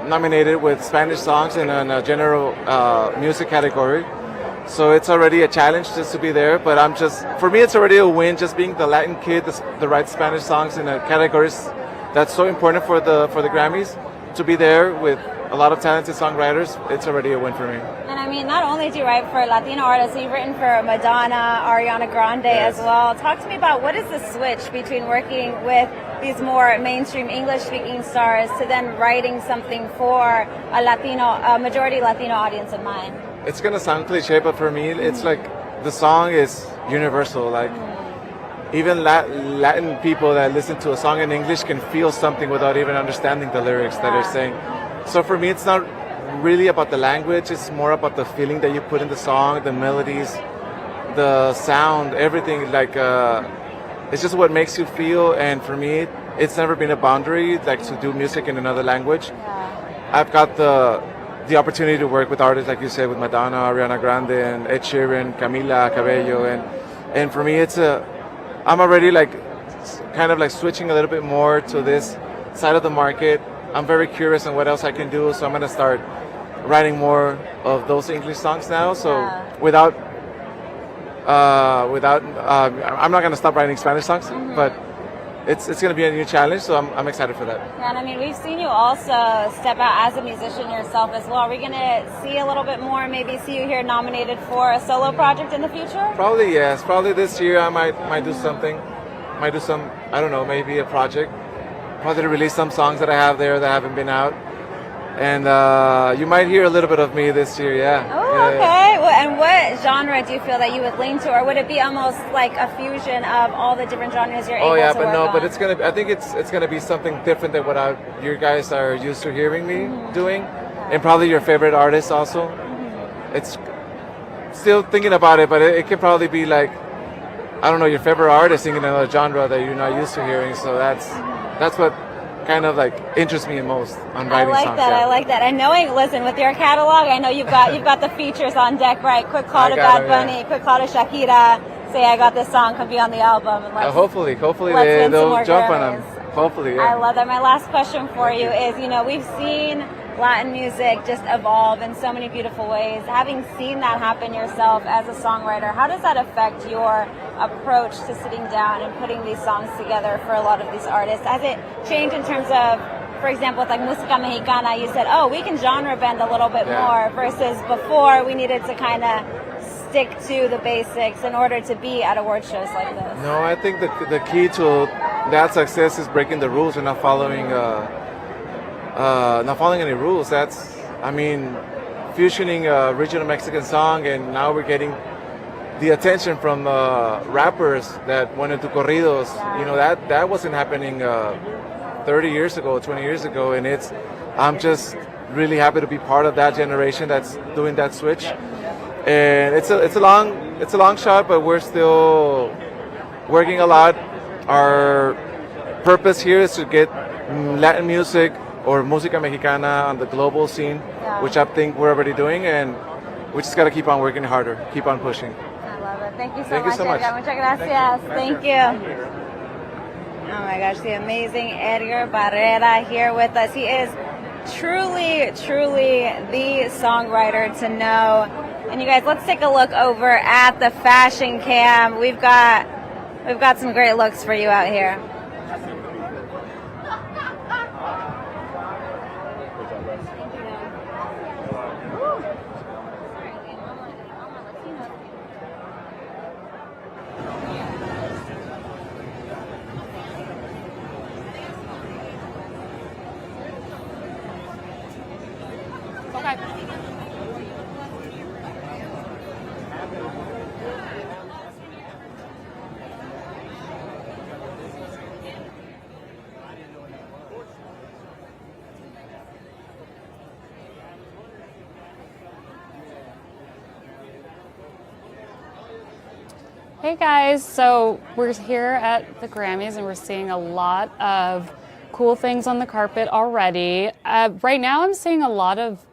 Nominated with Spanish songs in a general music category. So it's already a challenge just to be there, but for me it's already a win just being the Latin kid, the right Spanish songs in a categories that's so important for the Grammys. To be there with a lot of talented songwriters, it's already a win for me. And I mean, not only do you write for Latino artists, you've written for Madonna, Ariana Grande as well. Talk to me about what is the switch between working with these more mainstream English-speaking stars to then writing something for a majority Latino audience in mind? It's gonna sound cliche, but for me, it's like the song is universal. Like even Latin people that listen to a song in English can feel something without even understanding the lyrics that they're saying. So for me, it's not really about the language. It's more about the feeling that you put in the song, the melodies, the sound, everything. Like it's just what makes you feel. And for me, it's never been a boundary, like to do music in another language. I've got the opportunity to work with artists, like you said, with Madonna, Ariana Grande, and Ed Sheeran, Camila Cabello, and for me, I'm already like kind of like switching a little bit more to this side of the market. I'm very curious on what else I can do, so I'm gonna start writing more of those English songs now. So I'm not gonna stop writing Spanish songs, but it's going to be a new challenge, so I'm excited for that. Yeah, and I mean, we've seen you also step out as a musician yourself as well. Are we going to see a little bit more, maybe see you here nominated for a solo project in the future? Probably, yes. Probably this year I might do something. Might do some, I don't know, maybe a project. Probably release some songs that I have there that haven't been out. And you might hear a little bit of me this year, yeah. Oh, okay. Well, and what genre do you feel that you would lean to, or would it be almost like a fusion of all the different genres you're able to work on? But it's gonna. I think it's gonna be something different than what you guys are used to hearing me doing, and probably your favorite artist also. It's still thinking about it, but it could probably be like, I don't know, your favorite artist singing another genre that you're not used to hearing. So that's what kind of like interests me most on writing songs. I like that. And knowing, listen, with your catalog, I know you've got the features on deck, right? Quick call to Bad Bunny, quick call to Shakira. Say I got this song, could be on the album. And hopefully they'll jump on them. Hopefully, yeah. I love that. My last question for you is, we've seen Latin music just evolve in so many beautiful ways. Having seen that happen yourself as a songwriter, how does that affect your approach to sitting down and putting these songs together for a lot of these artists? Has it changed in terms of, for example, with like Música Mexicana, you said, we can genre bend a little bit more, versus before we needed to kind of stick to the basics in order to be at award shows like this? No, I think the key to that success is breaking the rules and not following any rules. Fusioning a regional Mexican song, and now we're getting the attention from rappers that went into corridos. That wasn't happening 30 years ago, 20 years ago, and I'm just really happy to be part of that generation that's doing that switch. And it's a long shot, but we're still working a lot. Our purpose here is to get Latin music or Música Mexicana on the global scene, which I think we're already doing, and we just got to keep on working harder, keep on pushing. I love it. Thank you so much. Edgar. Muchas gracias. Thank you. Oh my gosh, the amazing Edgar Barrera here with us. He is truly, truly the songwriter to know. And you guys, let's take a look over at the fashion cam. We've got some great looks for you out here. Hey guys, so we're here at the Grammys and we're seeing a lot of cool things on the carpet already. Right now I'm seeing a lot of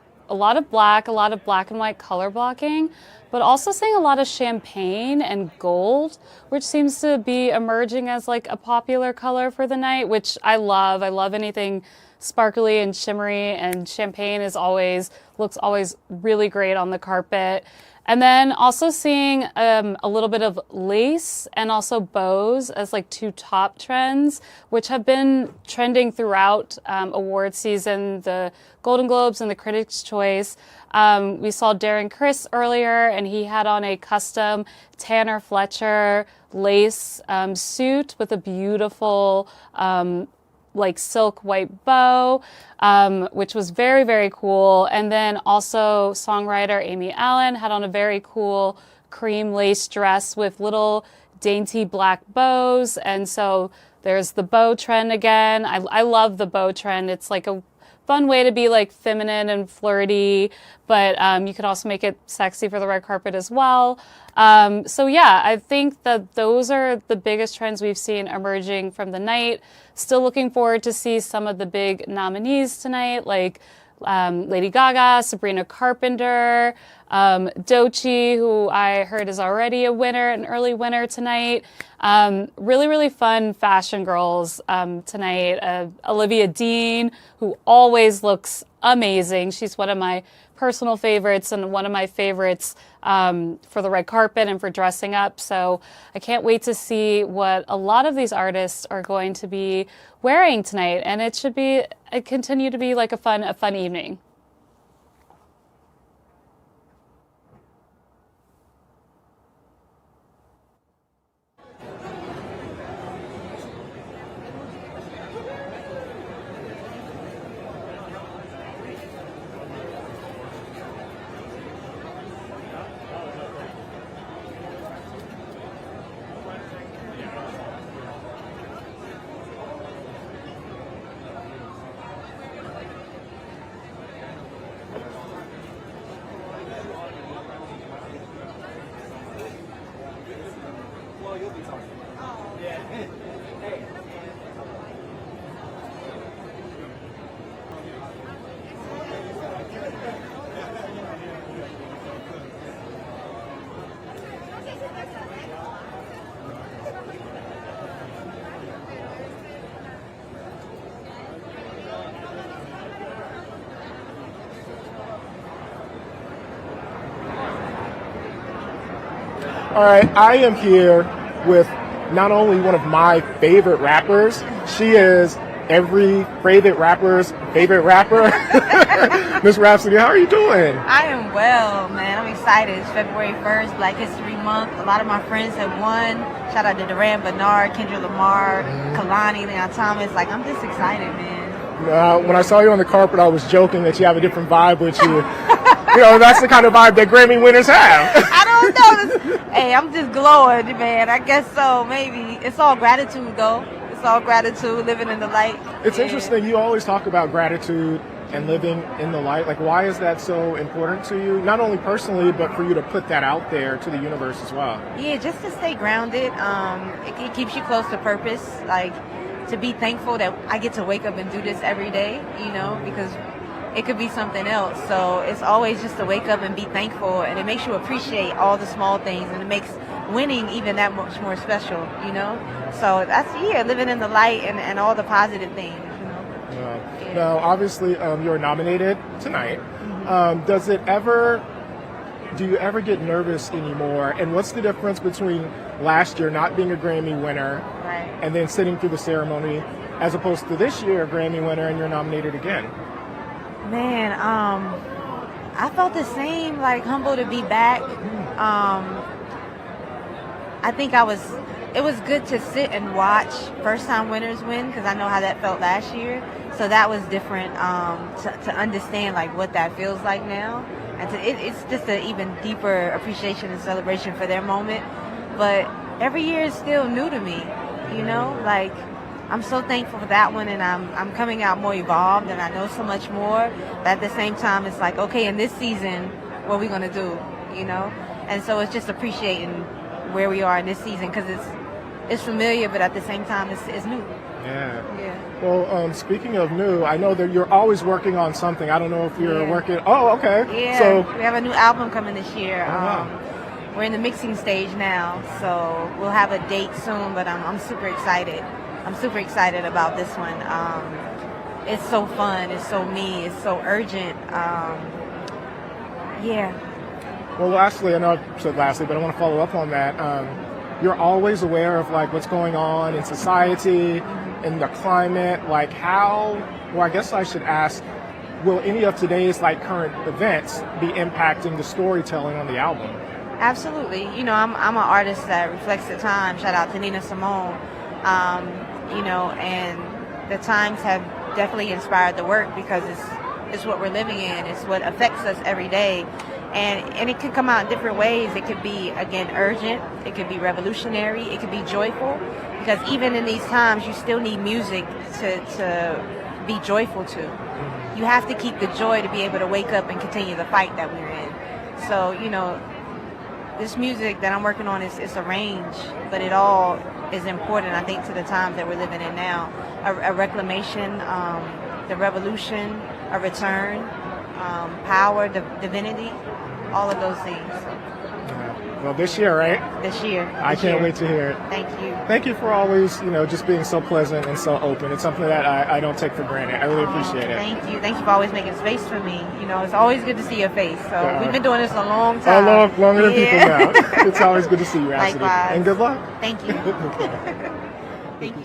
black, a lot of black and white color blocking, but also seeing a lot of champagne and gold, which seems to be emerging as like a popular color for the night, which I love. I love anything sparkly and shimmery, and champagne looks always really great on the carpet. And then also seeing a little bit of lace and also bows as like two top trends, which have been trending throughout award season, the Golden Globes and the Critics' Choice. We saw Darren Criss earlier, and he had on a custom Tanner Fletcher lace suit with a beautiful like silk white bow, which was very, very cool. And then also songwriter Amy Allen had on a very cool cream lace dress with little dainty black bows. And so there's the bow trend again. I love the bow trend. It's like a fun way to be like feminine and flirty, but you could also make it sexy for the red carpet as well. So yeah, I think that those are the biggest trends we've seen emerging from the night. Still looking forward to see some of the big nominees tonight, like Lady Gaga, Sabrina Carpenter, Doechii, who I heard is already a winner, an early winner tonight. Really, really fun fashion girls tonight. Olivia Dean, who always looks amazing. She's one of my personal favorites and one of my favorites for the red carpet and for dressing up. So I can't wait to see what a lot of these artists are going to be wearing tonight. And it should continue to be like a fun evening. All right, I am here with not only one of my favorite rappers, she is every favorite rapper's favorite rapper. Miss Rhapsody, how are you doing? I am well, man. I'm excited. It's February 1st, Black History Month. A lot of my friends have won. Shout out to Duran Bernard, Kendrick Lamar, Kalani, Leon Thomas. Like, I'm just excited, man. When I saw you on the carpet, I was joking that you have a different vibe with you. You know, that's the kind of vibe that Grammy winners have. I don't know. Hey, I'm just glowing, man. I guess so, maybe. It's all gratitude, though. It's all gratitude, living in the light. It's interesting. You always talk about gratitude and living in the light. Like, why is that so important to you? Not only personally, but for you to put that out there to the universe as well. Yeah, just to stay grounded. It keeps you close to purpose. Like, to be thankful that I get to wake up and do this every day, you know, because it could be something else. So it's always just to wake up and be thankful, and it makes you appreciate all the small things, and it makes winning even that much more special, you know? So that's, living in the light and all the positive things, you know? Yeah. Now, obviously, you're nominated tonight. Do you ever get nervous anymore? And what's the difference between last year not being a Grammy winner and then sitting through the ceremony, as opposed to this year a Grammy winner and you're nominated again? Man, I felt the same, like humble to be back. I think it was good to sit and watch first time winners win, because I know how that felt last year. So that was different to understand like what that feels like now. And it's just an even deeper appreciation and celebration for their moment. But every year is still new to me, you know, like I'm so thankful for that one, and I'm coming out more evolved, and I know so much more. But at the same time, it's like, okay, in this season, what are we gonna do, you know? And so it's just appreciating where we are in this season because it's familiar, but at the same time it's new. Yeah. Yeah. Well, speaking of new, I know that you're always working on something. I don't know if you're working. Oh, okay. Yeah. So we have a new album coming this year. wow. We're in the mixing stage now, so we'll have a date soon. But I'm super excited. I'm super excited about this one. It's so fun. It's so me. It's so urgent. Yeah. Well, lastly, I know I said lastly, but I want to follow up on that. You're always aware of like what's going on in society, in the climate. Like how? Well, I guess I should ask: will any of today's like current events be impacting the storytelling on the album? Absolutely. You know, I'm an artist that reflects the time. Shout out to Nina Simone. You know, and the times have definitely inspired the work because it's what we're living in. It's what affects us every day. And it can come out in different ways. It could be, again, urgent. It could be revolutionary. It could be joyful. Because even in these times, you still need music to be joyful to. You have to keep the joy to be able to wake up and continue the fight that we're in. So, you know, this music that I'm working on is a range, but it all is important, I think, to the times that we're living in now. A reclamation, the revolution, a return, power, divinity, all of those things. Well, this year, right? This year. I can't wait to hear it. Thank you. Thank you for always, you know, just being so pleasant and so open. It's something that I don't take for granted. I really appreciate it. Thank you. Thank you for always making space for me. You know, it's always good to see your face. So we've been doing this a long time. Longer than people now. It's always good to see you, Ashley. Likewise. And good luck. Thank you. Thank you.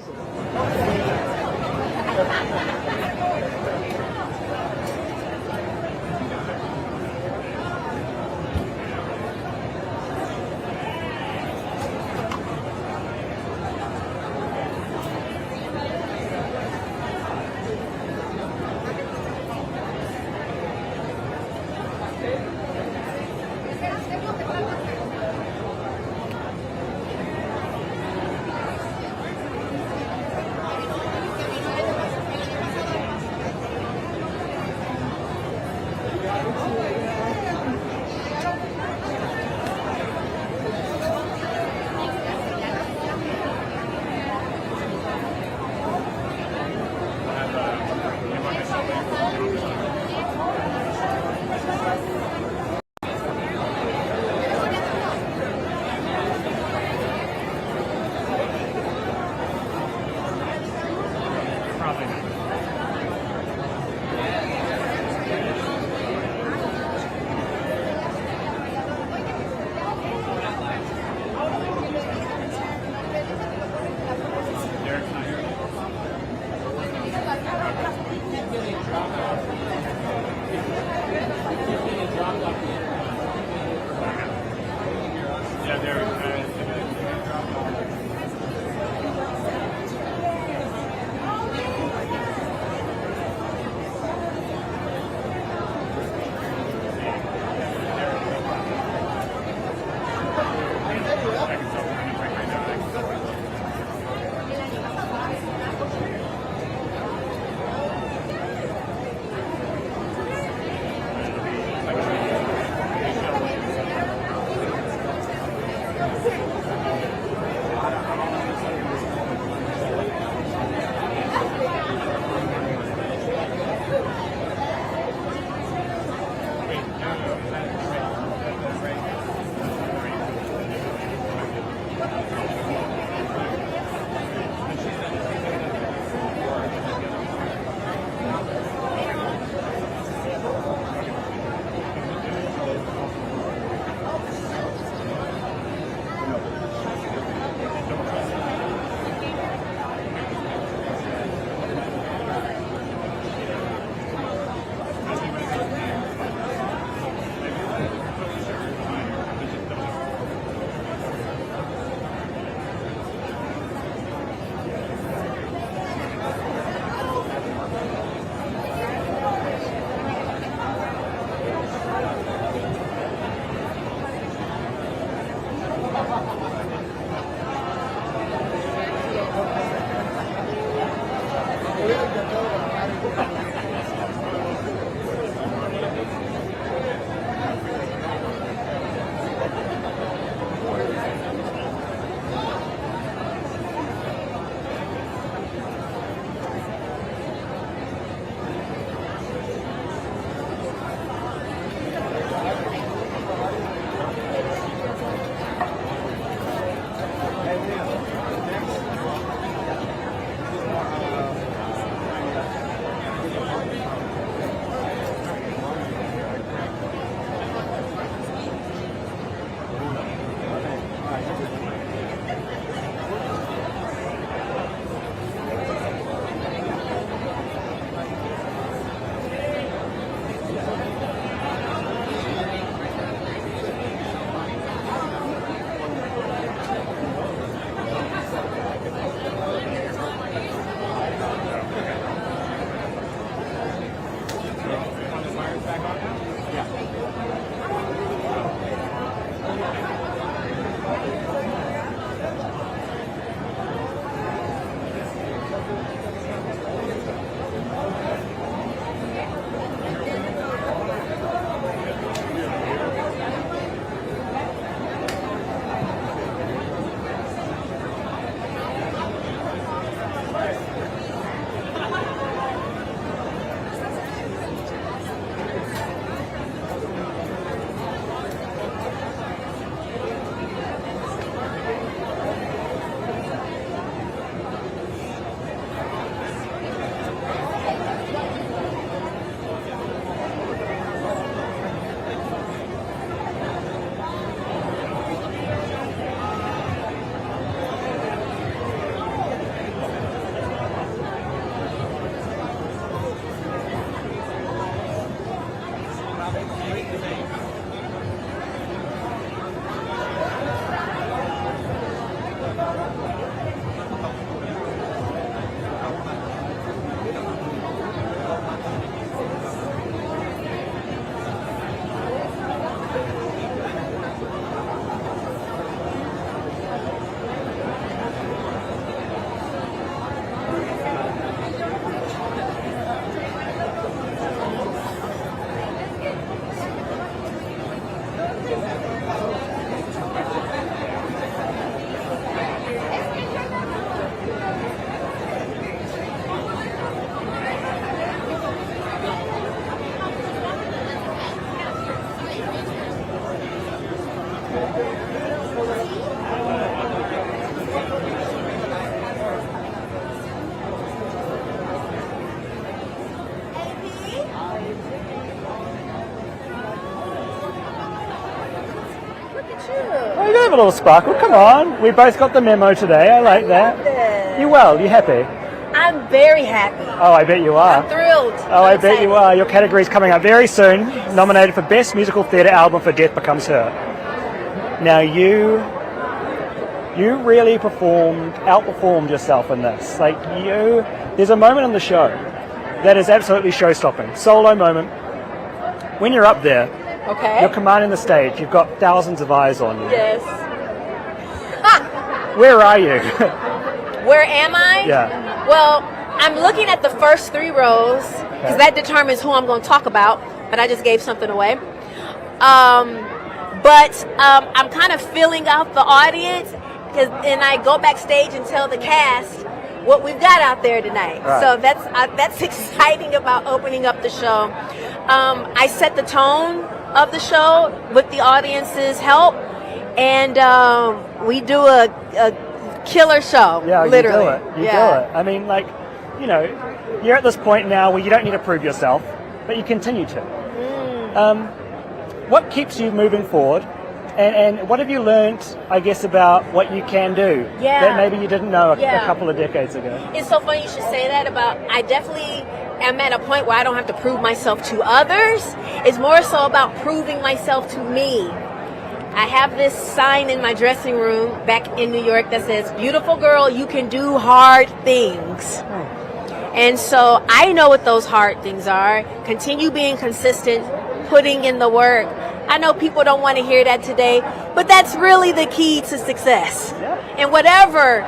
Oh, you have a little sparkle. Come on. We both got the memo today. I like that. You well? You happy? I'm very happy. Oh, I bet you are. I'm thrilled. Oh, I bet you are. Your category's coming up very soon. Nominated for Best Musical Theatre Album for Death Becomes Her. Now you really outperformed yourself in this. Like there's a moment in the show that is absolutely show-stopping. Solo moment. When you're up there, okay, you're commanding the stage. You've got thousands of eyes on you. Yes. Where are you? Where am I? Yeah. Well, I'm looking at the first 3 rows because that determines who I'm going to talk about. But I just gave something away. But I'm kind of filling out the audience, and I go backstage and tell the cast what we've got out there tonight. Right. So that's exciting about opening up the show. I set the tone of the show with the audience's help, and we do a killer show. Yeah, literally. You do it. I mean, like, you're at this point now where you don't need to prove yourself, but you continue to. What keeps you moving forward? And what have you learned, I guess, about what you can do that maybe you didn't know a couple of decades ago? It's so funny you should say that I definitely am at a point where I don't have to prove myself to others. It's more so about proving myself to me. I have this sign in my dressing room back in New York that says, "Beautiful girl, you can do hard things." And so I know what those hard things are. Continue being consistent, putting in the work. I know people don't want to hear that today, but that's really the key to success. In whatever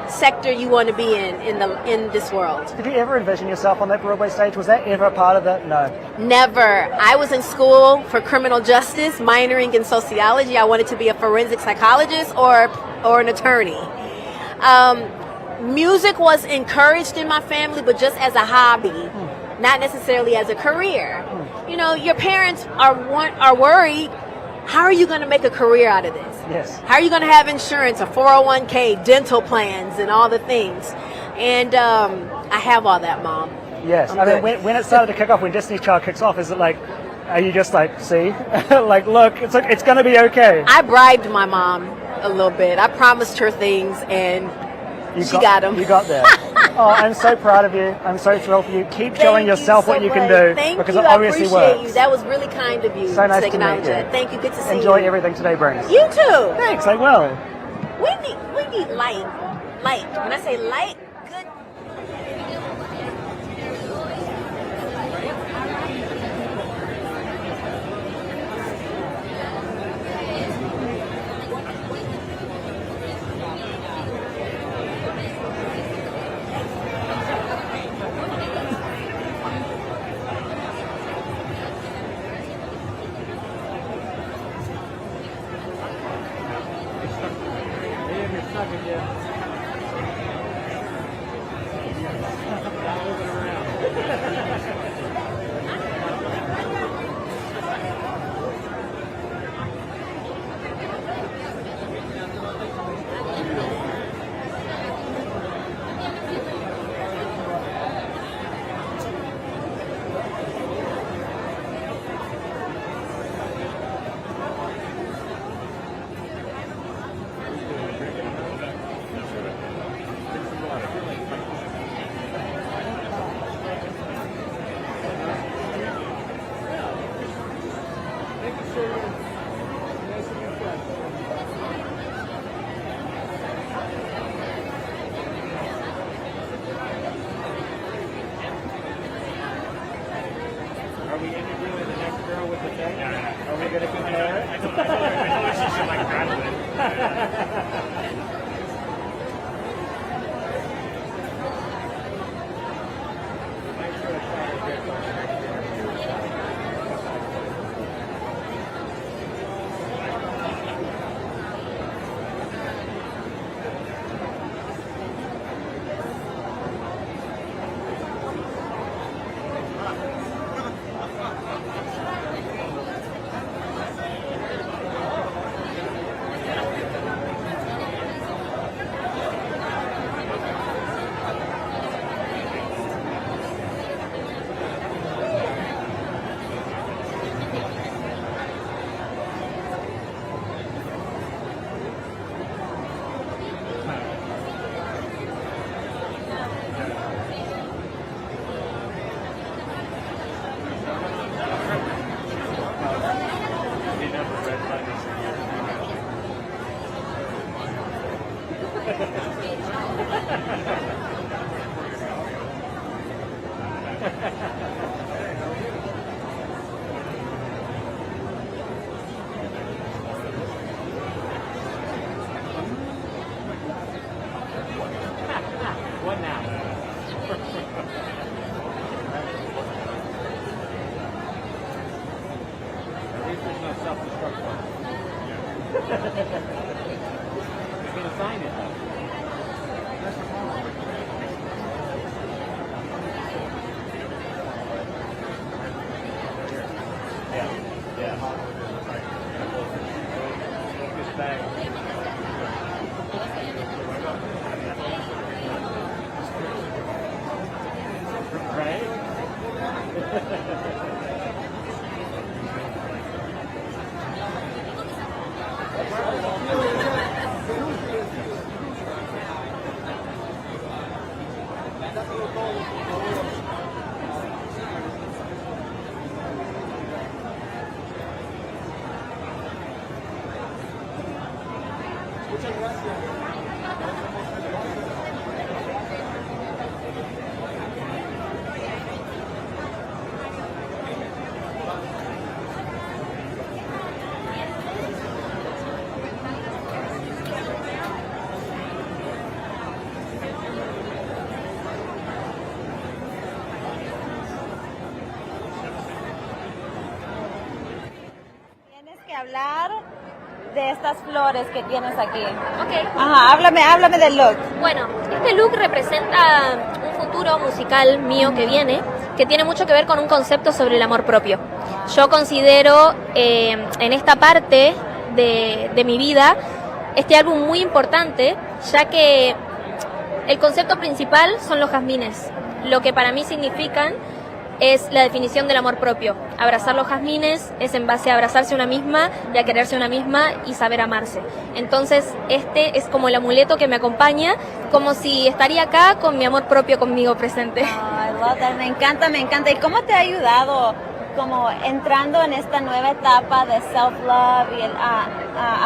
sector you want to be in this world. Did you ever envision yourself on that Broadway stage? Was that ever a part of that? No. Never. I was in school for criminal justice, minoring in sociology. I wanted to be a forensic psychologist or an attorney. Music was encouraged in my family, but just as a hobby, not necessarily as a career. Your parents are worried. How are you going to make a career out of this? Yes. How are you going to have insurance, a 401k, dental plans, and all the things? And I have all that, Mom. Yes. I mean, when it started to kick off, when Destiny's Child kicks off, is it like, are you just like, see, like, look, it's going to be okay? I bribed my mom a little bit. I promised her things, and she got them. You got there. Oh, I'm so proud of you. I'm so thrilled for you. Keep showing yourself what you can do, because it obviously works. You. That was really kind of you. So nice to acknowledge meet you. that. Thank you. Good to see you. Enjoy everything today brings. You too. Thanks. I will. We need light. Light. When I say light, good. What now? At least there's no self-destruct button. You're gonna sign it though. Yeah. Focus back. Right? Muchas gracias. Tienes que hablar de estas flores que tienes aquí. Ok. Ajá, háblame del look. Bueno, este look representa un futuro musical mío que viene, que tiene mucho que ver con un concepto sobre el amor propio. Yo considero en esta parte de mi vida este álbum muy importante, ya que el concepto principal son los jazmines. Lo que para mí significan es la definición del amor propio. Abrazar los jazmines es en base a abrazarse a una misma y a quererse a una misma y saber amarse. Entonces este es como el amuleto que me acompaña, como si estaría acá con mi amor propio conmigo presente. I love that. Me encanta. ¿Y cómo te ha ayudado como entrando en esta nueva etapa de self-love y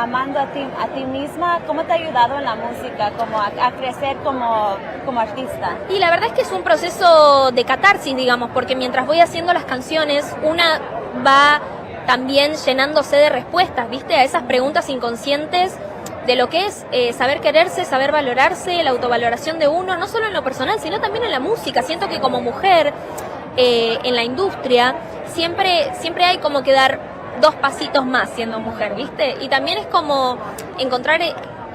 amando a ti misma? ¿Cómo te ha ayudado en la música como a crecer como artista? Y la verdad es que es un proceso de catarsis, digamos, porque mientras voy haciendo las canciones, una va también llenándose de respuestas, ¿viste? A esas preguntas inconscientes de lo que es saber quererse, saber valorarse, la autovaloración de uno, no solo en lo personal, sino también en la música. Siento que como mujer en la industria siempre hay como que dar 2 pasitos más siendo mujer, ¿viste? Y también es como encontrar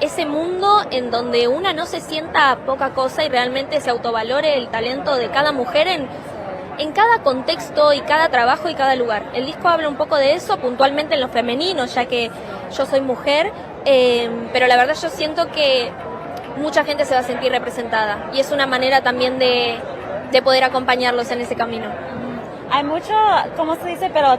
ese mundo en donde una no se sienta poca cosa y realmente se autovalore el talento de cada mujer en cada contexto y cada trabajo y cada lugar. El disco habla un poco de eso, puntualmente en lo femenino, ya que yo soy mujer, pero la verdad yo siento que mucha gente se va a sentir representada y es una manera también de poder acompañarlos en ese camino. Hay mucho, ¿cómo se dice? Pero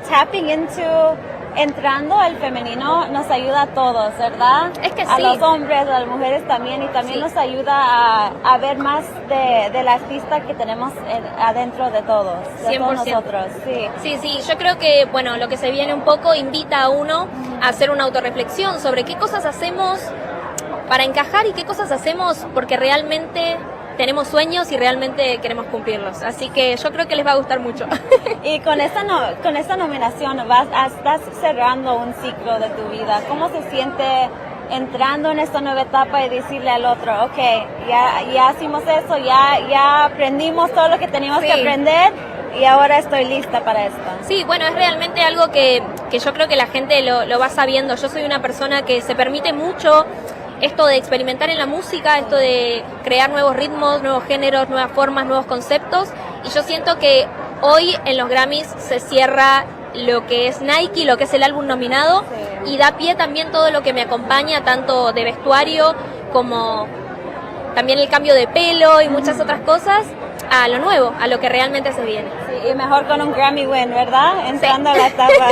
entrando al femenino nos ayuda a todos, ¿verdad? Es que a sí. los hombres, a las mujeres también, y también Sí. nos ayuda a ver más del artista que tenemos adentro de todos, de 100%. todos nosotros. Sí. Sí, yo creo que, bueno, lo que se viene un poco invita a uno a hacer una autorreflexión sobre qué cosas hacemos para encajar y qué cosas hacemos porque realmente tenemos sueños y realmente queremos cumplirlos. Así que yo creo que les va a gustar mucho. Y con esta nominación estás cerrando un ciclo de tu vida. ¿Cómo se siente entrando en esta nueva etapa y decirle al otro, ok, ya hicimos eso, ya aprendimos todo lo que teníamos que aprender y ahora estoy lista para esto? Sí, bueno, es realmente algo que yo creo que la gente lo va sabiendo. Yo soy una persona que se permite mucho esto de experimentar en la música, esto de crear nuevos ritmos, nuevos géneros, nuevas formas, nuevos conceptos. Y yo siento que hoy en los Grammys se cierra lo que es Nike, lo que es el álbum nominado, y da pie también todo lo que me acompaña, tanto de vestuario como también el cambio de pelo y muchas otras cosas, a lo nuevo, a lo que realmente se viene. Sí, y mejor con un Grammy win, ¿verdad? Entrando a la etapa.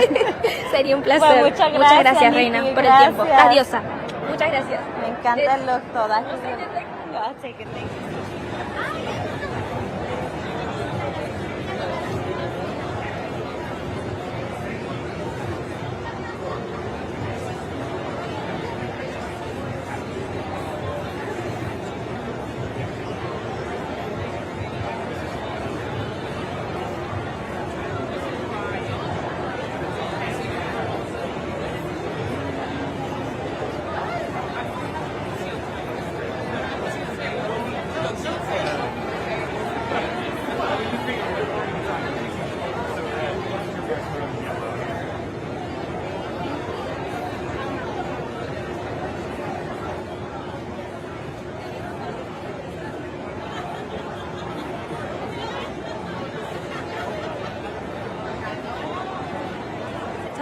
Sería un placer. Bueno, muchas gracias, Nikki, Reina, por el gracias. tiempo. Estás diosa. Muchas gracias. Me encanta el look toda. I'll take it, thank you.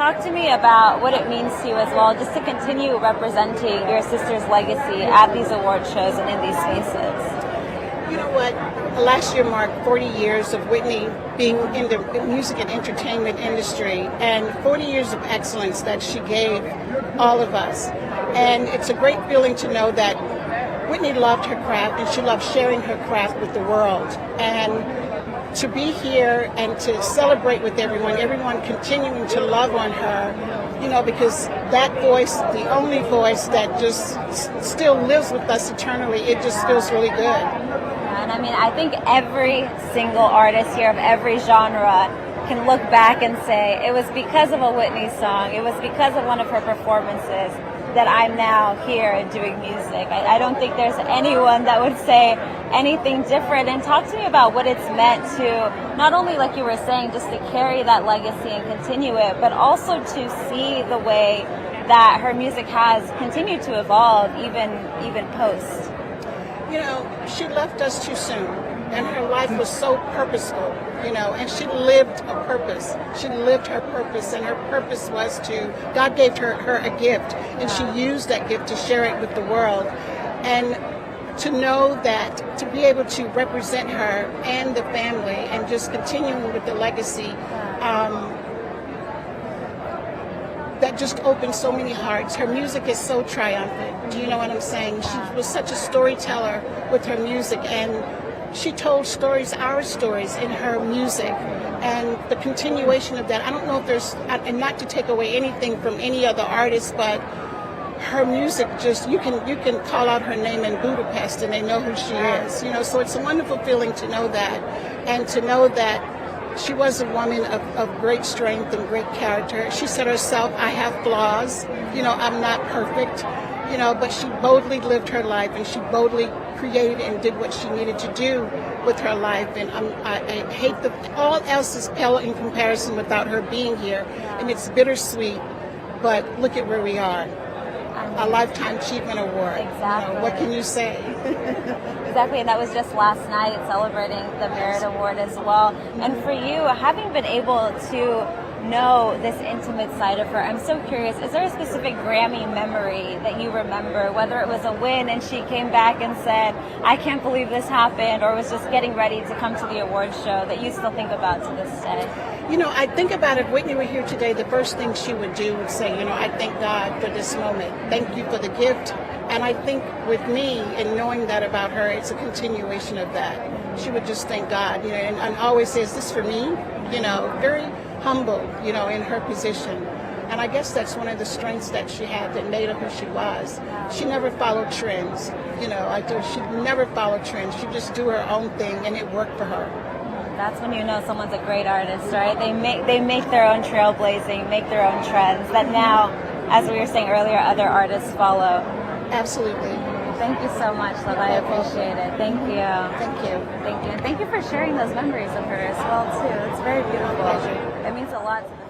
talk to me about what it means to you as well, just to continue representing your sister's legacy at these award shows and in these spaces. You know what? Last year marked 40 years of Whitney being in the music and entertainment industry, and 40 years of excellence that she gave all of us. And it's a great feeling to know that Whitney loved her craft and she loved sharing her craft with the world. And to be here and to celebrate with everyone continuing to love on her, you know, because that voice, the only voice that just still lives with us eternally, it just feels really good. And I mean, I think every single artist here of every genre can look back and say, it was because of a Whitney song, it was because of one of her performances that I'm now here and doing music. I don't think there's anyone that would say anything different. And talk to me about what it's meant to, not only, like you were saying, just to carry that legacy and continue it, but also to see the way that her music has continued to evolve, even post. You know, she left us too soon, and her life was so purposeful, you know, and she lived a purpose. She lived her purpose, and her purpose was to, God gave her a gift, and she used that gift to share it with the world. And to know that, to be able to represent her and the family and just continuing with the legacy, that just opened so many hearts. Her music is so triumphant. Do you know what I'm saying? She was such a storyteller with her music, and she told stories, our stories, in her music. And the continuation of that, I don't know if there's, and not to take away anything from any other artist, but her music just, you can call out her name in Budapest and they know who she is. You know, so it's a wonderful feeling to know that, and to know that she was a woman of great strength and great character. She said herself, I have flaws, you know, I'm not perfect, you know, but she boldly lived her life, and she boldly created and did what she needed to do with her life. And I hate all else is pale in comparison without her being here. And it's bittersweet, but look at where we are. A Lifetime Achievement Award. Exactly. You know, what can you say? Exactly, and that was just last night, celebrating the Merit Award as well. And for you, having been able to know this intimate side of her, I'm so curious, is there a specific Grammy memory that you remember, whether it was a win and she came back and said, I can't believe this happened, or was just getting ready to come to the award show, that you still think about to this day? You know, I think about if Whitney were here today, the first thing she would do would say, you know, I thank God for this moment. Thank you for the gift. And I think with me, and knowing that about her, it's a continuation of that. She would just thank God, you know, and always say, is this for me? You know, very humble, you know, in her position. And I guess that's one of the strengths that she had that made her who she was. She never followed trends, you know, she never followed trends. She just do her own thing, and it worked for her. That's when you know someone's a great artist, right? They make their own trailblazing, make their own trends that now, as we were saying earlier, other artists follow. Absolutely. Thank you so much, Love. I appreciate it. Thank you. Thank you. Thank you. And thank you for sharing those memories of her as well, too. It's very beautiful. It means a lot to the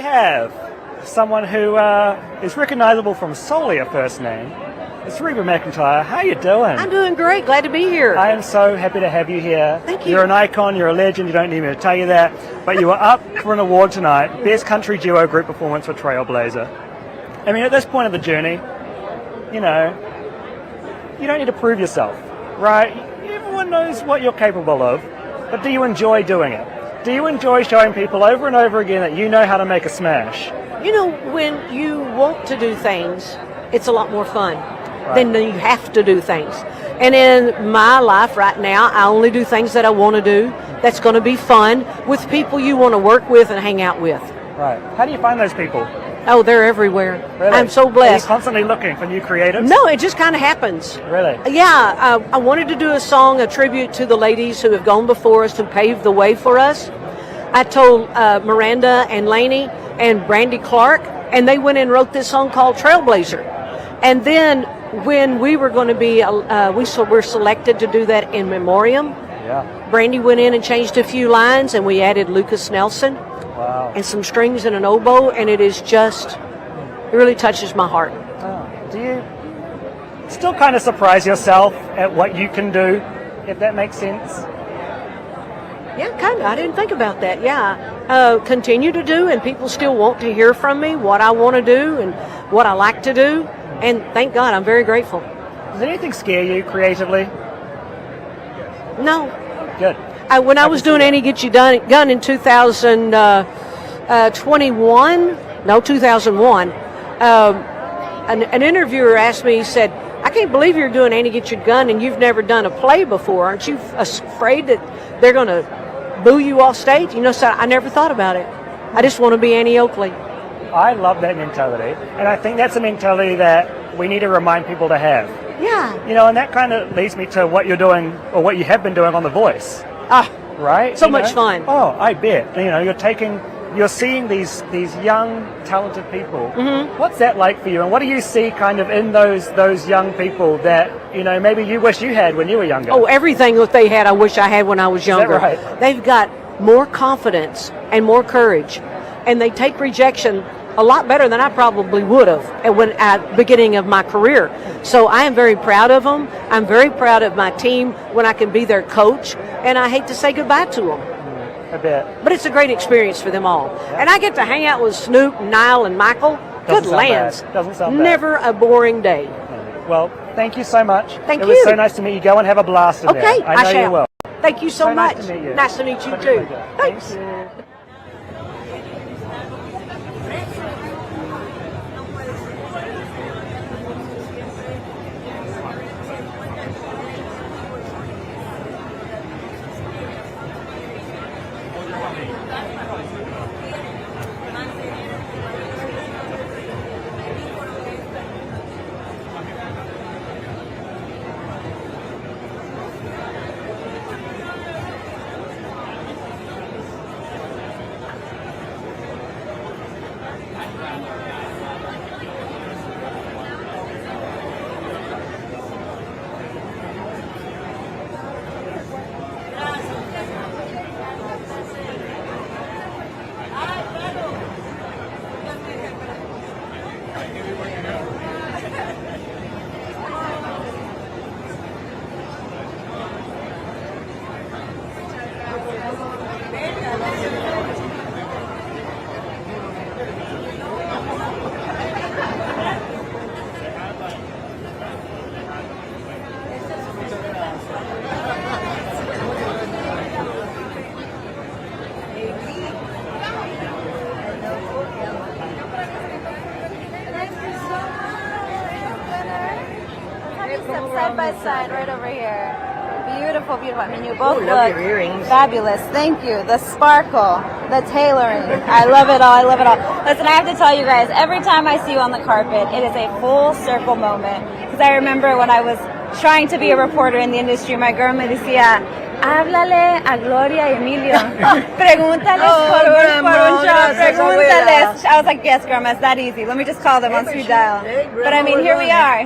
have someone who is recognisable from solely a first name. It's Reba McEntire. How you doing? I'm doing great. Glad to be here. I am so happy to have you here. Thank you. You're an icon. You're a legend. You don't need me to tell you that. But you were up for an award tonight. Best Country Duo Group Performance for Trailblazer. I mean, at this point of the journey, you know, you don't need to prove yourself, right? Everyone knows what you're capable of. But do you enjoy doing it? Do you enjoy showing people over and over again that you know how to make a smash? You know, when you want to do things, it's a lot more fun than you have to do things. And in my life right now, I only do things that I want to do that's going to be fun with people you want to work with and hang out with. Right. How do you find those people? Oh, they're everywhere. Really? I'm so blessed. Are you constantly looking for new creatives? No, it just kind of happens. Really? Yeah, I wanted to do a song, a tribute to the ladies who have gone before us, who paved the way for us. I told Miranda and Lainey and Brandy Clark, and they went and wrote this song called Trailblazer. And then when we were going to be, we were selected to do that in memoriam. Yeah. Brandy went in and changed a few lines, and we added Lucas Nelson. Wow. And some strings and an oboe, and it is just, it really touches my heart. Oh. Do you still kind of surprise yourself at what you can do, if that makes sense? Yeah, kind of. I didn't think about that. Yeah. Continue to do, and people still want to hear from me what I want to do and what I like to do. And thank God, I'm very grateful. Does anything scare you creatively? No. Good. When I was doing Annie Get You Gun in 2001, an interviewer asked me, he said, I can't believe you're doing Annie Get Your Gun and you've never done a play before. Aren't you afraid that they're going to boo you off stage, so I never thought about it. I just want to be Annie Oakley. I love that mentality, and I think that's a mentality that we need to remind people to have. Yeah. And that kind of leads me to what you're doing, or what you have been doing on The Voice. Right? So much fun. Oh, I bet. You're seeing these young, talented people. Mm-hmm. What's that like for you, and what do you see kind of in those young people that maybe you wish you had when you were younger? Oh, everything that they had, I wish I had when I was younger. Is that right? They've got more confidence and more courage, and they take rejection a lot better than I probably would have at the beginning of my career. So I am very proud of them. I'm very proud of my team when I can be their coach, and I hate to say goodbye to them. I bet. But it's a great experience for them all. Yeah. And I get to hang out with Snoop, Niall, and Michael. Good lands. Doesn't sound bad. Never a boring day. Well, thank you so much. Thank you. It was so nice to meet you. Go and have a blast in there. Okay, I know shall. you will. Thank you so much. Nice to meet you. Nice to meet you too. Thanks. Side by side, right over here. Beautiful, beautiful. I mean, you both love look your earrings. fabulous. Thank you. The sparkle, the tailoring. I love it all. I love it all. Listen, I have to tell you guys, every time I see you on the carpet, it is a full circle moment. Because I remember when I was trying to be a reporter in the industry, my girl me decía, háblale a Gloria y Emilio. Pregúntales por un job. Pregúntales. I was like, yes, grandma, it's that easy. Let me just call them on speed dial. But I mean, here we are.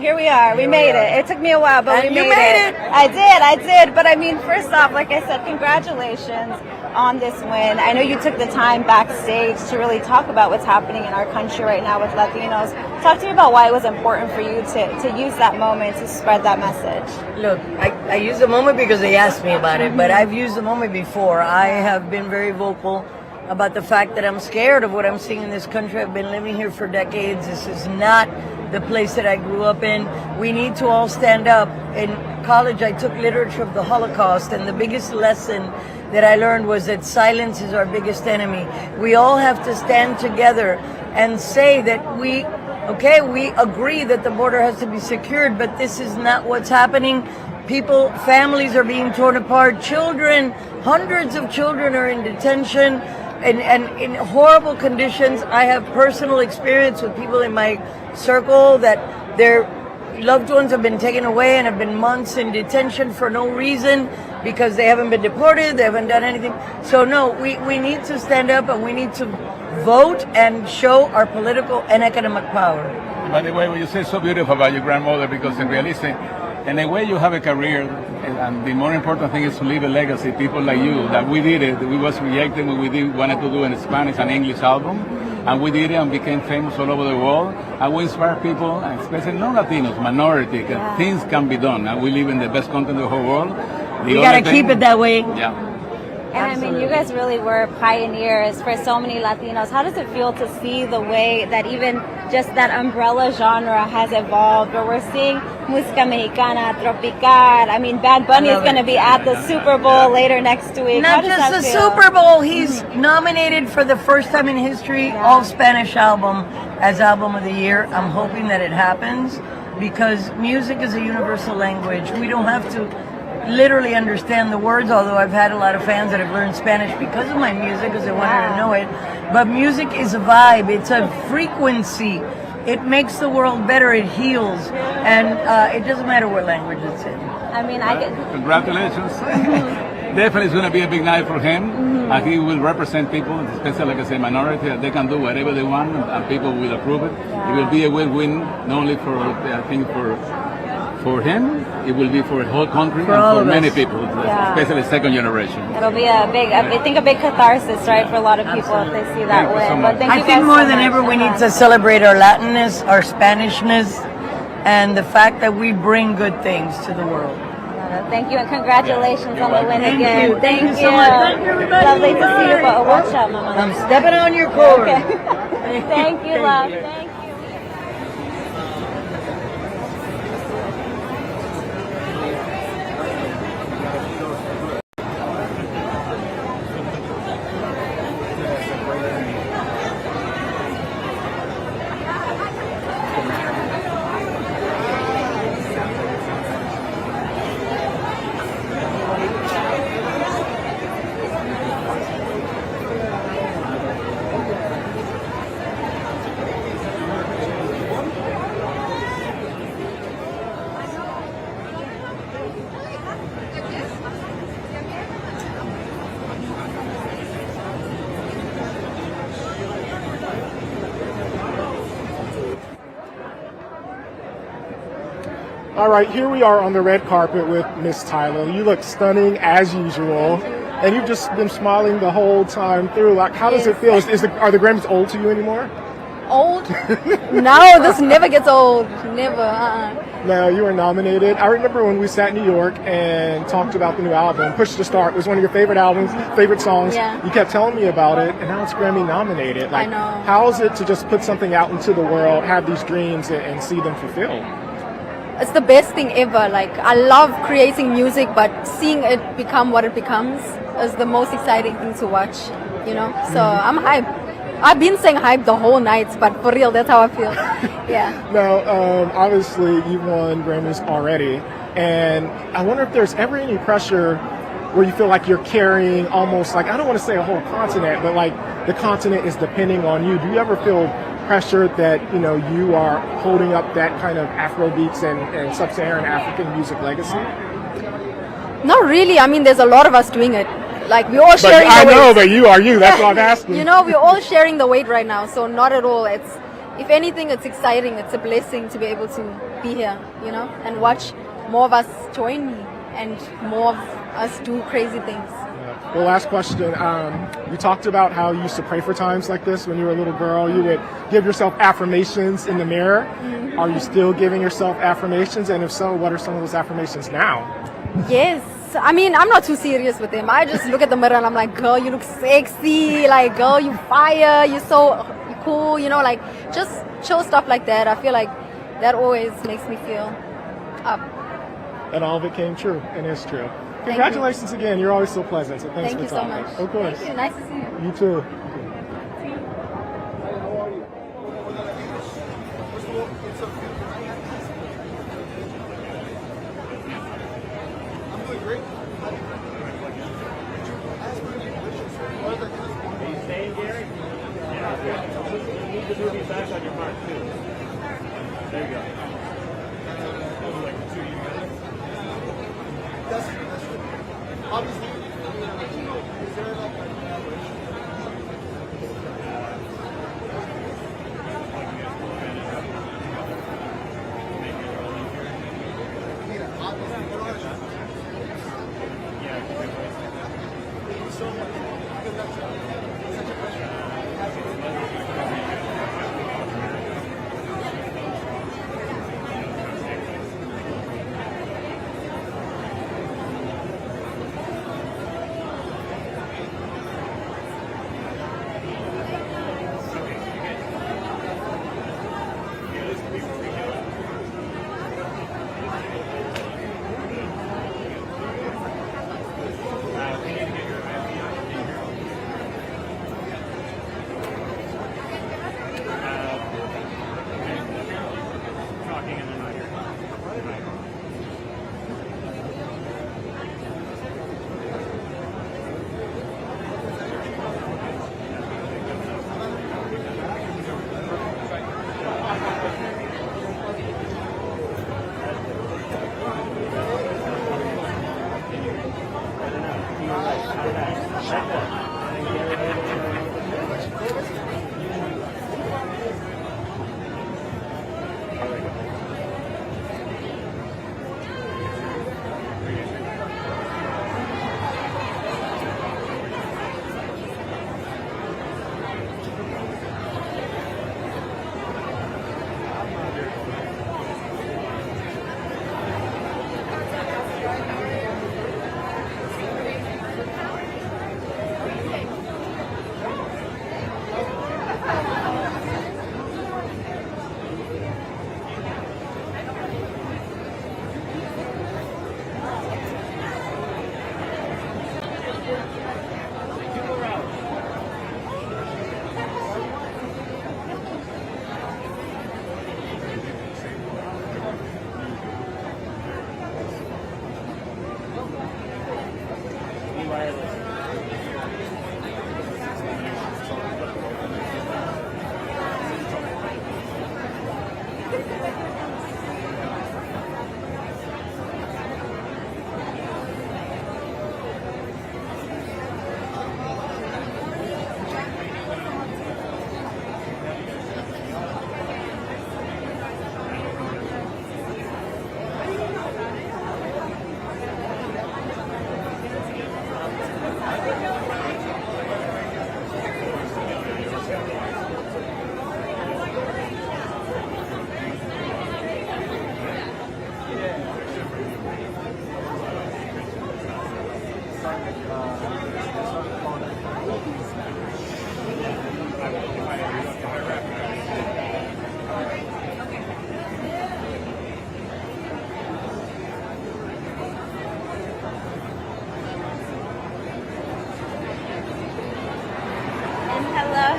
We made it. It took me a while, but we made it. I did. But I mean, first off, like I said, congratulations on this win. I know you took the time backstage to really talk about what's happening in our country right now with Latinos. Talk to me about why it was important for you to use that moment to spread that message. Look, I use the moment because they asked me about it, but I've used the moment before. I have been very vocal about the fact that I'm scared of what I'm seeing in this country. I've been living here for decades. This is not the place that I grew up in. We need to all stand up. In college, I took literature of the Holocaust, and the biggest lesson that I learned was that silence is our biggest enemy. We all have to stand together and say that we agree that the border has to be secured, but this is not what's happening. Families are being torn apart. Children, hundreds of children are in detention and in horrible conditions. I have personal experience with people in my circle that their loved ones have been taken away and have been months in detention for no reason because they haven't been deported, they haven't done anything. So no, we need to stand up and we need to vote and show our political and economic power. By the way, what you say so beautiful about your grandmother, because in reality, in a way you have a career, and the more important thing is to leave a legacy. People like you, that we did it. We was rejected when we wanted to do a Spanish and English album, and we did it and became famous all over the world. And we inspire people, and especially non-Latinos, minority, things can be done. And we live in the best country in the whole world. You gotta keep it that way. Yeah. And I mean, you guys really were pioneers for so many Latinos. How does it feel to see the way that even just that umbrella genre has evolved, where we're seeing música mexicana, tropical? I mean, Bad Bunny is going to be at the Super Bowl later next week. Not just the Super Bowl, he's nominated for the first time in history, all Spanish album as Album of the Year. I'm hoping that it happens because music is a universal language. We don't have to literally understand the words, although I've had a lot of fans that have learned Spanish because of my music, because they wanted to know it. But music is a vibe. It's a frequency. It makes the world better. It heals. And it doesn't matter what language it's in. I mean, I get... Congratulations. Definitely it's going to be a big night for him. He will represent people, especially, like I say, minority. They can do whatever they want, and people will approve it. It will be a win-win, not only for, I think, for him, it will be for the whole country For and all for of many us. people, especially second generation. It'll be a big catharsis, right, for a lot of people if they see that Thank you win. so But much. thank I you think guys more so than much. ever we need to celebrate our Latinness, our Spanishness, and the fact that we bring good things to the world. Thank you and congratulations on the win Thank again. you. Thank you so much. Thank you, everybody. Lovely to see you. But watch out, Mama. I'm stepping on your cord. Okay. Thank you, love. Thank you. All right, here we are on the red carpet with Miss Tyler. You look stunning as usual, and you've just been smiling the whole time through. Like, how does it feel? Are the Grammys old to you anymore? Old? No, this never gets old. Never. No, you were nominated. I remember when we sat in New York and talked about the new album, Push to Start was one of your favorite albums, favorite songs. Yeah. You kept telling me about it, and now it's Grammy nominated. Like, I know. How is it to just put something out into the world, have these dreams, and see them fulfilled? It's the best thing ever. Like, I love creating music, but seeing it become what it becomes is the most exciting thing to watch, you know? So I'm hyped. I've been saying hype the whole night, but for real, that's how I feel. Yeah. Now, obviously, you've won Grammys already, and I wonder if there's ever any pressure where you feel like you're carrying almost like, I don't want to say a whole continent, but like the continent is depending on you. Do you ever feel pressure that, you know, you are holding up that kind of Afrobeats and sub-Saharan African music legacy? Not really. I mean, there's a lot of us doing it. Like, we're all sharing the weight. I know, but you are you. That's what I'm asking. You know, we're all sharing the weight right now, so not at all. It's, if anything, it's exciting. It's a blessing to be able to be here, you know, and watch more of us join me and more of us do crazy things. Well, last question. You talked about how you used to pray for times like this when you were a little girl. You would give yourself affirmations in the mirror. Mm-hmm. Are you still giving yourself affirmations? And if so, what are some of those affirmations now? Yes. I mean, I'm not too serious with them. I just look at the mirror and I'm like, girl, you look sexy. Like, girl, you fire. You're so cool. You know, like, just chill stuff like that. I feel like that always makes me feel up. And all of it came true and is true. Thank Congratulations again. You're always so pleasant. So thanks Thank for you so talking. much. Of course. Thank you. Nice to see you. You too. There you go. Obviously, is there like an average?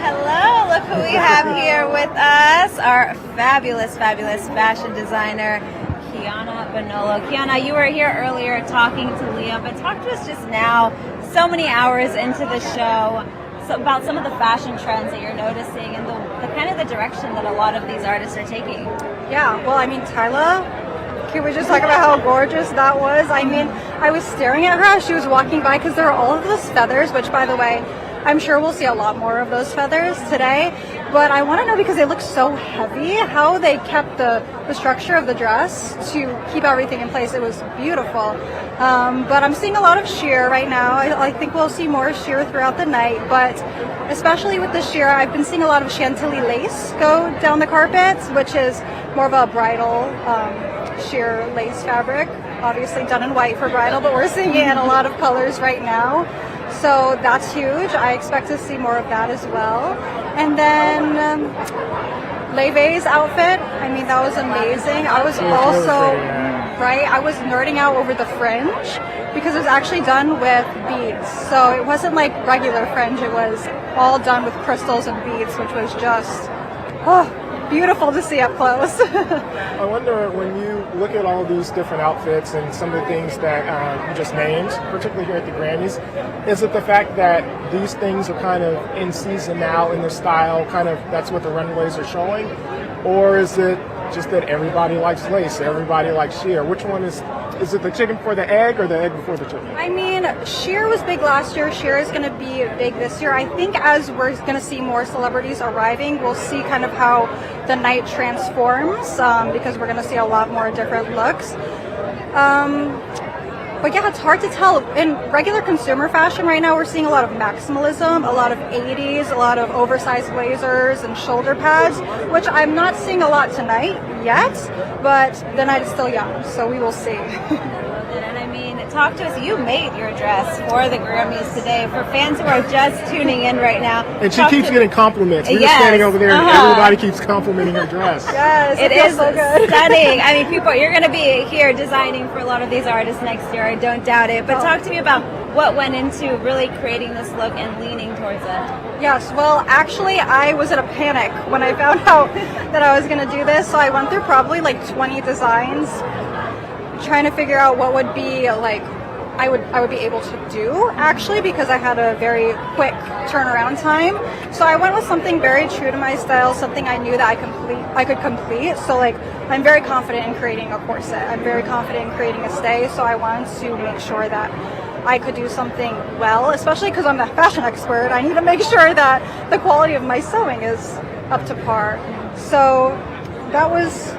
Hello. Look who we have here with us, our fabulous fashion designer, Kiana Bonolo. Kiana, you were here earlier talking to Liam, but talk to us just now, so many hours into the show, about some of the fashion trends that you're noticing and the kind of the direction that a lot of these artists are taking. Yeah, well, I mean, Tyla, can we just talk about how gorgeous that was? I mean, I was staring at her as she was walking by because there are all of those feathers, which, by the way, I'm sure we'll see a lot more of those feathers today. But I want to know, because they look so heavy, how they kept the structure of the dress to keep everything in place. It was beautiful. But I'm seeing a lot of sheer right now. I think we'll see more sheer throughout the night. But especially with the sheer, I've been seeing a lot of Chantilly lace go down the carpet, which is more of a bridal sheer lace fabric. Obviously done in white for bridal, but we're seeing it in a lot of colors right now. So that's huge. I expect to see more of that as well. And then Leve's outfit, I mean, that was amazing. I was also, right, I was nerding out over the fringe because it was actually done with beads. So it wasn't like regular fringe, it was all done with crystals and beads, which was just, beautiful to see up close. I wonder, when you look at all these different outfits and some of the things that you just named, particularly here at the Grammys, is it the fact that these things are kind of in season now in the style, kind of that's what the runways are showing? Or is it just that everybody likes lace, everybody likes sheer? Which one is it the chicken before the egg or the egg before the chicken? I mean, sheer was big last year. Sheer is going to be big this year. I think as we're going to see more celebrities arriving, we'll see kind of how the night transforms because we're going to see a lot more different looks. But yeah, it's hard to tell. In regular consumer fashion right now, we're seeing a lot of maximalism, a lot of 80s, a lot of oversized blazers and shoulder pads, which I'm not seeing a lot tonight yet, but the night is still young, so we will see. And I mean, talk to us. You made your dress for the Grammys today. For fans who are just tuning in right now. And she keeps getting compliments. We're just standing over there and everybody keeps complimenting her dress. Yes, it is so good. stunning. I mean, you're going to be here designing for a lot of these artists next year. I don't doubt it. But talk to me about what went into really creating this look and leaning towards it. Yes, well, actually, I was in a panic when I found out that I was going to do this. So I went through probably like 20 designs, trying to figure out what would be like I would be able to do, actually, because I had a very quick turnaround time. So I went with something very true to my style, something I knew that I could complete. So like, I'm very confident in creating a corset. I'm very confident in creating a stay. So I wanted to make sure that I could do something well, especially because I'm a fashion expert. I need to make sure that the quality of my sewing is up to par. So that was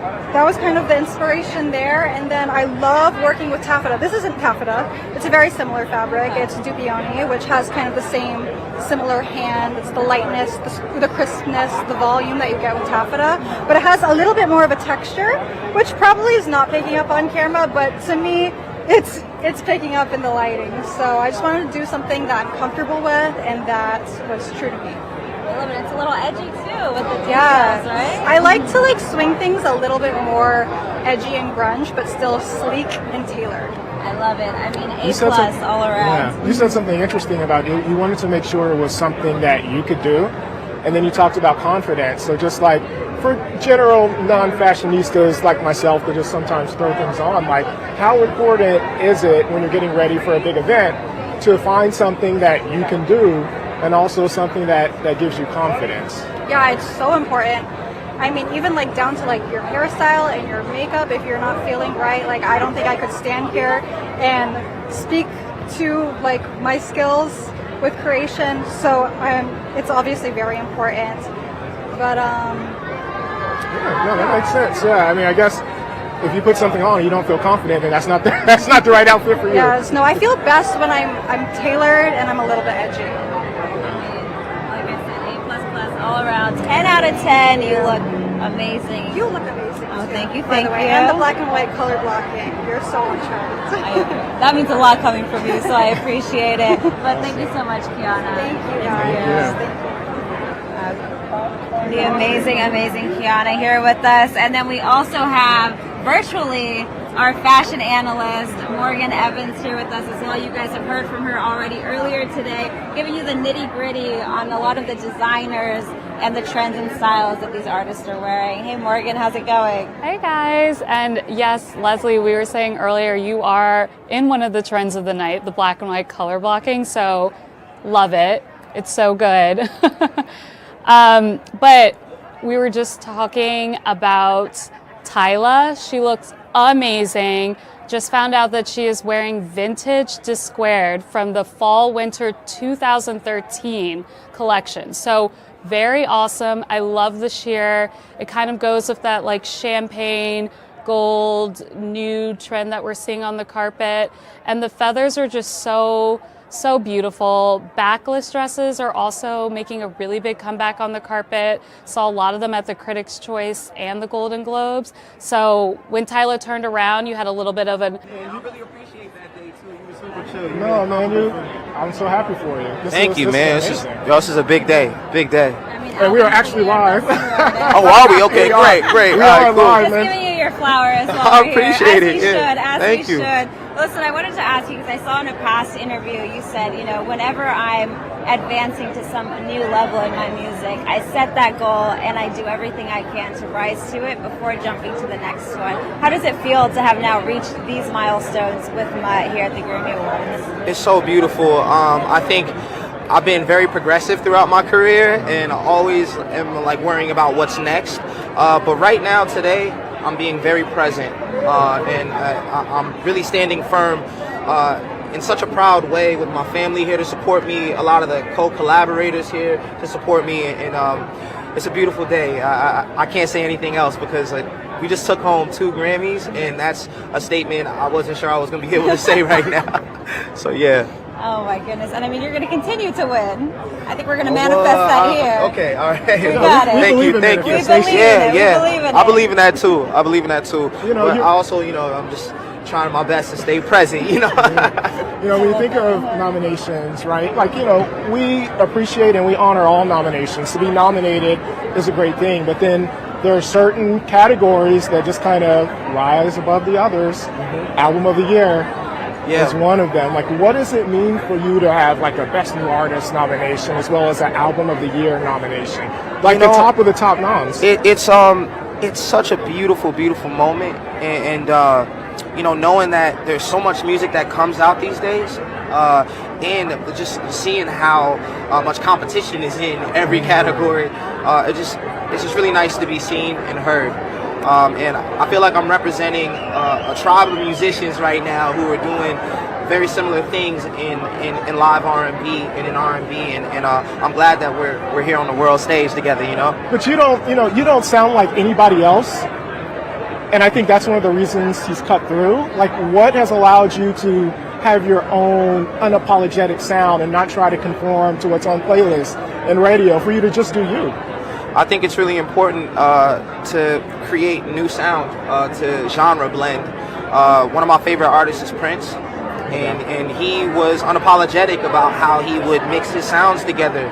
kind of the inspiration there. And then I love working with taffeta. This isn't taffeta. It's a very similar fabric. It's Dupioni, which has kind of the same similar hand. It's the lightness, the crispness, the volume that you get with taffeta. But it has a little bit more of a texture, which probably is not picking up on camera, but to me, it's picking up in the lighting. So I just wanted to do something that I'm comfortable with and that was true to me. I love it. It's a little edgy too with the details, right? I like to swing things a little bit more edgy and grunge, but still sleek and tailored. I love it. I mean, A+ all around. Yeah, you said something interesting about you wanted to make sure it was something that you could do, and then you talked about confidence. So just like for general non-fashionistas like myself that just sometimes throw things on, like how important is it when you're getting ready for a big event to find something that you can do and also something that gives you confidence? Yeah, it's so important. I mean, even down to your hairstyle and your makeup, if you're not feeling right, I don't think I could stand here and speak to my skills with creation. So it's obviously very important. But yeah, no, that makes sense. Yeah, I mean, I guess if you put something on and you don't feel confident, then that's not the right outfit for you. Yes, no, I feel best when I'm tailored and I'm a little bit edgy. Like I said, A++ all around. 10 out of 10. You look amazing. You look amazing. Oh, too, thank you. by the way. And the black and white color blocking. You're so on trend. That means a lot coming from you, so I appreciate it. But thank you so much, Kiana. Thank you, guys. Thank you. The amazing, amazing Kiana here with us. And then we also have virtually our fashion analyst, Morgan Evans, here with us as well. You guys have heard from her already earlier today, giving you the nitty gritty on a lot of the designers and the trends and styles that these artists are wearing. Hey Morgan, how's it going? Hey guys, and yes, Leslie, we were saying earlier, you are in one of the trends of the night, the black and white color blocking, so love it. It's so good. But we were just talking about Tyla. She looks amazing. Just found out that she is wearing vintage Disquared from the fall winter 2013 collection. So very awesome. I love the sheer. It kind of goes with that champagne gold nude trend that we're seeing on the carpet. And the feathers are just so beautiful. Backless dresses are also making a really big comeback on the carpet. Saw a lot of them at the Critics' Choice and the Golden Globes. So when Tyla turned around, you had a little bit of an... You really appreciate that day too. You were super chill. No, man, I'm so happy for you. Thank you, man. This is a big day. Big day. And we are actually live. Oh, are we? Okay, great. We are live, Just man. giving you your flowers while I we're here, appreciate as it, we yeah. should, as Thank we you. should. Listen, I wanted to ask you, because I saw in a past interview, you said, whenever I'm advancing to some new level in my music, I set that goal and I do everything I can to rise to it before jumping to the next one. How does it feel to have now reached these milestones with Mutt here at the Grammy Awards? It's so beautiful. I think I've been very progressive throughout my career and I always am worrying about what's next. But right now, today, I'm being very present and I'm really standing firm in such a proud way with my family here to support me, a lot of the co-collaborators here to support me, and it's a beautiful day. I can't say anything else because we just took home 2 Grammys, and that's a statement I wasn't sure I was going to be able to say right now. So yeah. Oh my goodness. And I mean, you're going to continue to win. I think we're going to manifest that here. Okay, all right. We got it. Thank you. We believe in it. Yeah. We believe in it. I believe in that too. But I also, I'm just trying my best to stay present, When you think of nominations, right? We appreciate and we honor all nominations. To be nominated is a great thing, but then there are certain categories that just kind of rise above the others. Album of the Year is one of them. What does it mean for you to have a Best New Artist nomination as well as an Album of the Year nomination? The top of the top noms. It's such a beautiful, beautiful moment, and knowing that there's so much music that comes out these days, and just seeing how much competition is in every category, it's just really nice to be seen and heard. And I feel like I'm representing a tribe of musicians right now who are doing very similar things in live R&B and in R&B, and I'm glad that we're here on the world stage together, you know. But you don't sound like anybody else, and I think that's one of the reasons he's cut through. Like, what has allowed you to have your own unapologetic sound and not try to conform to what's on playlists and radio, for you to just do you? I think it's really important to create new sound, to genre blend. One of my favorite artists is Prince, and he was unapologetic about how he would mix his sounds together.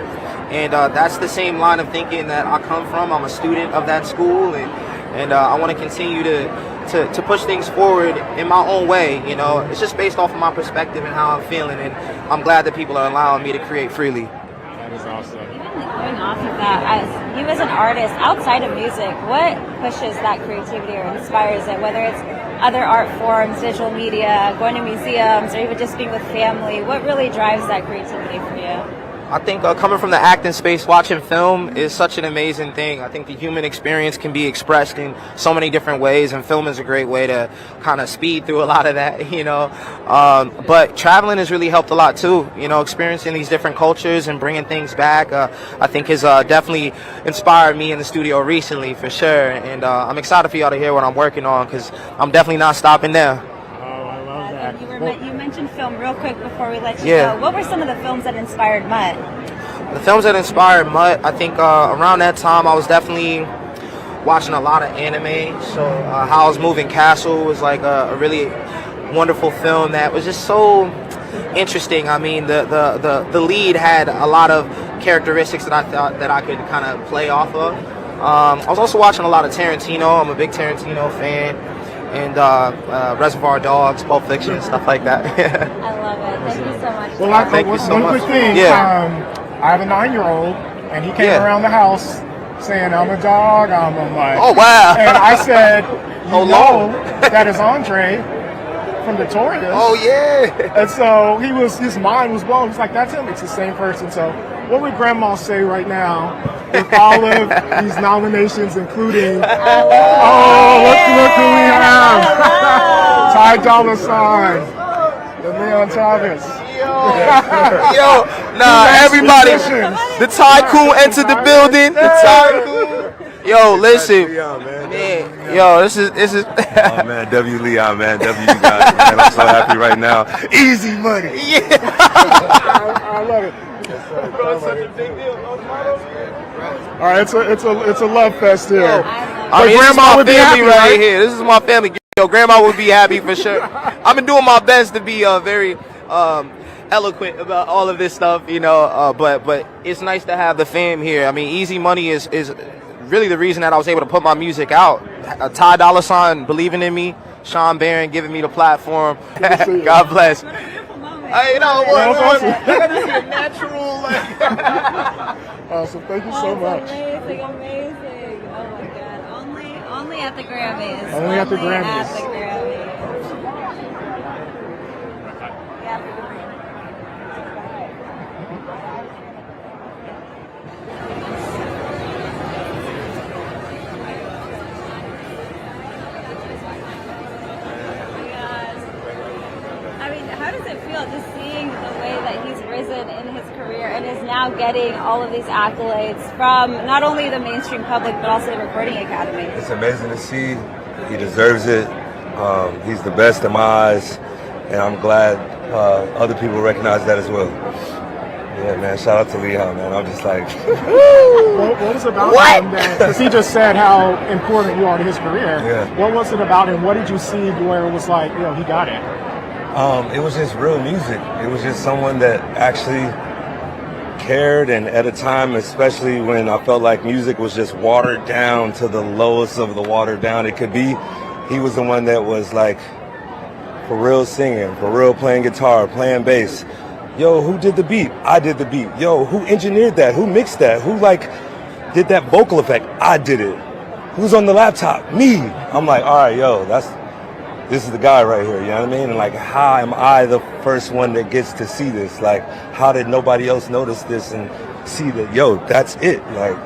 And that's the same line of thinking that I come from. I'm a student of that school, and I want to continue to push things forward in my own way. You know, it's just based off of my perspective and how I'm feeling, and I'm glad that people are allowing me to create freely. That is awesome. Going off of that, as you as an artist outside of music, what pushes that creativity or inspires it? Whether it's other art forms, visual media, going to museums, or even just being with family, what really drives that creativity for you? I think coming from the acting space, watching film is such an amazing thing. I think the human experience can be expressed in so many different ways, and film is a great way to kind of speed through a lot of that, you know. But traveling has really helped a lot too, you know, experiencing these different cultures and bringing things back, I think has definitely inspired me in the studio recently, for sure. And I'm excited for y'all to hear what I'm working on, because I'm definitely not stopping there. You mentioned film real quick before we let you go. What were some of the films that inspired Mutt? The films that inspired Mutt, I think around that time I was definitely watching a lot of anime. So Howl's Moving Castle was like a really wonderful film that was just so interesting. I mean, the lead had a lot of characteristics that I thought that I could kind of play off of. I was also watching a lot of Tarantino. I'm a big Tarantino fan. And Reservoir Dogs, Pulp Fiction, stuff like that. I love it. Thank you so much. Well, Thank you so one much. quick thing. I have a 9-year-old, and he came around the house saying, "I'm a dog, I'm a mutt." Oh, wow. And I said, "You know, that is Andre from Notorious." Oh, yeah. And so his mind was blown. He's like, "That's him. It's the same person." So what would Grandma say right now with all of these nominations, including, look who we have. Ty Dolla $ign, the Leon Thomas. Yo, nah, everybody. The Tycoon entered the building. The Tycoon. Yo, listen. Man, yo, this is. Oh man, W Leon, man, W you guys, man. I'm so happy right now. Easy money. Yeah. I love it. All right, it's a love fest here. I mean, Grandma would be happy right here. This is my family. Yo, Grandma would be happy for sure. I've been doing my best to be very eloquent about all of this stuff, you know. But it's nice to have the fam here. I mean, Easy Money is really the reason that I was able to put my music out. Ty Dolla $ign believing in me, Sean Barron giving me the platform. God bless. You know, natural. Awesome. Thank you so much. Amazing. Oh my God. Only at the Grammys. Only at the Grammys. At the Grammys. How does it feel just seeing the way that he's risen in his career and is now getting all of these accolades from not only the mainstream public but also the Recording Academy? It's amazing to see. He deserves it. He's the best in my eyes, and I'm glad other people recognize that as well. Yeah, man, shout out to Leon, man. I'm just like, what was about him that, because he just said how important you are to his career. Yeah. What was it about him? What did you see where it was like, he got it? It was just real music. It was just someone that actually cared, and at a time, especially when I felt like music was just watered down to the lowest of the watered down it could be, he was the one that was like, for real singing, for real playing guitar, playing bass. Yo, who did the beat? I did the beat. Yo, who engineered that? Who mixed that? Who did that vocal effect? I did it. Who's on the laptop? Me. I'm like, all right, yo, this is the guy right here, you know what I mean? And like, how am I the first one that gets to see this? Like, how did nobody else notice this and see that, yo, that's it? Like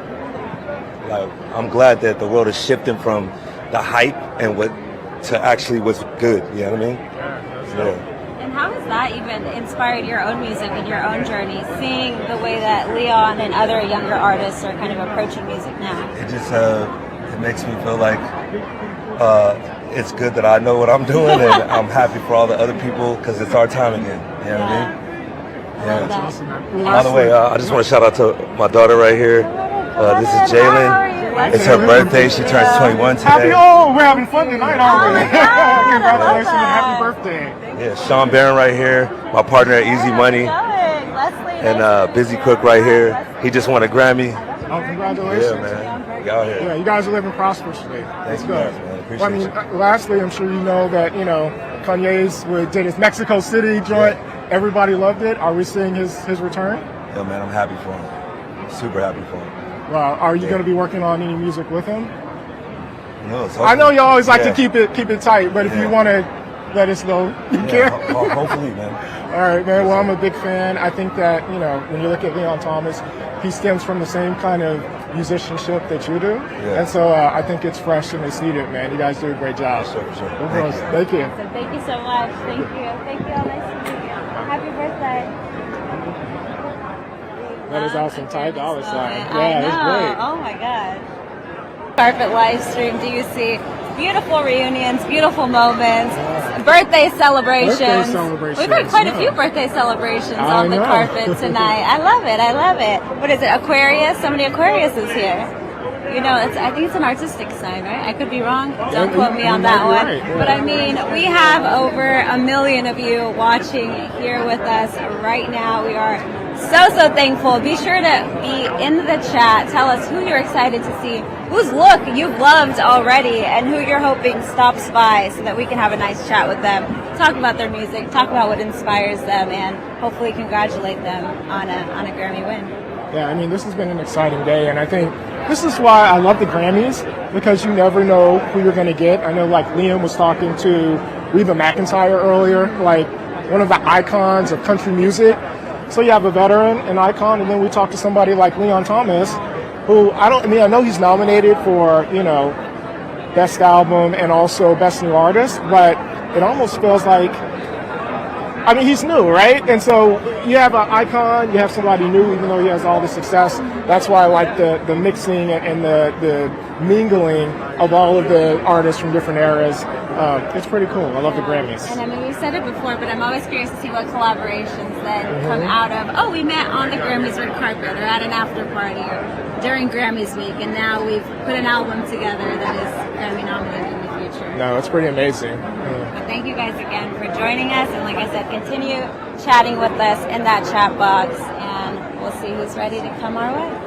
I'm glad that the world is shifting from the hype and to actually what's good, you know what I mean? Yeah. And how has that even inspired your own music and your own journey, seeing the way that Leon and other younger artists are kind of approaching music now? It just it makes me feel like it's good that I know what I'm doing, and I'm happy for all the other people because it's our time again. You know what I mean? Yeah. That's awesome, man. By the way, I just want to shout out to my daughter right here. This is Jalen. It's her birthday. She turns 21 today. We're having fun tonight, aren't we? Congratulations and happy birthday. Yeah, Sean Barron right here, my partner at Easy Money, and Busy Cook right here. He just won a Grammy. Oh, congratulations. Yeah, man. You out here. Yeah, you guys are living prosperously. That's good. Man. Well, I mean, lastly, I'm sure you know that, Kanye's did his Mexico City joint. Everybody loved it. Are we seeing his return? Yeah, man, I'm happy for him. Super happy for him. Well, are you going to be working on any music with him? No, I know you always like to keep it tight, but if you want to let us know, you can. Hopefully, man. All right, man. Well, I'm a big fan. I think that, when you look at Leon Thomas, he stems from the same kind of musicianship that you do. Yeah. And so I think it's fresh and it's needed, man. You guys do a great job. Sure. Thank you. So thank you so much. Thank you. Thank you all. Nice to meet you. Happy birthday. That is awesome. Ty Dolla Sign. I Yeah, know. it's great. Oh my God. Carpet live stream. Do you see beautiful reunions, beautiful moments, birthday celebrations? We've had quite a few birthday celebrations on the carpet tonight. I love it. I love it. What is it? Aquarius? So many Aquariuses here. I think it's an artistic sign, right? I could be wrong. Don't quote me on that one. Right, yeah. But I mean, we have over 1 million of you watching here with us right now. We are so thankful. Be sure to be in the chat. Tell us who you're excited to see, whose look you've loved already, and who you're hoping stops by so that we can have a nice chat with them, talk about their music, talk about what inspires them, and hopefully congratulate them on a Grammy win. Yeah, I mean, this has been an exciting day, and I think this is why I love the Grammys, because you never know who you're going to get. I know, like, Liam was talking to Reba McEntire earlier, like, one of the icons of country music. So you have a veteran, an icon, and then we talk to somebody like Leon Thomas, who I know he's nominated for, Best Album and also Best New Artist, but it almost feels like, he's new, right? And so you have an icon, you have somebody new, even though he has all the success. That's why I like the mixing and the mingling of all of the artists from different eras. It's pretty cool. I love the Grammys. And I mean, we've said it before, but I'm always curious to see what collaborations then come out of, we met on the Grammys red carpet or at an after party or during Grammys week, and now we've put an album together that is Grammy nominated in the future. No, it's pretty amazing. But thank you guys again for joining us, and like I said, continue chatting with us in that chat box, and we'll see who's ready to come our way.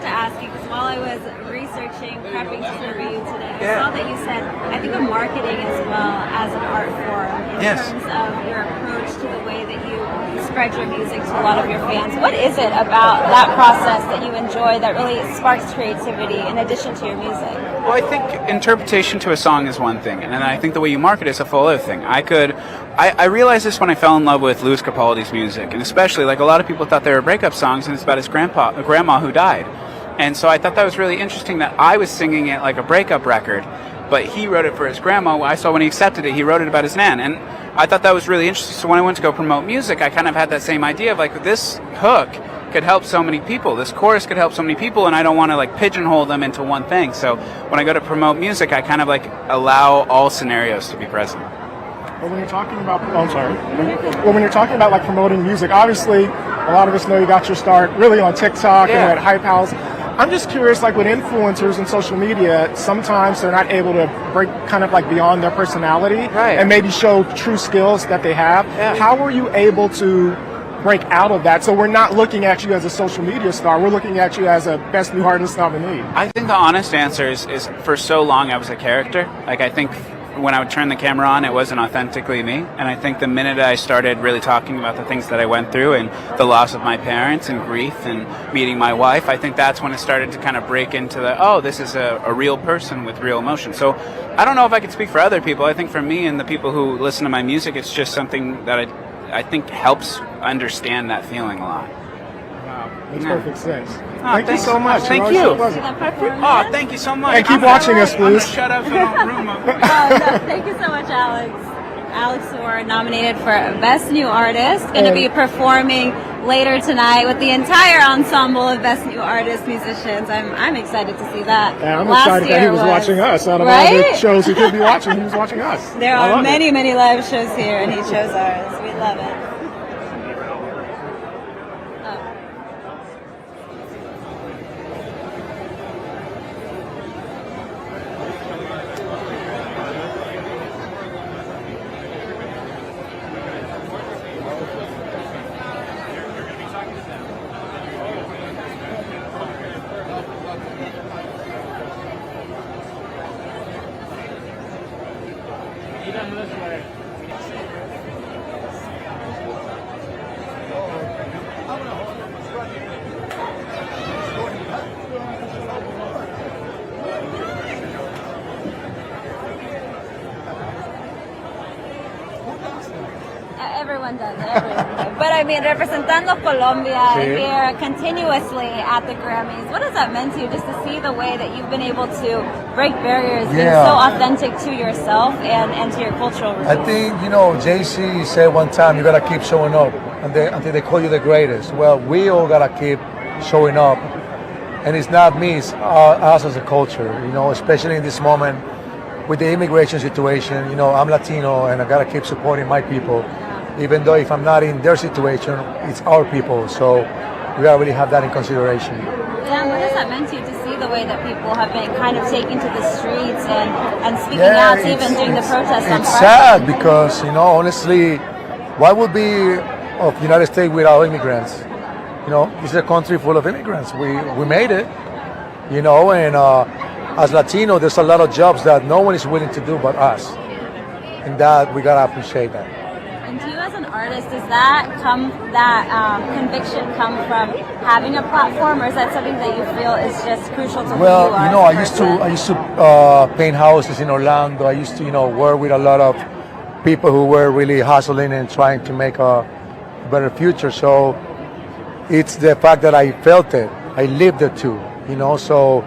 to ask you, because while I was researching, prepping to interview you today, I saw that you said, I think of marketing as well as an art form in terms of your approach to the way that you spread your music to a lot of your fans. What is it about that process that you enjoy that really sparks creativity in addition to your music? Well, I think interpretation to a song is one thing, and then I think the way you market is a full other thing. I realized this when I fell in love with Louis Capaldi's music, and especially, like, a lot of people thought they were breakup songs, and it's about his grandma who died. And so I thought that was really interesting that I was singing it like a breakup record, but he wrote it for his grandma. I saw when he accepted it, he wrote it about his nan, and I thought that was really interesting. So when I went to go promote music, I kind of had that same idea of, like, this hook could help so many people, this chorus could help so many people, and I don't want to, like, pigeonhole them into one thing. So when I go to promote music, I kind of, like, allow all scenarios to be present. But when you're talking about, when you're talking about, like, promoting music, obviously a lot of us know you got your start really on TikTok and at Hype House. I'm just curious, like, with influencers and social media, sometimes they're not able to break kind of like beyond their personality and maybe show true skills that they have. How were you able to break out of that? So we're not looking at you as a social media star, we're looking at you as a Best New Artist nominee. I think the honest answer is for so long I was a character. Like, I think when I would turn the camera on, it wasn't authentically me. And I think the minute I started really talking about the things that I went through and the loss of my parents and grief and meeting my wife, I think that's when it started to kind of break into this is a real person with real emotion. So I don't know if I could speak for other people. I think for me and the people who listen to my music, it's just something that I think helps understand that feeling a lot. Makes perfect sense. Thank you so much. Thank you. Oh, thank you so much. And keep watching us, please. Shut up in a room. Thank you so much, Alex. Alex Warren, nominated for Best New Artist, going to be performing later tonight with the entire ensemble of Best New Artist musicians. I'm excited to see that. Yeah, I'm excited that he was watching us. Out of all the shows he could be watching, he was watching us. There are many live shows here, and he chose ours. We love it. Everyone does. But I mean, representando Colombia here continuously at the Grammys, what has that meant to you, just to see the way that you've been able to break barriers, being so authentic to yourself and to your cultural roots? I think, Jay-Z said one time, you got to keep showing up until they call you the greatest. Well, we all got to keep showing up. And it's not me, it's us as a culture, especially in this moment with the immigration situation. I'm Latino and I got to keep supporting my people. Even though if I'm not in their situation, it's our people. So we gotta really have that in consideration. Yeah, what has that meant to you to see the way that people have been kind of taking to the streets and speaking out, even during the protests on Friday? It's sad because, honestly, what would be of the United States without immigrants? This is a country full of immigrants. We made it, and as Latino, there's a lot of jobs that no one is willing to do but us. And that, we gotta appreciate that. And to you as an artist, does that conviction come from having a platform, or is that something that you feel is just crucial to who you are? Well, I used to paint houses in Orlando. I used to, work with a lot of people who were really hustling and trying to make a better future. So it's the fact that I felt it. I lived it too, so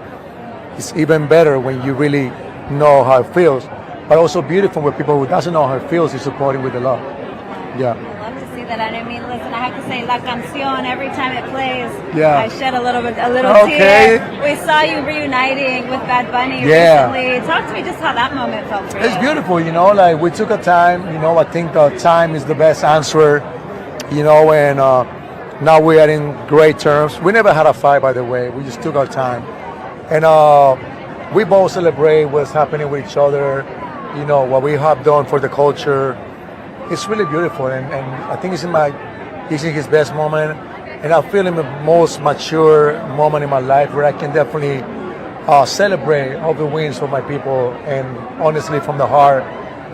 it's even better when you really know how it feels. But also beautiful when people who doesn't know how it feels is supporting with the love. Yeah. I love to see that. And I mean, listen, I have to say, La Canción, every time it plays, I shed a little tear. We saw you reuniting with Bad Bunny recently. Talk to me just how that moment felt for you. It's beautiful, like we took a time, I think time is the best answer, and now we are in great terms. We never had a fight, by the way. We just took our time. And we both celebrate what's happening with each other, what we have done for the culture. It's really beautiful, and I think he's in his best moment. and I feel in the most mature moment in my life where I can definitely celebrate all the wins for my people, and honestly, from the heart,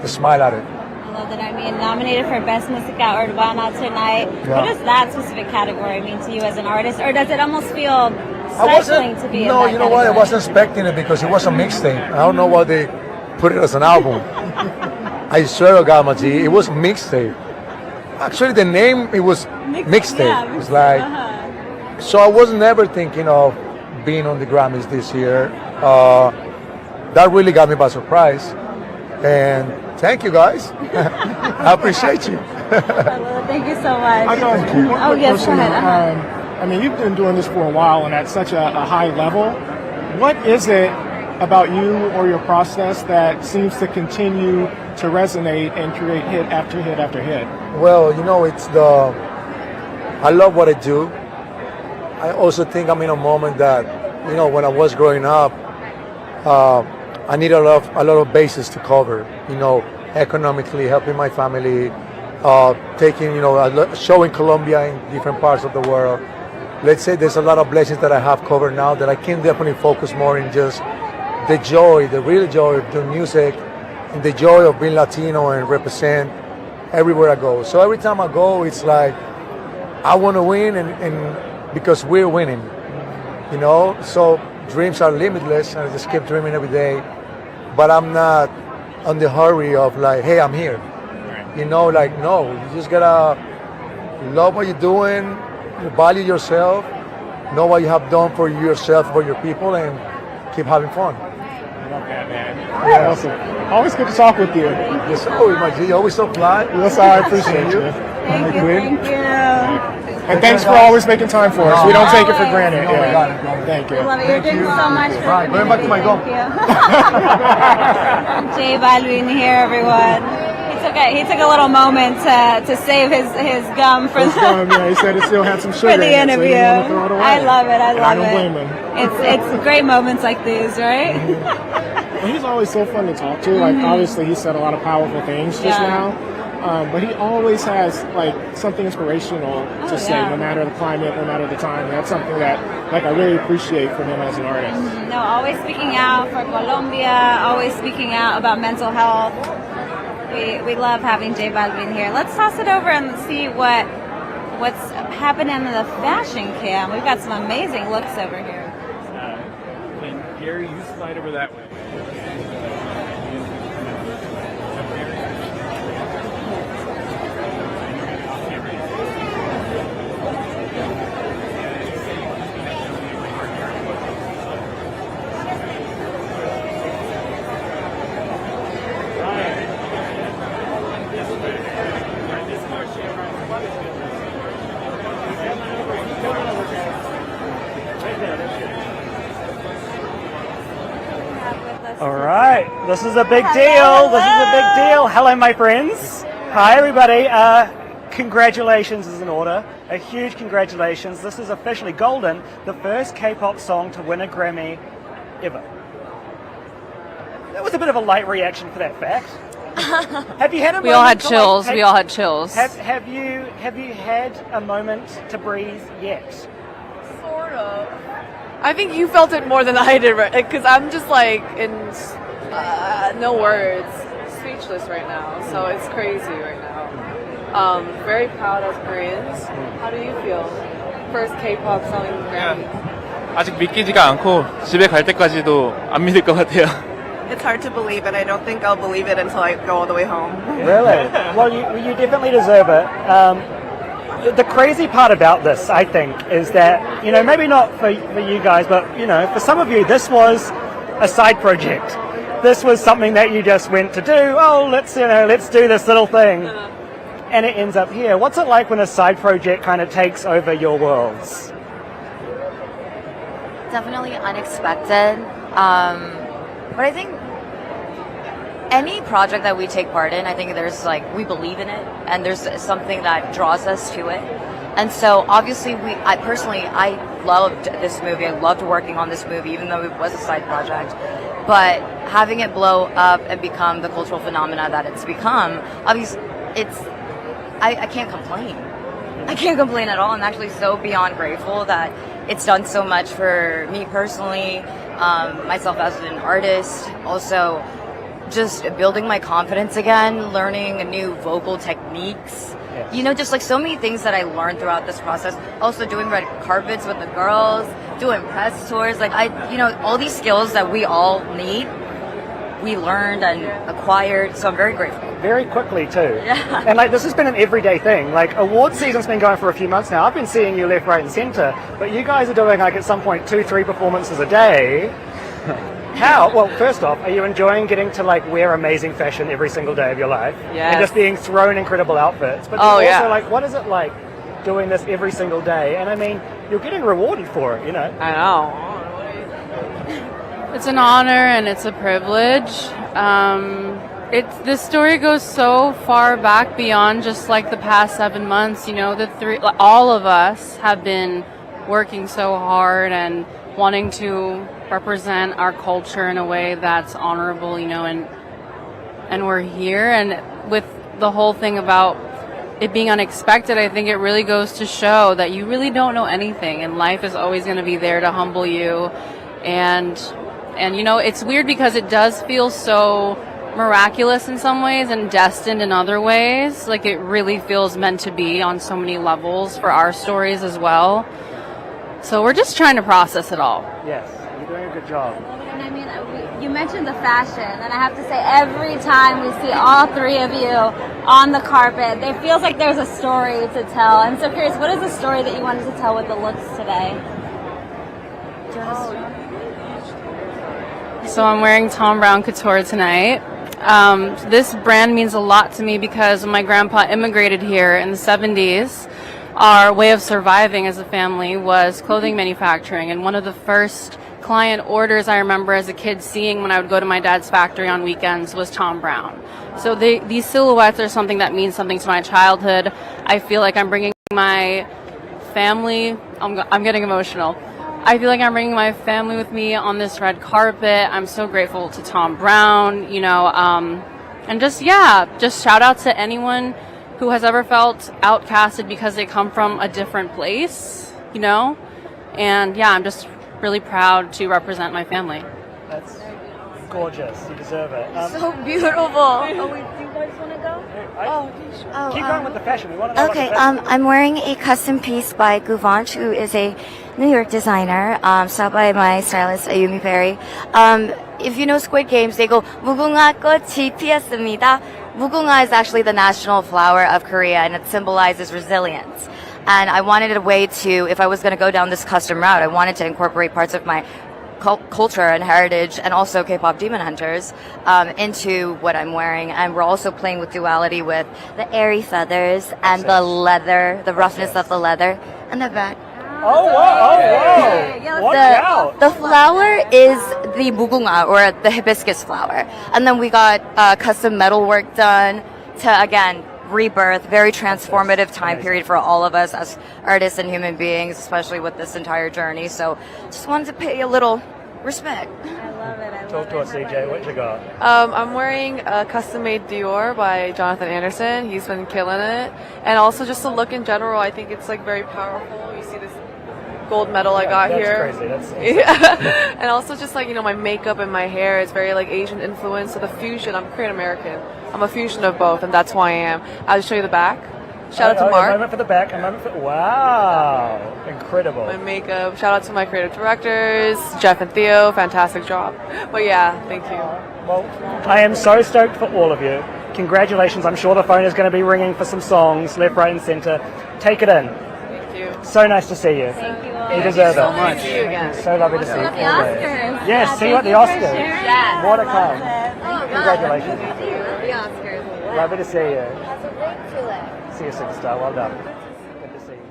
smile at it. I love that. I mean, nominated for Best Música Urbana tonight. Yeah. What does that specific category mean to you as an artist, or does it almost feel stifling to be in No, that you know what? I category? wasn't expecting it because it was a mixtape. I don't know why they put it as an album. I swear to God, Maji, it was a mixtape. Actually, the name, it was mixtape. Yeah, It was like, so I was never thinking of being on the Grammys this year. That really got me by surprise. And thank you guys. I appreciate you. Thank you so much. I got one Oh, quick yes, go question. ahead. I mean, you've been doing this for a while and at such a high level. What is it about you or your process that seems to continue to resonate and create hit after hit after hit? Well, you know, I love what I do. I also think I'm in a moment that, you know, when I was growing up, I need a lot of bases to cover, you know, economically, helping my family, taking, you know, showing Colombia in different parts of the world. Let's say there's a lot of blessings that I have covered now that I can definitely focus more in just the joy, the real joy of doing music, and the joy of being Latino and represent everywhere I go. So every time I go, it's like, I want to win, and because we're winning, you know? So dreams are limitless, and I just keep dreaming every day. But I'm not on the hurry of like, hey, I'm here. You know, like, no, you just gotta love what you're doing, value yourself, know what you have done for yourself, for your people, and keep having fun. I love that, man. Yeah. Awesome. Always good to talk with you. Yes, always, my G. Always so polite. Yes, I appreciate you. Thank you. And thanks for always making time for us. We don't take it for granted. No, Yeah. I got it. Thank you. I love it. You're doing so much. Right, going back to my gum. J Balvin here, everyone. He took a little moment to save his gum for Yeah, he said it still had some sugar for the in it, so he interview. didn't want to throw it away. I love it. I And love I don't it. blame him. It's great moments like these, right? Well, he's always so fun to talk to. Like, obviously, he said a lot of powerful things just Yeah. now. But he always has like something inspirational to say, yeah. no matter the climate, no matter the time. That's something that like I really appreciate from him as an artist. No, always speaking out for Colombia, always speaking out about mental health. We love having J Balvin here. Let's toss it over and see what's happening in the fashion cam. We've got some amazing looks over here. And Gary, you slide over that way. All right, this is a big deal. This is a big deal. Hello, my friends. Hi, everybody. Congratulations is in order. A huge congratulations. This is officially Golden, the first K-pop song to win a Grammy ever. That was a bit of a light reaction for that fact. Have you had a We all had moment to, chills. take- We all had chills. Have you had a moment to breathe yet? Sort of. I think you felt it more than I did, because I'm just like in no words, speechless right now. So it's crazy right now. Very proud as Koreans. How do you feel? First K-pop song in Grammy. 아직 믿기지가 않고 집에 갈 때까지도 안 믿을 것 같아요. It's hard to believe, and I don't think I'll believe it until I go all the way home. Really? Well, you definitely deserve it. The crazy part about this, I think, is that, you know, maybe not for you guys, but, you know, for some of you, this was a side project. This was something that you just went to do. Oh, let's do this little thing. And it ends up here. What's it like when a side project kind of takes over your worlds? Definitely unexpected. But I think any project that we take part in, I think there's we believe in it, and there's something that draws us to it. And so obviously I loved this movie. I loved working on this movie, even though it was a side project. But having it blow up and become the cultural phenomena that it's become, obviously I can't complain. I can't complain at all. I'm actually so beyond grateful that it's done so much for me personally, myself as an artist, also just building my confidence again, learning new vocal techniques. Yes. You know, just like so many things that I learned throughout this process. Also doing red carpets with the girls, doing press tours. Like all these skills that we all need, we learned and acquired. So I'm very grateful. Very quickly too. Yeah. And like this has been an everyday thing. Like award season's been going for a few months now. I've been seeing you left, right and centre, but you guys are doing like at some point 2-3 performances a day. How? Well, first off, are you enjoying getting to like wear amazing fashion every single day of your life? Yes. And just being thrown incredible outfits. But Oh, also yeah. like what is it like doing this every single day? And I mean, you're getting rewarded for it, you know. I know. It's an honor and it's a privilege. This story goes so far back beyond just like the past 7 months. All of us have been working so hard and wanting to represent our culture in a way that's honorable, and we're here. And with the whole thing about it being unexpected, I think it really goes to show that you really don't know anything, and life is always going to be there to humble you. And it's weird because it does feel so miraculous in some ways and destined in other ways. Like it really feels meant to be on so many levels for our stories as well. So we're just trying to process it all. Yes, you're doing a good job. And I mean, you mentioned the fashion, and I have to say, every time we see all three of you on the carpet, it feels like there's a story to tell. I'm so curious, what is the story that you wanted to tell with the looks today? So I'm wearing Tom Brown Couture tonight. This brand means a lot to me because when my grandpa immigrated here in the 70s, our way of surviving as a family was clothing manufacturing. And one of the first client orders I remember as a kid seeing when I would go to my dad's factory on weekends was Tom Brown. So these silhouettes are something that means something to my childhood. I feel like I'm bringing my family, I'm getting emotional. I feel like I'm bringing my family with me on this red carpet. I'm so grateful to Tom Brown, and just shout out to anyone who has ever felt outcasted because they come from a different place, and I'm just really proud to represent my family. That's gorgeous. You deserve it. So beautiful. Oh, wait, do you guys want to go? Keep going with the fashion. We want to know Okay, what the fashion I'm wearing a custom piece by Guvanch, who is a New York designer, styled by my stylist Ayumi Perry. If you know Squid Games, they go 무궁화 꽃이 피었습니다. Mugunga is actually the national flower of Korea, and it symbolizes resilience. And I wanted a way to, if I was going to go down this custom route, I wanted to incorporate parts of my culture and heritage and also K-pop Demon Hunters into what I'm wearing. And we're also playing with duality with the airy feathers and the leather, the roughness of the leather, and the back. Oh, whoa. Watch out. The flower is the mugunga, or the hibiscus flower. And then we got custom metal work done to, again, rebirth, very transformative time period for all of us as artists and human beings, especially with this entire journey. So just wanted to pay a little respect. I love it. Talk to us, CJ. What you got? I'm wearing a custom-made Dior by Jonathan Anderson. He's been killing it. And also just the look in general, I think it's like very powerful. You see this gold medal I got here. That's crazy. That's yeah. And also just like, my makeup and my hair is very like Asian influence. So the fusion, I'm Korean American. I'm a fusion of both, and that's who I am. I'll just show you the back. Shout out to Mark. A moment for the back, a moment for... Wow. Incredible. My makeup. Shout out to my creative directors, Jeff and Theo. Fantastic job. But yeah, thank you. Well, I am so stoked for all of you. Congratulations. I'm sure the phone is going to be ringing for some songs, left, right, and center. Take it in. Thank you. So nice to see you. Thank you. You deserve so it. much. See you again. So lovely to see you. The Oscars. Yes, see you at the Oscars. Yes. More to come. Congratulations. The Oscars. Lovely to see you. That's a ring to it. See you, superstar. Well done. Good to see you.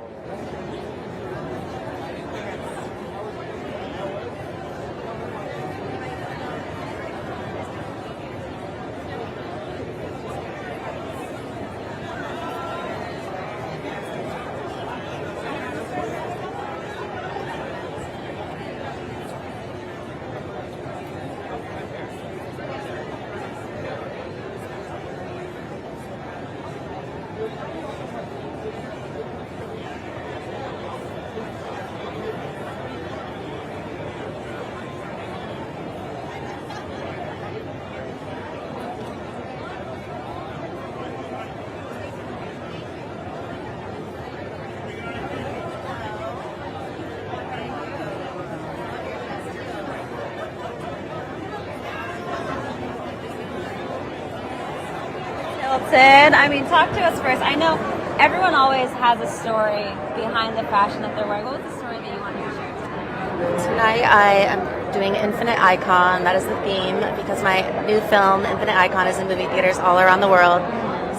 Hilton. I mean, talk to us first. I know everyone always has a story behind the fashion that they're wearing. What was the story that you wanted to share today? Tonight I am doing Infinite Icon. That is the theme because my new film, Infinite Icon, is in movie theaters all around the world.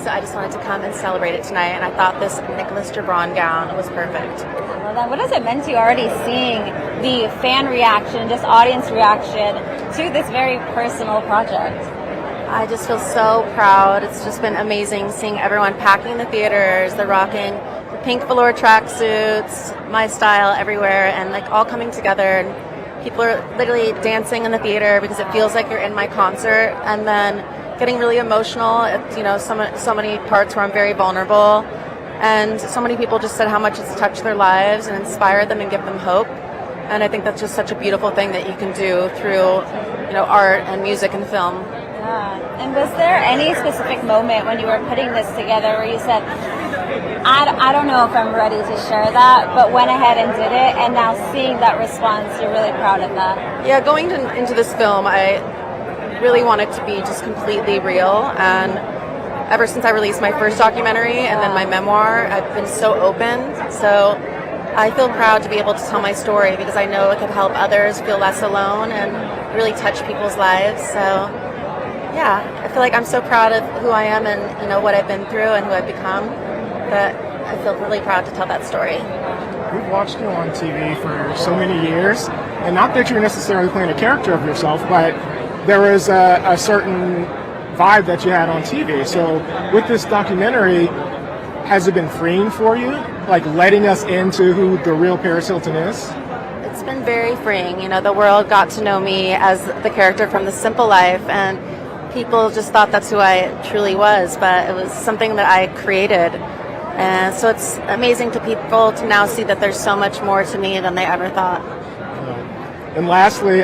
So I just wanted to come and celebrate it tonight, and I thought this Nicholas Gibran gown was perfect. Well, then, what has it meant to you already seeing the fan reaction, just audience reaction to this very personal project? I just feel so proud. It's just been amazing seeing everyone packing the theaters, they're rocking the pink velour tracksuits, my style everywhere, and like all coming together. And people are literally dancing in the theater because it feels like you're in my concert, and then getting really emotional at, you know, so many parts where I'm very vulnerable, and so many people just said how much it's touched their lives and inspired them and give them hope. And I think that's just such a beautiful thing that you can do through, you know, art and music and film. Yeah. And was there any specific moment when you were putting this together where you said, I don't know if I'm ready to share that, but went ahead and did it, and now seeing that response, you're really proud of that? Yeah, going into this film, I really want it to be just completely real, and ever since I released my first documentary and then my memoir, I've been so open. So I feel proud to be able to tell my story because I know it could help others feel less alone and really touch people's lives. So yeah, I feel like I'm so proud of who I am and, you know, what I've been through and who I've become, that I feel really proud to tell that story. We've watched you on TV for so many years, and not that you're necessarily playing a character of yourself, but there was a certain vibe that you had on TV. So with this documentary, has it been freeing for you? Like letting us into who the real Paris Hilton is? It's been very freeing. You know, the world got to know me as the character from The Simple Life, and people just thought that's who I truly was, but it was something that I created. And so it's amazing to people to now see that there's so much more to me than they ever thought. And lastly,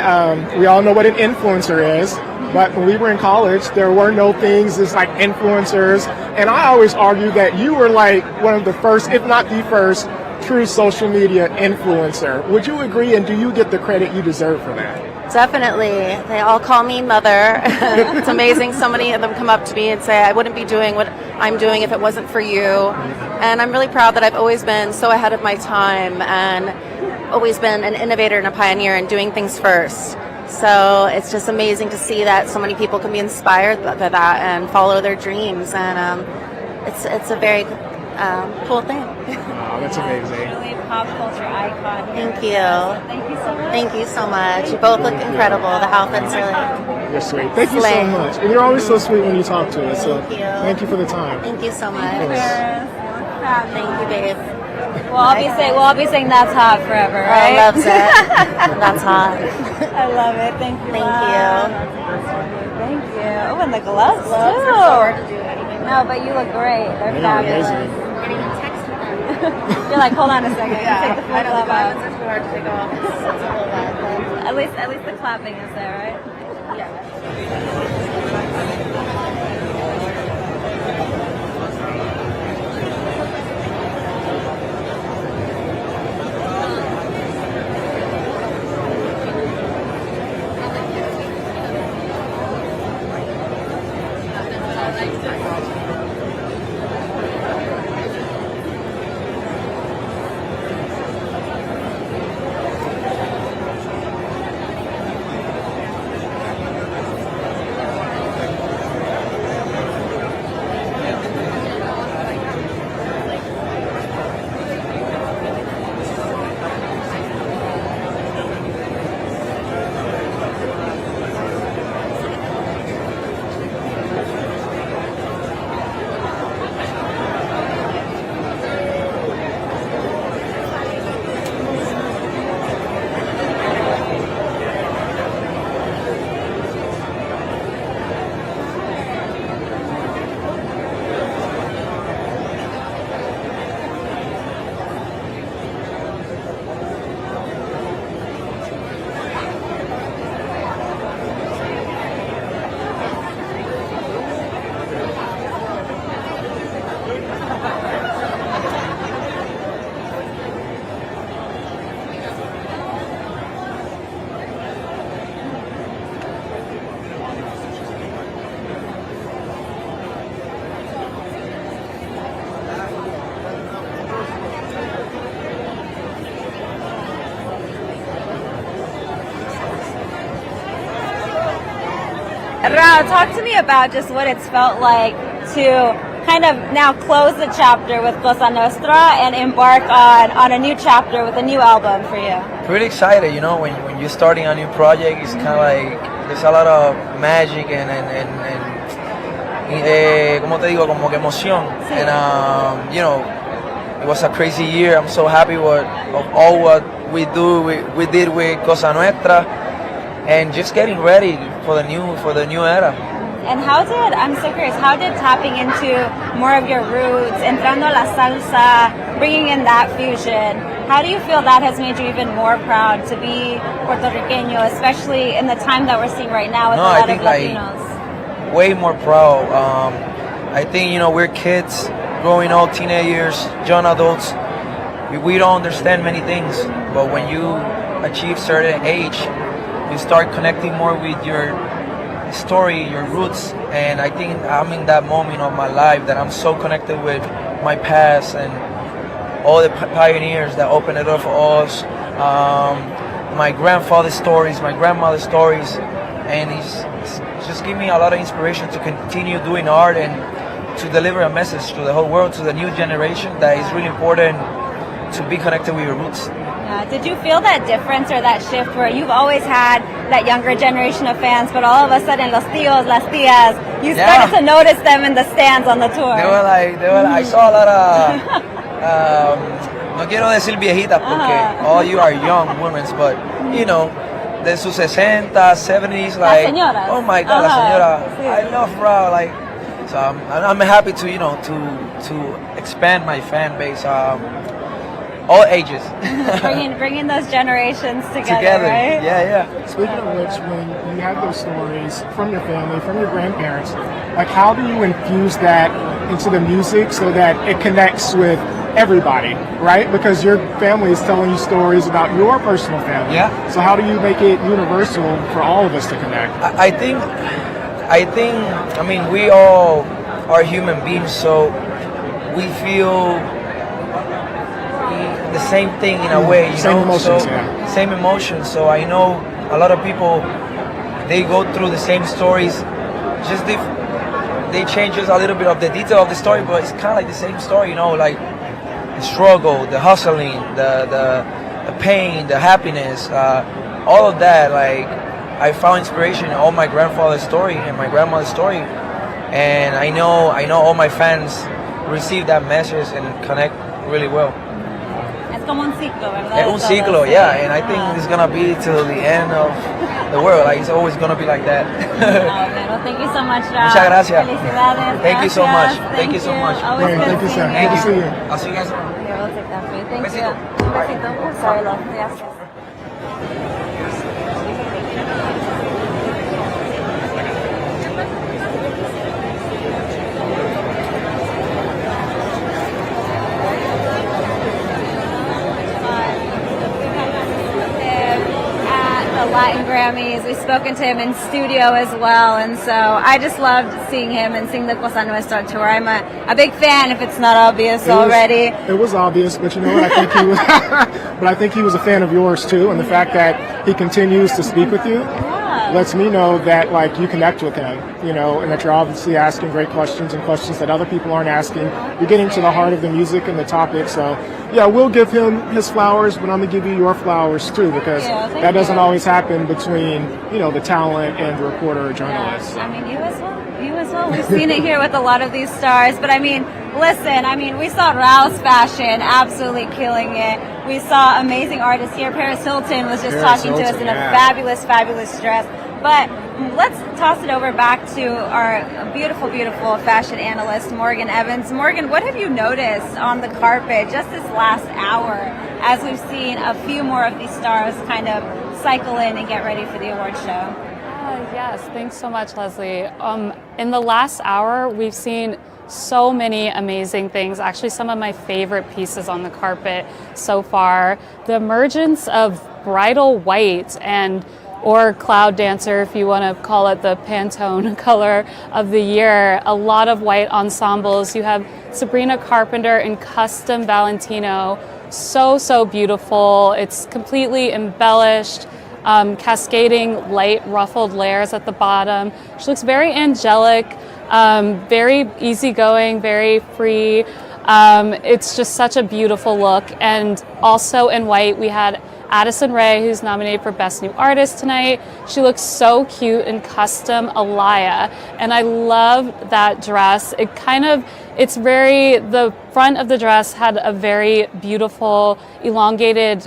we all know what an influencer is, but when we were in college, there were no things as like influencers. And I always argue that you were like one of the first, if not the first, true social media influencer. Would you agree, and do you get the credit you deserve for that? Definitely. They all call me mother. It's amazing. So many of them come up to me and say, I wouldn't be doing what I'm doing if it wasn't for you. And I'm really proud that I've always been so ahead of my time and always been an innovator and a pioneer in doing things first. So it's just amazing to see that so many people can be inspired by that and follow their dreams. And it's a very cool thing. Oh, that's amazing. Truly a pop culture icon. Thank you. Thank you so much. Thank you so much. You both look incredible. The outfits really. You're sweet. Thank you so Slay. much. And you're always so sweet when you talk to us. So Thank you. thank you for the time. Thank you so much. Of course. Thank you, babe. We'll all be saying that's hot forever, right? I loves it. That's hot. I love it. Thank you. Thank love. Thank you. Oh, and the gloves too. No, but you look great. They're fabulous. You're like, hold on a second. Take the full glove off. It's hard to take off. It's a little bad. At least the clapping is there, right? Yeah. Rao, talk to me about just what it's felt like to kind of now close the chapter with Cosa Nostra and embark on a new chapter with a new album for you. Pretty excited, you know, when you're starting a new project, it's kind of like there's a lot of magic and como te digo, como que emoción. And you know, it was a crazy year. I'm so happy of all what we did with Cosa Nuestra, and just getting ready for the new era. And I'm so curious, how did tapping into more of your roots, entrando a la salsa, bringing in that fusion, how do you feel that has made you even more proud to be Puerto Riqueño, especially in the time that we're seeing right now with a lot of Latinos? Like, way more proud. I think, you know, we're kids growing up, teenagers, young adults. We don't understand many things, but when you achieve certain age, you start connecting more with your story, your roots, and I think I'm in that moment of my life that I'm so connected with my past and all the pioneers that opened it up for us, my grandfather's stories, my grandmother's stories, and it's just give me a lot of inspiration to continue doing art and to deliver a message to the whole world, to the new generation, that is really important to be connected with your roots. Did you feel that difference or that shift where you've always had that younger generation of fans, but all of a sudden los tíos, las tías, you started to notice them in the stands on the tour? They were like, I saw a lot of, no quiero decir viejitas porque all you are young women, but you know, de sus 60s, 70s, like, oh my God, la señora, I love Rao, like, so I'm happy to, you know, to expand my fan base. All ages. bringing those generations together, right? Yeah. Speaking of which, when you have those stories from your family, from your grandparents, like how do you infuse that into the music so that it connects with everybody, right? Because your family is telling you stories about your personal family. Yeah. So how do you make it universal for all of us to connect? I think, I mean, we all are human beings, so we feel the same thing in a way, you same know. Emotions, Same emotions. So I know a lot of people, they go through the same stories, just they change just a little bit of the detail of the story, but it's kind of like the same story, you know, like the struggle, the hustling, the pain, the happiness, all of that. Like I found inspiration in all my grandfather's story and my grandmother's story, and I know all my fans receive that message and connect really well. Es como un ciclo, ¿verdad? Es un ciclo, yeah, and I think it's gonna be till the end of the world. Like it's always gonna be like that. Well, thank you so much, Rao. Muchas gracias. Felicidades. Thank you so much. Thank you so much. Always good thank you, sir. seeing Good to see you. I'll see you guys around. Here, we'll take that for you. Thank Besito. you. Un besito. Oh, sorry, love. Gracias. Latin Grammys. We've spoken to him in studio as well, and so I just loved seeing him and seeing the Cosa Nuestra tour. I'm a big fan, if it's not obvious already. It was obvious, but you know what? I think he was, but I think he was a fan of yours too, and the fact that he continues to speak with you lets me know that like you connect with him, you know, and that you're obviously asking great questions and questions that other people aren't asking. You're getting to the heart of the music and the topic. So yeah, we'll give him his flowers, but I'm gonna give you your flowers too, because that doesn't always happen between, you know, the talent and the reporter or journalist. I mean, you as well. You as well. We've seen it here with a lot of these stars, but I mean, listen, I mean, we saw Rao's fashion absolutely killing it. We saw amazing artists here. Paris Hilton was just talking to us in a fabulous, fabulous dress. But let's toss it over back to our beautiful, beautiful fashion analyst, Morgan Evans. Morgan, what have you noticed on the carpet just this last hour as we've seen a few more of these stars kind of cycle in and get ready for the award show? Yes, thanks so much, Leslie. In the last hour, we've seen so many amazing things. Actually, some of my favorite pieces on the carpet so far. The emergence of bridal white or cloud dancer, if you want to call it the Pantone color of the year. A lot of white ensembles. You have Sabrina Carpenter in custom Valentino. So beautiful. It's completely embellished. cascading light ruffled layers at the bottom. She looks very angelic, very easygoing, very free. It's just such a beautiful look. And also in white, we had Addison Rae, who's nominated for Best New Artist tonight. She looks so cute in custom Alaya, and I love that dress. The front of the dress had a very beautiful elongated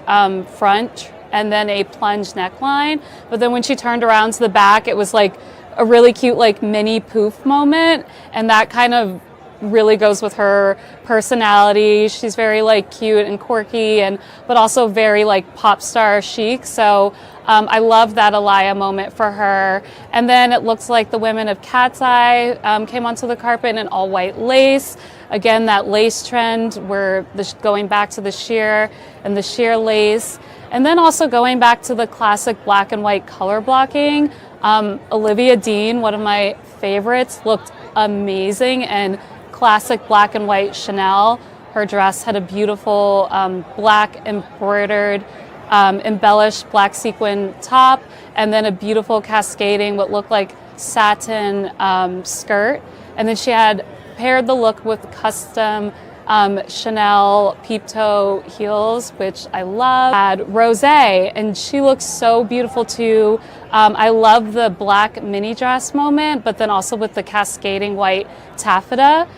front and then a plunge neckline. But then when she turned around to the back, it was like a really cute like mini poof moment, and that kind of really goes with her personality. She's very like cute and quirky, but also very like pop star chic. So I love that Alaya moment for her. And then it looks like the women of Cat's Eye came onto the carpet in all white lace. Again, that lace trend where going back to the sheer and the sheer lace. And then also going back to the classic black and white color blocking. Olivia Dean, one of my favorites, looked amazing, and classic black and white Chanel. Her dress had a beautiful black embroidered, embellished black sequin top, and then a beautiful cascading what looked like satin skirt. And then she had paired the look with custom Chanel peep toe heels, which I love. Had Rosé, and she looks so beautiful too. I love the black mini dress moment, but then also with the cascading white taffeta.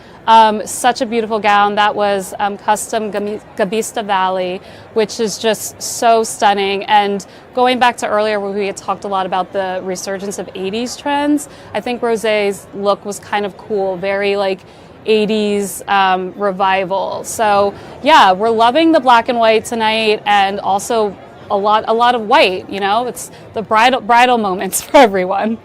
Such a beautiful gown. That was custom Gabista Valley, which is just so stunning. And going back to earlier where we had talked a lot about the resurgence of 80s trends, I think Rosé's look was kind of cool, very like 80s revival. So yeah, we're loving the black and white tonight, and also a lot of white. You know, it's the bridal moments for everyone.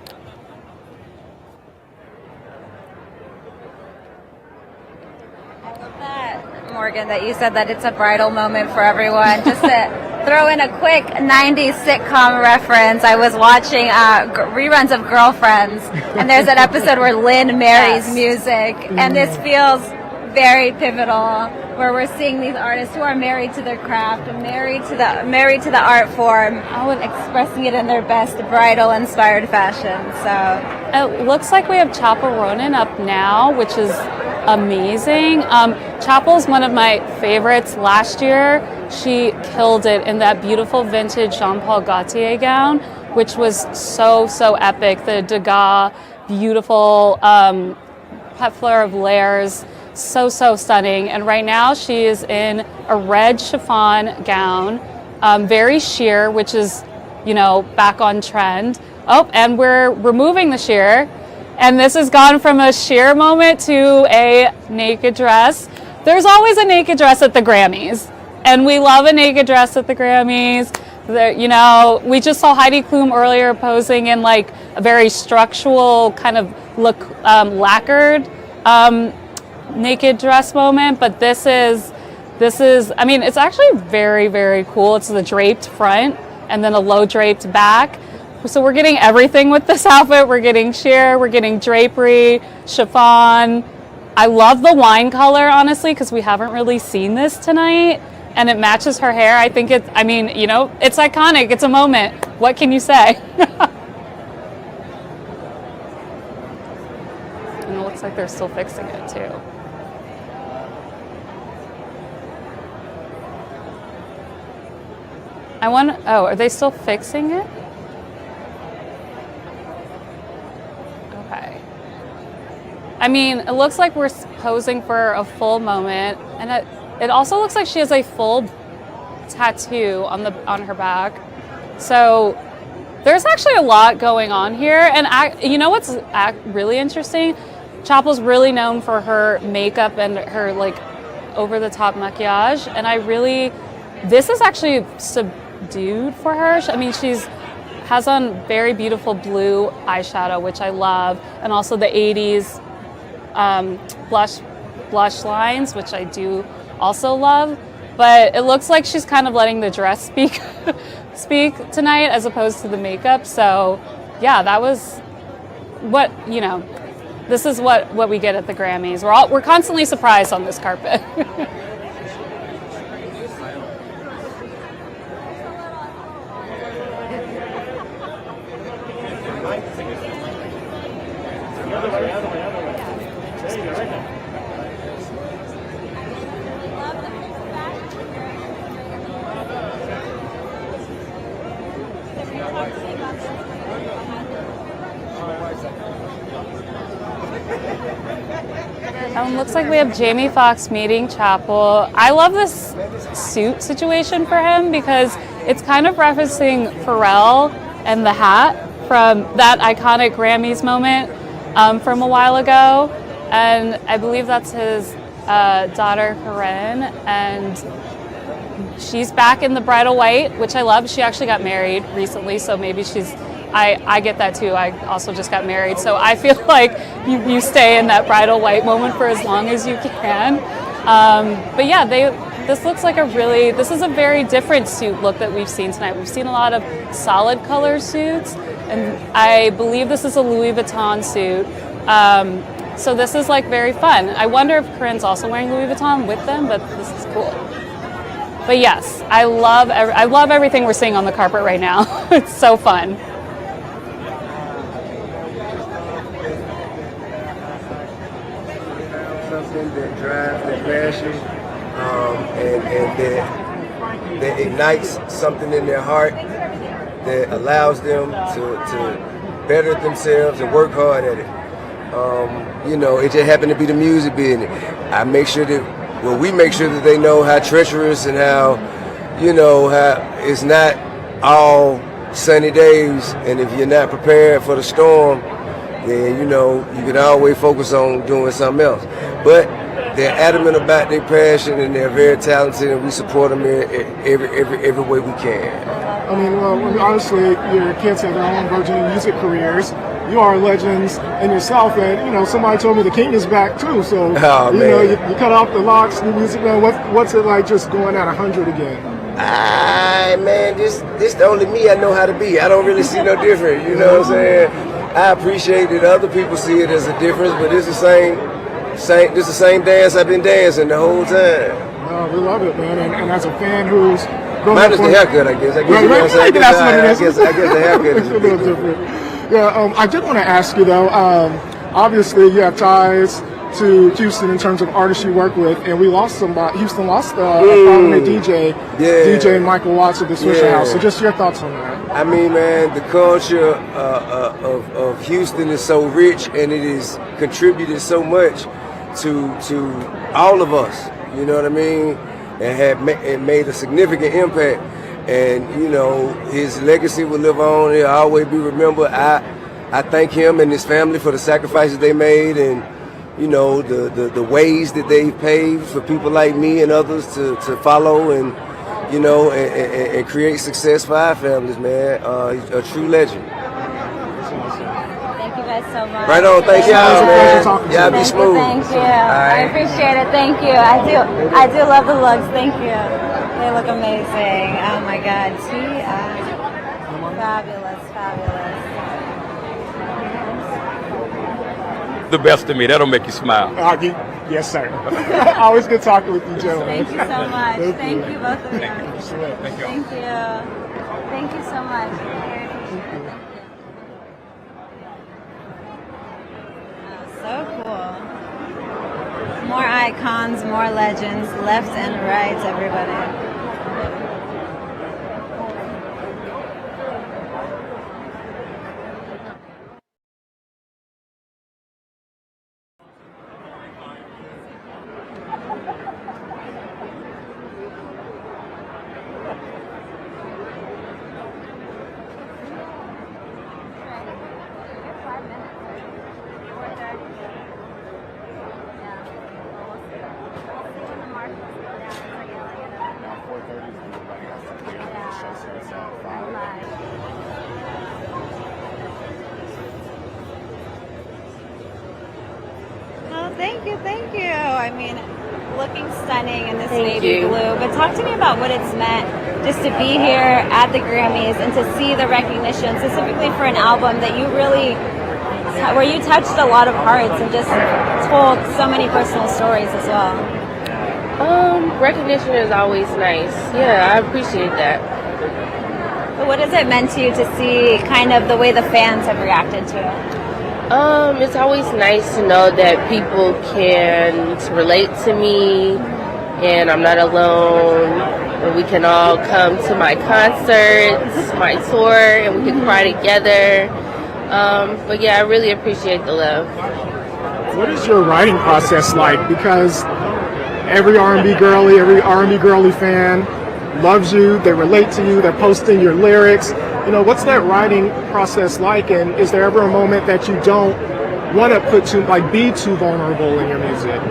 Morgan, that you said that it's a bridal moment for everyone. Just to throw in a quick 90s sitcom reference, I was watching reruns of Girlfriends, and there's an episode where Lynn marries music, and this feels very pivotal, where we're seeing these artists who are married to their craft, and married to the art form, expressing it in their best bridal-inspired fashion. So it looks like we have Chapel Ronan up now, which is amazing. Chapel's one of my favorites. Last year, she killed it in that beautiful vintage Jean-Paul Gaultier gown, which was so epic. The Degas, beautiful fleur of layers, so stunning. And right now, she is in a red chiffon gown, very sheer, which is, back on trend. Oh, and we're removing the sheer. And this has gone from a sheer moment to a naked dress. There's always a naked dress at the Grammys, and we love a naked dress at the Grammys. We just saw Heidi Klum earlier posing in like a very structural kind of look, lacquered naked dress moment. But this is, I mean, it's actually very, very cool. It's the draped front and then a low draped back. So we're getting everything with this outfit. We're getting sheer, we're getting drapery, chiffon. I love the wine color, honestly, because we haven't really seen this tonight, and it matches her hair. I think it's iconic. It's a moment. What can you say? And it looks like they're still fixing it too. Are they still fixing it? I mean, it looks like we're posing for a full moment, and it also looks like she has a full tattoo on her back. So there's actually a lot going on here. And you know what's really interesting? Chapel's really known for her makeup and her like over-the-top maquillage, and this is actually subdued for her. I mean, has on very beautiful blue eyeshadow, which I love, and also the 80s blush lines, which I do also love. But it looks like she's kind of letting the dress speak tonight as opposed to the makeup. So yeah, that was this is what we get at the Grammys. We're constantly surprised on this carpet. Looks like we have Jamie Foxx meeting Chapel. I love this suit situation for him because it's kind of referencing Pharrell and the hat from that iconic Grammys moment from a while ago. And I believe that's his daughter, Corinne. And she's back in the bridal white, which I love. She actually got married recently, so maybe she's... I get that too. I also just got married, so I feel like you stay in that bridal white moment for as long as you can. But yeah, this looks like this is a very different suit look that we've seen tonight. We've seen a lot of solid color suits, and I believe this is a Louis Vuitton suit. So this is like very fun. I wonder if Corinne's also wearing Louis Vuitton with them, but this is cool. But yes, I love everything we're seeing on the carpet right now. It's so fun. Something that drives their passion and that ignites something in their heart that allows them to better themselves and work hard at it. It just happened to be the music business. We make sure that they know how treacherous and how it's not all sunny days, and if you're not prepared for the storm, then you can always focus on doing something else. But they're adamant about their passion, and they're very talented, and we support them in every way we can. I mean, well, honestly, your kids have their own burgeoning music careers. You are legends in yourself, and somebody told me the king is back too. So you cut off the locks, the music man. What's it like just going at 100 again? Man, this the only me I know how to be. I don't really see no different. You know what I'm saying? I appreciate that other people see it as a difference, but it's the same dance I've been dancing the whole time. No, we love it, man. And as a fan who's mine is the haircut, I guess. I guess the haircut is a little different. Yeah, I did want to ask you though. Obviously, you have ties to Houston in terms of artists you work with, and we lost somebody. Houston lost a prominent DJ Michael Watts of the Swisher House. So, just your thoughts on that. I mean, man, the culture of Houston is so rich, and it has contributed so much to all of us. You know what I mean? And made a significant impact. And his legacy will live on. He'll always be remembered. I thank him and his family for the sacrifices they made, and the ways that they've paved for people like me and others to follow and and create success for our families, man. He's a true legend. Thank you guys so much. Right on, thank y'all, man. Y'all be smooth. Thank you. I appreciate it. Thank you. I do love the looks. Thank you. They look amazing. Oh my God. Fabulous, fabulous. The best of me. That'll make you smile. Yes, sir. Always good talking with you, gentlemen. Thank you so much. Thank you, both of you. Thank you. Thank you. Thank you so much. So cool. More icons, more legends, left and right, everybody. Thank you. I mean, looking stunning in this navy blue. But talk to me about what it's meant just to be here at the Grammys and to see the recognition, specifically for an album that you really, where you touched a lot of hearts and just told so many personal stories as well. Recognition is always nice. Yeah, I appreciate that. But what has it meant to you to see kind of the way the fans have reacted to it? It's always nice to know that people can relate to me and I'm not alone. And we can all come to my concerts, my tour, and we can cry together. But yeah, I really appreciate the love. What is your writing process like? Because every R&B girly fan loves you, they relate to you, they're posting your lyrics. You know, what's that writing process like, and is there ever a moment that you don't want to be too vulnerable in your music?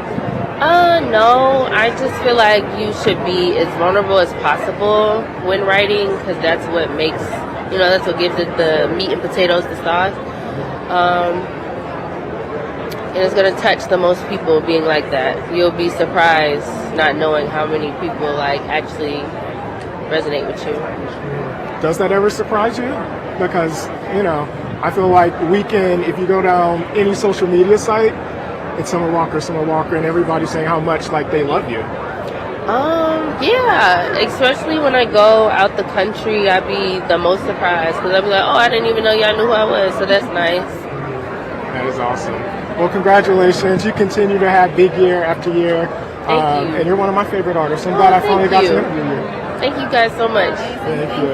No, I just feel like you should be as vulnerable as possible when writing, because that's what makes, that's what gives it the meat and potatoes, the sauce. And it's going to touch the most people being like that. You'll be surprised not knowing how many people actually resonate with you. Does that ever surprise you? Because, I feel like if you go down any social media site, it's Summer Walker, and everybody's saying how much they love you. Yeah, especially when I go out the country, I'd be the most surprised because I'd be like, oh, I didn't even know y'all knew who I was, so that's nice. That is awesome. Well, congratulations. You continue to have big year after year. Thank you. And you're one of my favorite artists. I'm glad I finally got to interview you. Thank you guys so much. Thank you.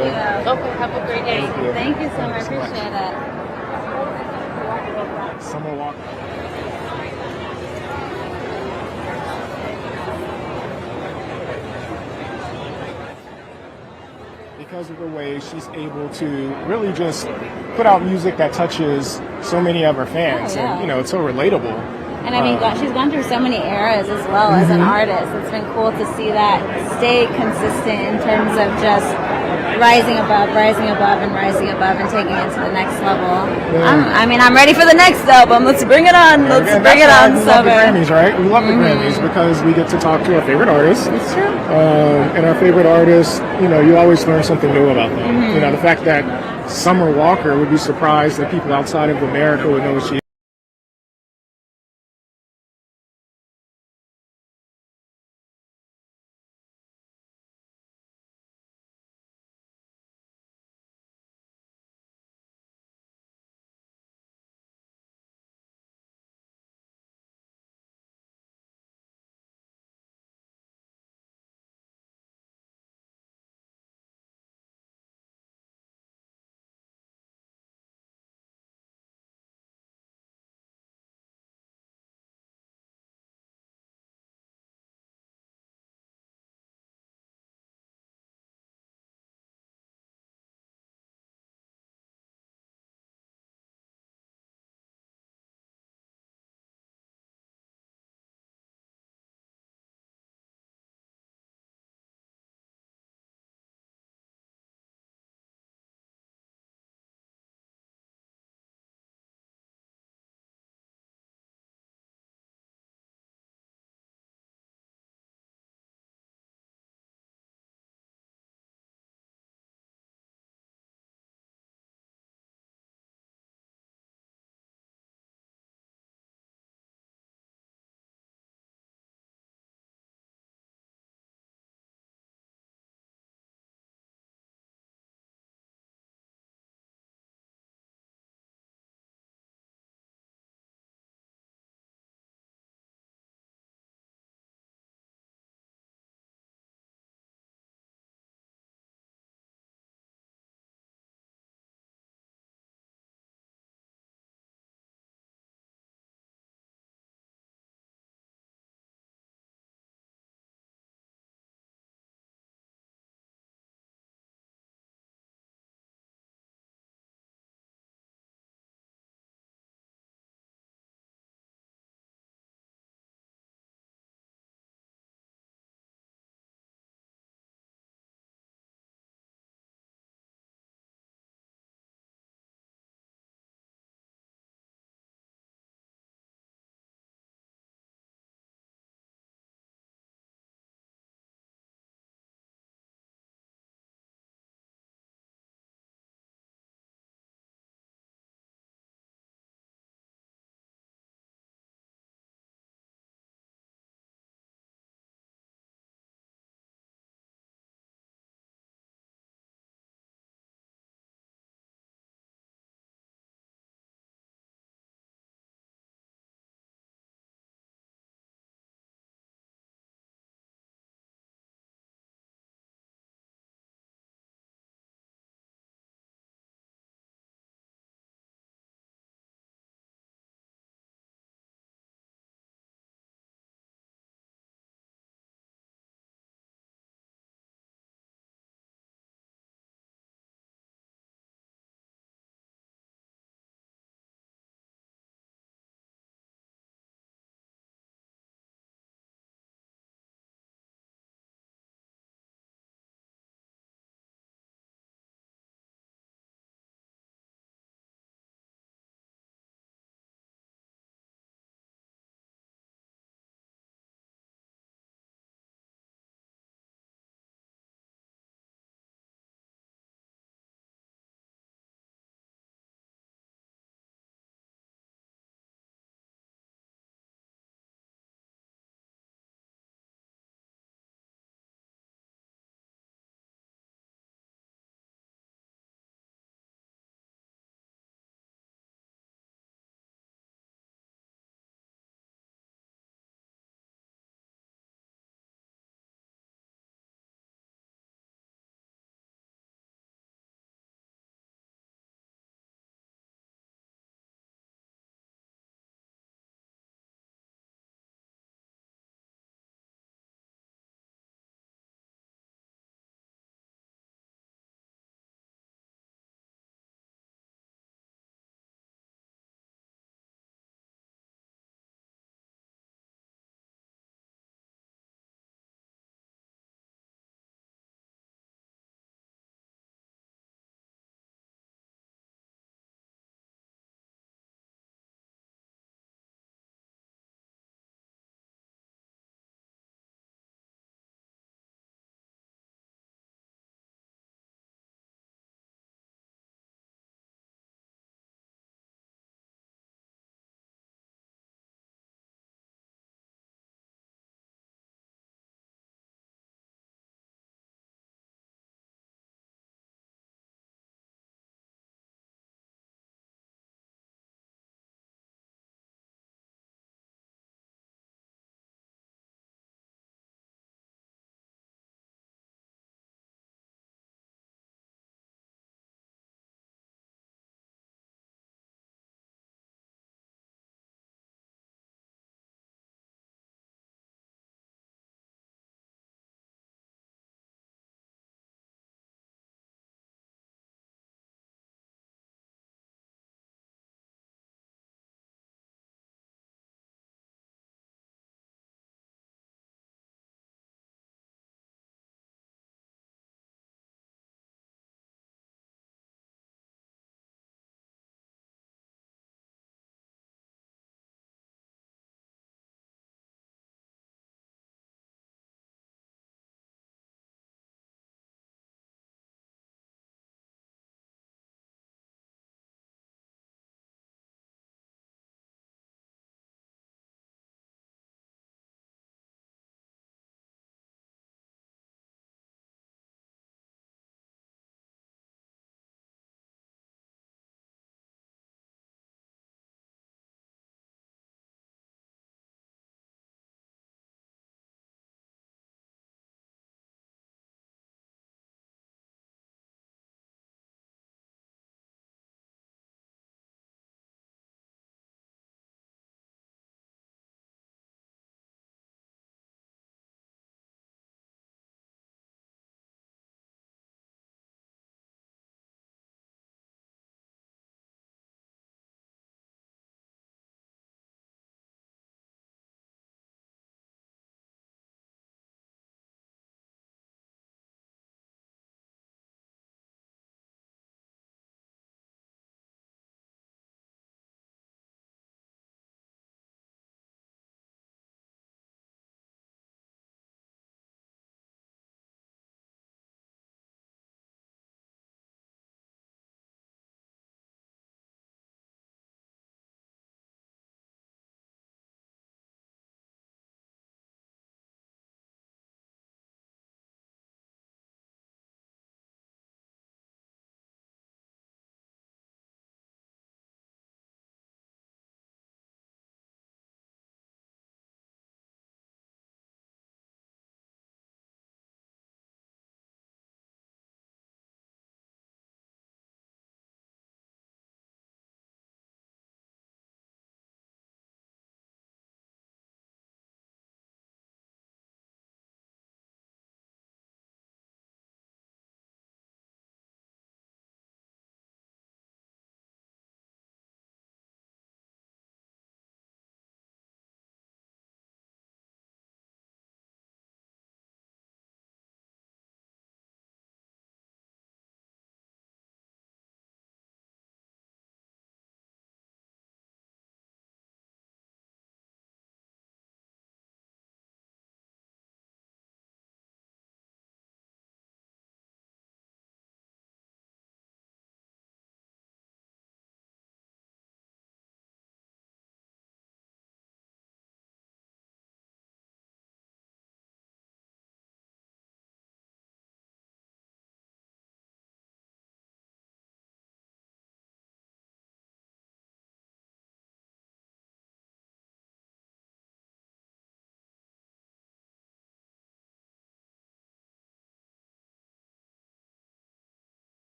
Okay, have a great day. Thank you so much. Appreciate it. Summer Walker. Because of the way she's able to really just put out music that touches so many of her fans, and it's so relatable. And I mean, she's gone through so many eras as well as an artist. It's been cool to see that stay consistent in terms of just rising above, and taking it to the next level. I'm ready for the next album. Let's bring it on. Let's bring it on, Summer. We love the Grammys, right? We love the Grammys because we get to talk to our favorite artists. It's true. And our favorite artists, you always learn something new about them. The fact that Summer Walker would be surprised that people outside of America would know what she